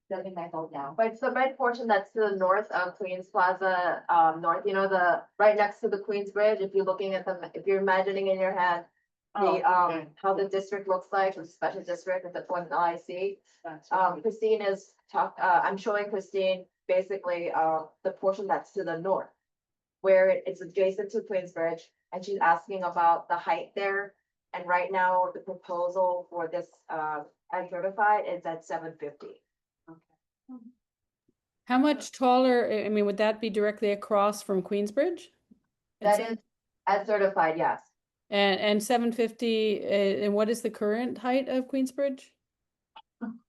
getting my phone down. But it's the red portion that's to the north of Queens Plaza, north, the, right next to the Queens Bridge, if you're looking at if you're imagining in your head. Oh, okay. How the district looks like, the special district, with the one IC. That's right. Christine is I'm showing Christine basically, the portion that's to the north. Where it's adjacent to Queens Bridge, and she's asking about the height there. And right now, the proposal for this, as certified is at 750. How much taller, I mean, would that be directly across from Queensbridge? That is as certified, yes. And 750, and what is the current height of Queensbridge?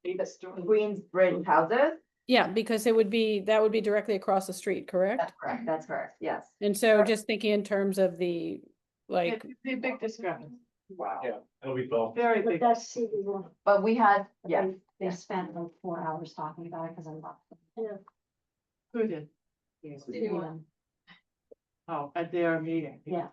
Queensbridge houses? Yeah, because it would be, that would be directly across the street, correct? That's correct, yes. And so just thinking in terms of the, like, The big discrepancy. Wow. Yeah, it'll be both. Very But big. that's, But we had, yeah. they spent like 4 hours talking about it because I'm not. Who did? Oh, at their meeting. Yeah,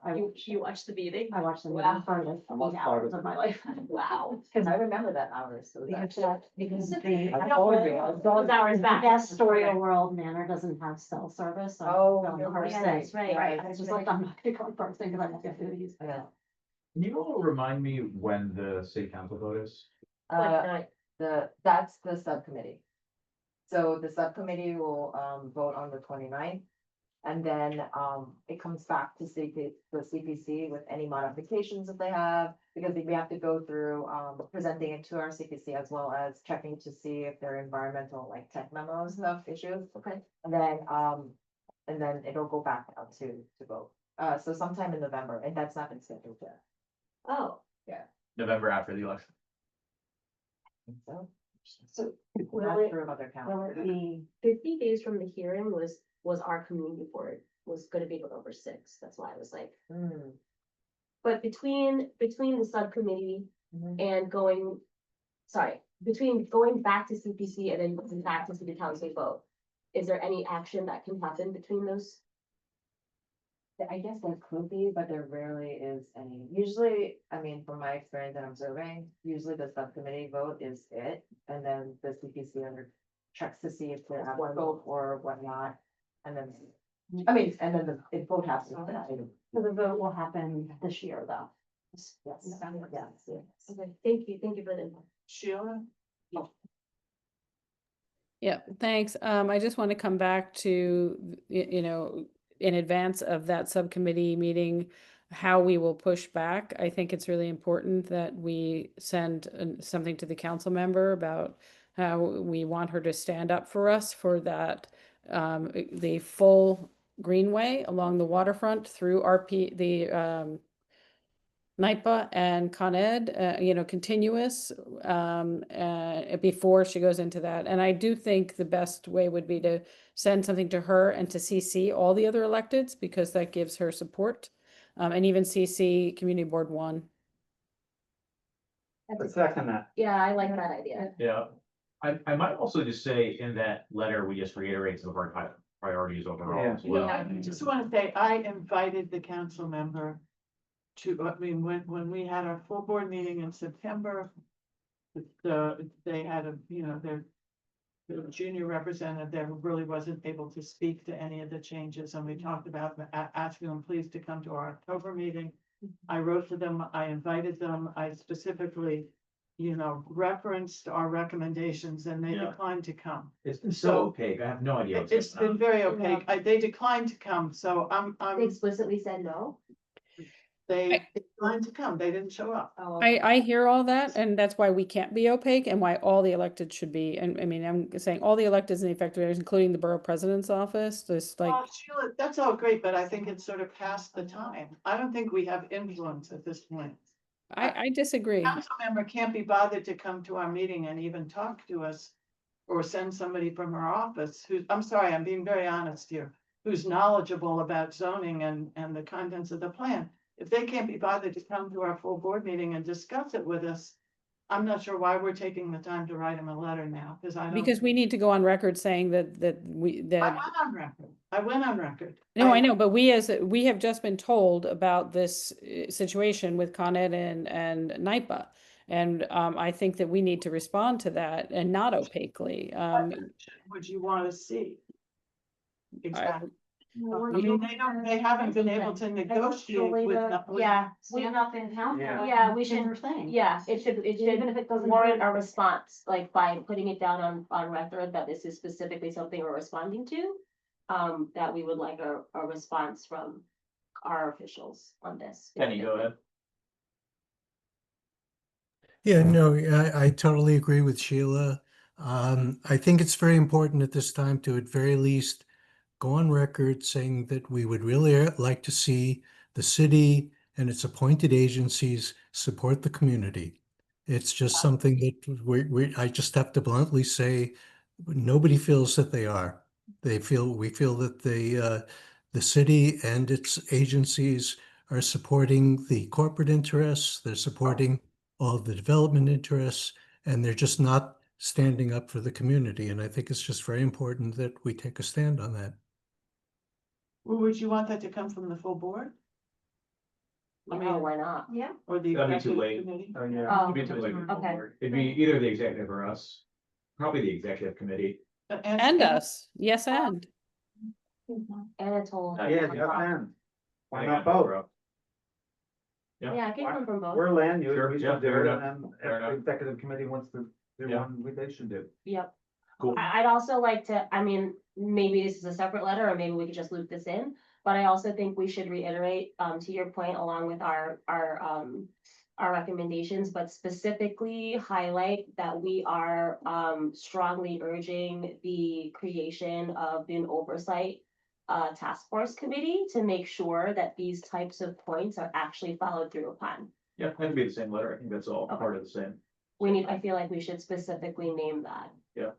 You watched the meeting? I watched them Wow. for like 8 hours of my life. Wow. Because I remember that hours, so Because that's. because Those hours back. Astoria World Manor doesn't have cell service. So Oh, on the you're first right. day. That's right. I was just like, I'm not gonna go first thing because I'm not gonna use. Yeah. Can you all remind me when the city council vote is? That's the subcommittee. So the subcommittee will, vote on the 29th. And then, it comes back to the CPC with any modifications that they have, because we have to go through, presenting it to our CPC as well as checking to see if there are environmental, like tech memo stuff issues. Okay. And then it'll go back out to vote. So sometime in November, and that's not been scheduled yet. Oh, November after the election. So, will not it, sure about their Will calendar. it be, 50 days from the hearing was our community board, was gonna be November 6th. That's why I was like, Hmm. but between the subcommittee Mhm. and between going back to CPC and then going back to city council vote, is there any action that can happen between those? I guess there could be, but there rarely is any. Usually, I mean, from my experience and observing, usually the subcommittee vote is it. And then the CPC checks to see if there's one vote or whatnot. And then, I mean, and then the vote has to. so the vote will happen this year though? Yes, November. yes, yes. Okay, thank you for the info. Sheila? yeah, thanks. I just want to come back to, you know, in advance of that subcommittee meeting, how we will push back. I think it's really important that we send something to the council member about how we want her to stand up for us for that, the full greenway along the waterfront through NIPA and Con Ed, you know, continuous, before she goes into that. And I do think the best way would be to send something to her and to CC all the other electeds, because that gives her support. And even CC Community Board 1. I second that. Yeah, I like that idea. Yeah. I might also just say in that letter, we just reiterate some of our priorities overall as well. I just want to say, I invited the council member to, I mean, when we had our full board meeting in September, they had their junior representative there who really wasn't able to speak to any of the changes, and we talked about asking them please to come to our October meeting. I wrote to them, I invited them, I specifically, referenced our recommendations, and they Yeah. declined to come. It's been so opaque. I have no idea. what's It's going on. been very opaque. They declined to come, so They explicitly said no. they declined to come. They didn't show up. I hear all that, and that's why we can't be opaque and why all the elected should be. And I mean, I'm saying all the electeds and the effective areas, including the borough president's office, just like, Oh, Sheila, that's all great, but I think it's sort of past the time. I don't think we have influence at this point. I disagree. Council member can't be bothered to come to our meeting and even talk to us or send somebody from her office I'm sorry, I'm being very honest here, who's knowledgeable about zoning and the contents of the plan. If they can't be bothered to come to our full board meeting and discuss it with us, I'm not sure why we're taking the time to write them a letter now, because I don't. because we need to go on record saying that I went on record. I went on record. No, I know, but we have just been told about this situation with Con Ed and NIPA. And I think that we need to respond to that and not opaquely. Would you want to see? Exactly. No, I mean, they haven't been able to negotiate with. Yeah, stand up and count. Yeah, we should, Thing. yeah, it should Even if it doesn't. warrant a response, like by putting it down on record that this is specifically something we're responding to. That we would like a response from our officials on this. Kenny, go ahead. Yeah, no, I totally agree with Sheila. I think it's very important at this time to at very least go on record saying that we would really like to see the city and its appointed agencies support the community. It's just something that I just have to bluntly say, nobody feels that they are. We feel that the city and its agencies are supporting the corporate interests, they're supporting all of the development interests, and they're just not standing up for the community. And I think it's just very important that we take a stand on that. Well, would you want that to come from the full board? I mean, why not? Yeah. or the That'd be too executive late. committee? Oh, yeah. Oh, It'd be too late. okay. It'd be either the executive or us, probably the executive committee. And us, yes, and. Anatole. Yeah, just then. Why I not think both? we're up. Yeah. Yeah, I can come from both. We're land use, Sure, we yeah, should do fair it, enough, and then fair if the enough. executive committee wants to do Yeah. one, they should do. Yep. Cool. I'd also like to, I mean, maybe this is a separate letter, or maybe we could just loop this in, but I also think we should reiterate, to your point, along with our recommendations, but specifically highlight that we are, strongly urging the creation of an oversight task force committee to make sure that these types of points are actually followed through upon. Yeah, that could be the same letter. I think that's all Okay. part of the same. I feel like we should specifically name that. Yeah.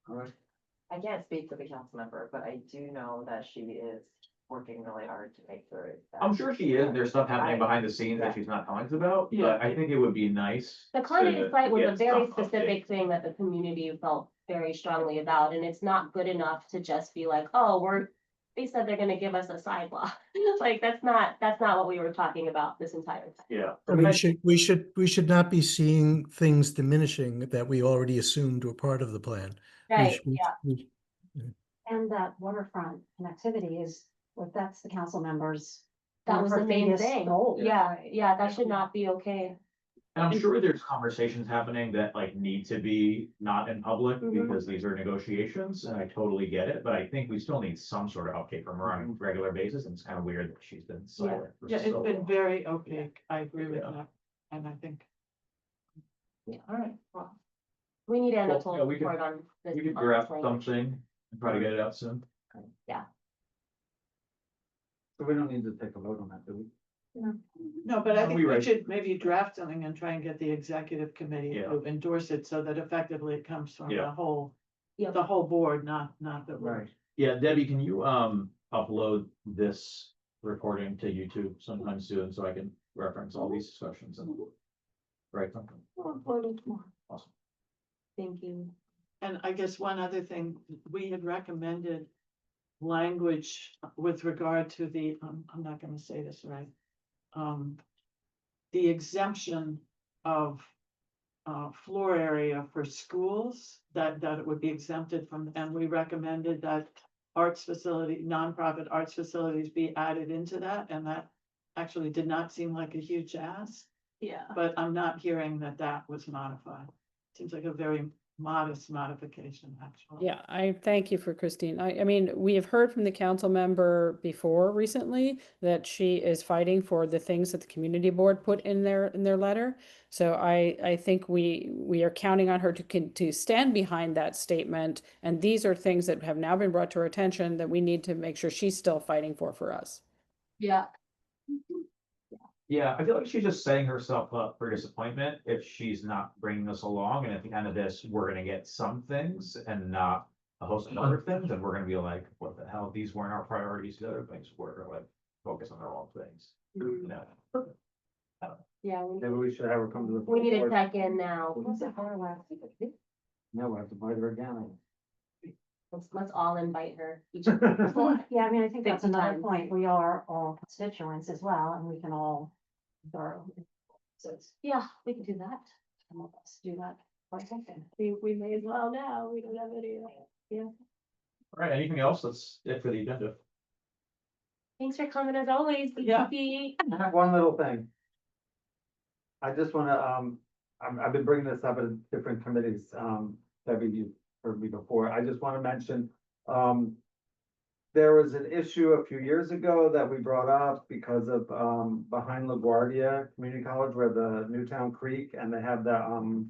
All right. I can't speak for the council member, but I do know that she is working really hard to make sure. that- I'm sure she is. There's stuff happening behind the scenes that she's not telling us about, Yeah. but I think it would be nice. The climate to insight was a get very some specific updates. thing that the community felt very strongly about, and it's not good enough to just be like, oh, they said they're gonna give us a sidewalk. Like, that's not what we were talking about this entire time. Yeah. We should not be seeing things diminishing that we already assumed were part of the plan. We Right, should- yeah. we- And that waterfront connectivity is, if that's the council members. That was the main previous thing. goal. Yeah, that should not be okay. And I'm sure there's conversations happening that like need to be not in public Mhm. because these are negotiations, and I totally get it, but I think we still need some sort of update from her on a regular basis, and it's kind of weird that she's been silent for Yeah, it's so been long. very opaque. I agree with Yeah. that. And I think. Yeah. All right, well, We need Well, Anatole yeah, we report could- on this. We could on draft this language. something and try to get it out soon. Yeah. So we don't need to take a vote on that, do we? no, but I No, think we we right. should maybe draft something and try and get the executive committee Yeah. to endorse it so that effectively it comes from the Yeah. whole, Yeah. the whole board, not the. Right. Yeah, Debbie, can you upload this recording to YouTube sometime soon so I can reference all these discussions and write something? Awesome. Thank you. And I guess one other thing, we had recommended language with regard to the, I'm not gonna say this right. The exemption of floor area for schools, that it would be exempted from, and we recommended that nonprofit arts facilities be added into that, and that actually did not seem like a huge ask, Yeah. but I'm not hearing that was modified. Seems like a very modest modification, actually. Yeah, I thank you for Christine. I mean, we have heard from the council member before recently that she is fighting for the things that the community board put in their letter. So I think we are counting on her to stand behind that statement. And these are things that have now been brought to her attention that we need to make sure she's still fighting for us. Yeah. Yeah, I feel like she's just setting herself up for disappointment if she's not bringing us along, and at the end of this, we're gonna get some things and not a host of other things, and we're gonna be like, what the hell, these weren't our priorities, the other things were, like, focus on the wrong things. You know? Yeah, Maybe we should have her come to the. we need to board. check in now. No, we have to invite her again. Let's all invite her. each- Well, yeah, I mean, I think that's 50 another times. point. We are all constituents as well, and we can all. So it's, Yeah, we can do that. some of us do that quite often. We may as well now. We don't have any. Yeah. All right, anything else? That's it for the agenda. Thanks for coming as always. Yeah. BTP. I have one little thing. I just wanna, I've been bringing this up in different committees, Debbie, you've heard me before, I just wanna mention, there was an issue a few years ago that we brought up because of, behind LaGuardia Community College where the Newtown Creek and they have the,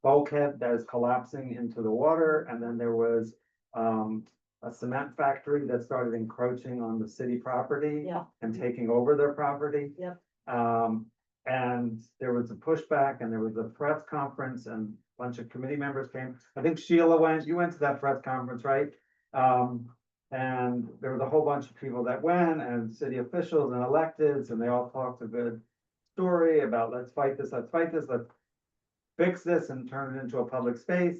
bulkhead that is collapsing into the water. And then there was, a cement factory that started encroaching on the city property. Yeah. And taking over their property. Yep. And there was a pushback and there was a press conference and a bunch of committee members came. I think Sheila went, you went to that press conference, right? And there was a whole bunch of people that went and city officials and electeds, and they all talked a good story about let's fight this, let's fix this and turn it into a public space.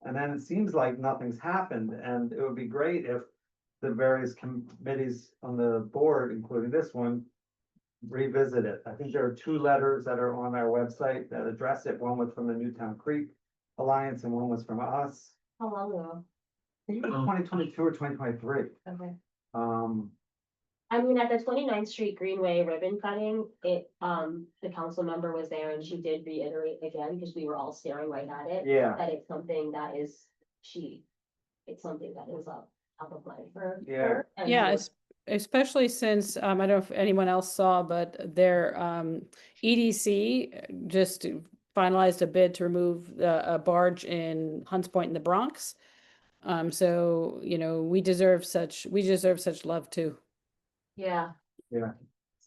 And then it seems like nothing's happened, and it would be great if the various committees on the board, including this one, revisit it. I think there are 2 letters that are on our website that address it. One was from the Newtown Creek Alliance and one was from us. How long ago? I think it was 2022 or 2023. Okay. Um, I mean, at the 29th Street Greenway ribbon cutting, the council member was there and she did reiterate again, because we were all staring right at it. Yeah. That it's something that is, it's something that is up of mind for Yeah. her. and Yeah, so- especially since, I don't know if anyone else saw, but their EDC just finalized a bid to remove a barge in Hunts Point in the Bronx. So, you know, we deserve such love too. Yeah. yeah.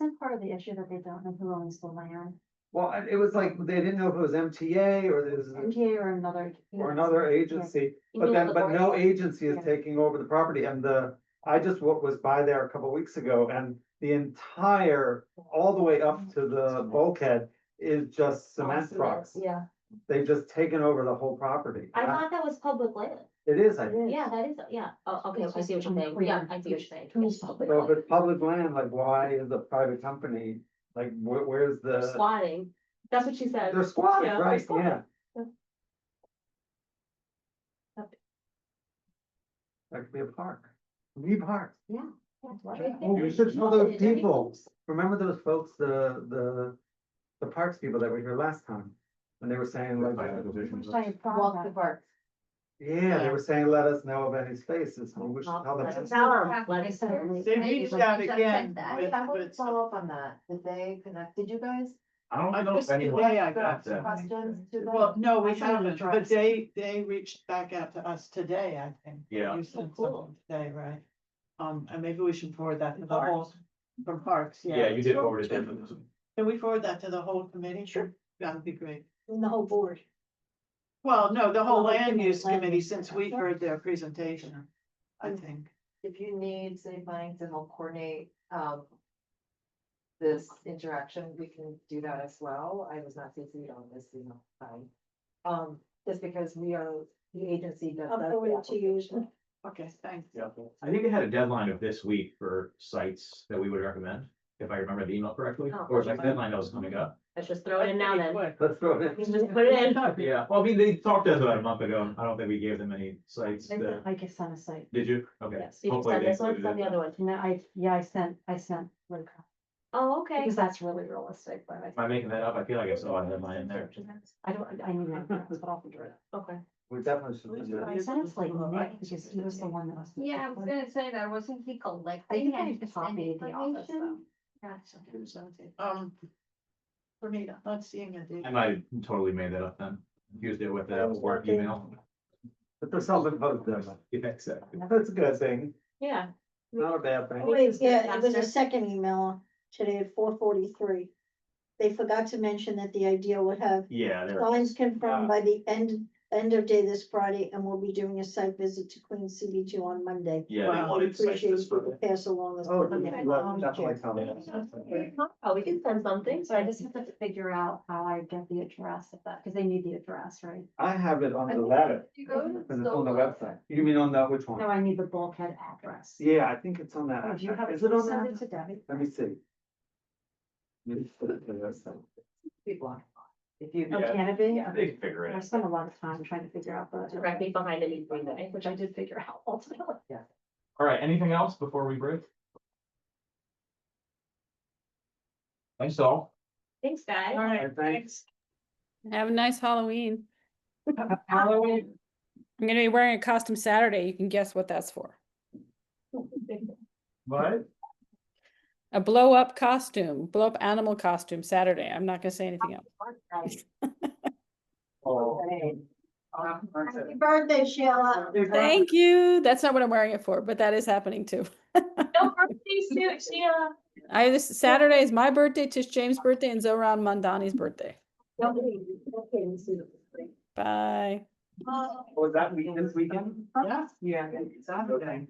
Isn't part of the issue that they don't know who owns the land? Well, it was like, they didn't know if it was MTA or this MTA or another. or another agency, You but mean then, the but no board? agency is Yeah. taking over the property and I just was by there a couple weeks ago and the entire, all the way up to the bulkhead is just cement trucks. Yeah, They've just taken over the whole property. I thought that was public land. It is, I think. Yeah, that is, yeah, oh, okay, It's I see what just you're saying, unclear yeah, I see what you're saying. who's It's public So if land. it's public land, like why is a private company, like where's They're the, Squatting, that's what she said. they're squatting, Yeah, they're right, squatting. yeah. Yeah. That could be a park. We park. Yeah. You should know those people. Remember those folks, the parks people that were here last time? And they were saying like, Walk the park. yeah, they were saying, let us know of any spaces. Well, we should tell them. They reached out again. with- I want to with- follow up on that. Did they connect, did you guys? I don't know if Just anyone. today I got that. Questions to them? Well, no, we I haven't haven't, but addressed. they reached back out to us today, I think. Yeah. You sent something today, right? And maybe we should forward that to the whole, from Parks, yeah. Yeah, you did forward it to them. Can we forward that to the whole committee? Sure. That would be great. And the whole board. Well, no, the whole Well, land use land committee, use, since okay. we heard their presentation, I think. If you need city planning to help coordinate, this interaction, we can do that as well. I was not CC'd on this, time. Just because we are the agency that. I'll does forward the it to you. application. Okay, thanks. Yeah, I think they had a deadline of this week for sites that we would recommend, if I remember the email correctly, Oh. or was that deadline that was coming up? Let's just throw it in now then. Let's throw it We in. can just put it in. Yeah, well, I mean, they talked to us about a month ago, and I don't think we gave them any sites. I guess on a site. Did you? Okay. Yes, did you Hopefully send they this one, included send the it. other one? No, I sent Luca, Oh, okay. because that's really realistic, but Am I making that up? I feel like I saw a headline in there. I need my address, but I'll figure it out. Okay. We definitely should do I that. sent it to like Nick, because he was the one that was. Yeah, I was gonna say that, wasn't he I collecting? think I and copied the office though. For me, not seeing it. I might have totally made that up then. Used it with the work email. But there's something about them. Yeah, exactly. That's a good thing, Yeah. not a bad thing. Wait, yeah, it was a second email today at 4:43. They forgot to mention that the idea would have Yeah, there. signs confirmed by the end of day this Friday, and we'll be doing a site visit to Queen CB2 on Monday. Yeah, they Wow. We wanted sites appreciate this you to Friday. pass along this. Oh, information. definitely tell me. Oh, we can send something. So I just have to figure out how I get the address of that, because they need the address, right? I have it on the letter, You go to and it's on the website. You mean on the, which No, one? I need the bulkhead address. Yeah, I think it's on that. Oh, do you have Is it on Send that? it to Debbie. Let me see. Let me put it to the website. People. If you. Oh, Yeah. can it be? They can figure it I out. spent a lot of time trying to figure out the. Directly behind any greenway. Which I did figure out ultimately. All right, anything else before we break? Thanks all. Thanks, guys. All right, Thanks. Have a nice Halloween. Halloween. I'm gonna be wearing a costume Saturday. You can guess what that's for. What? A blow up costume, blow up animal costume Saturday. I'm not gonna say anything else. Oh. Happy birthday, Sheila. Thank you. That's not what I'm wearing it for, but that is happening too. No birthday suit, Sheila. This Saturday is my birthday, Tish James' birthday, and Zoran Mandani's birthday. Bye. Was that week this weekend? Huh? Yeah, Saturday.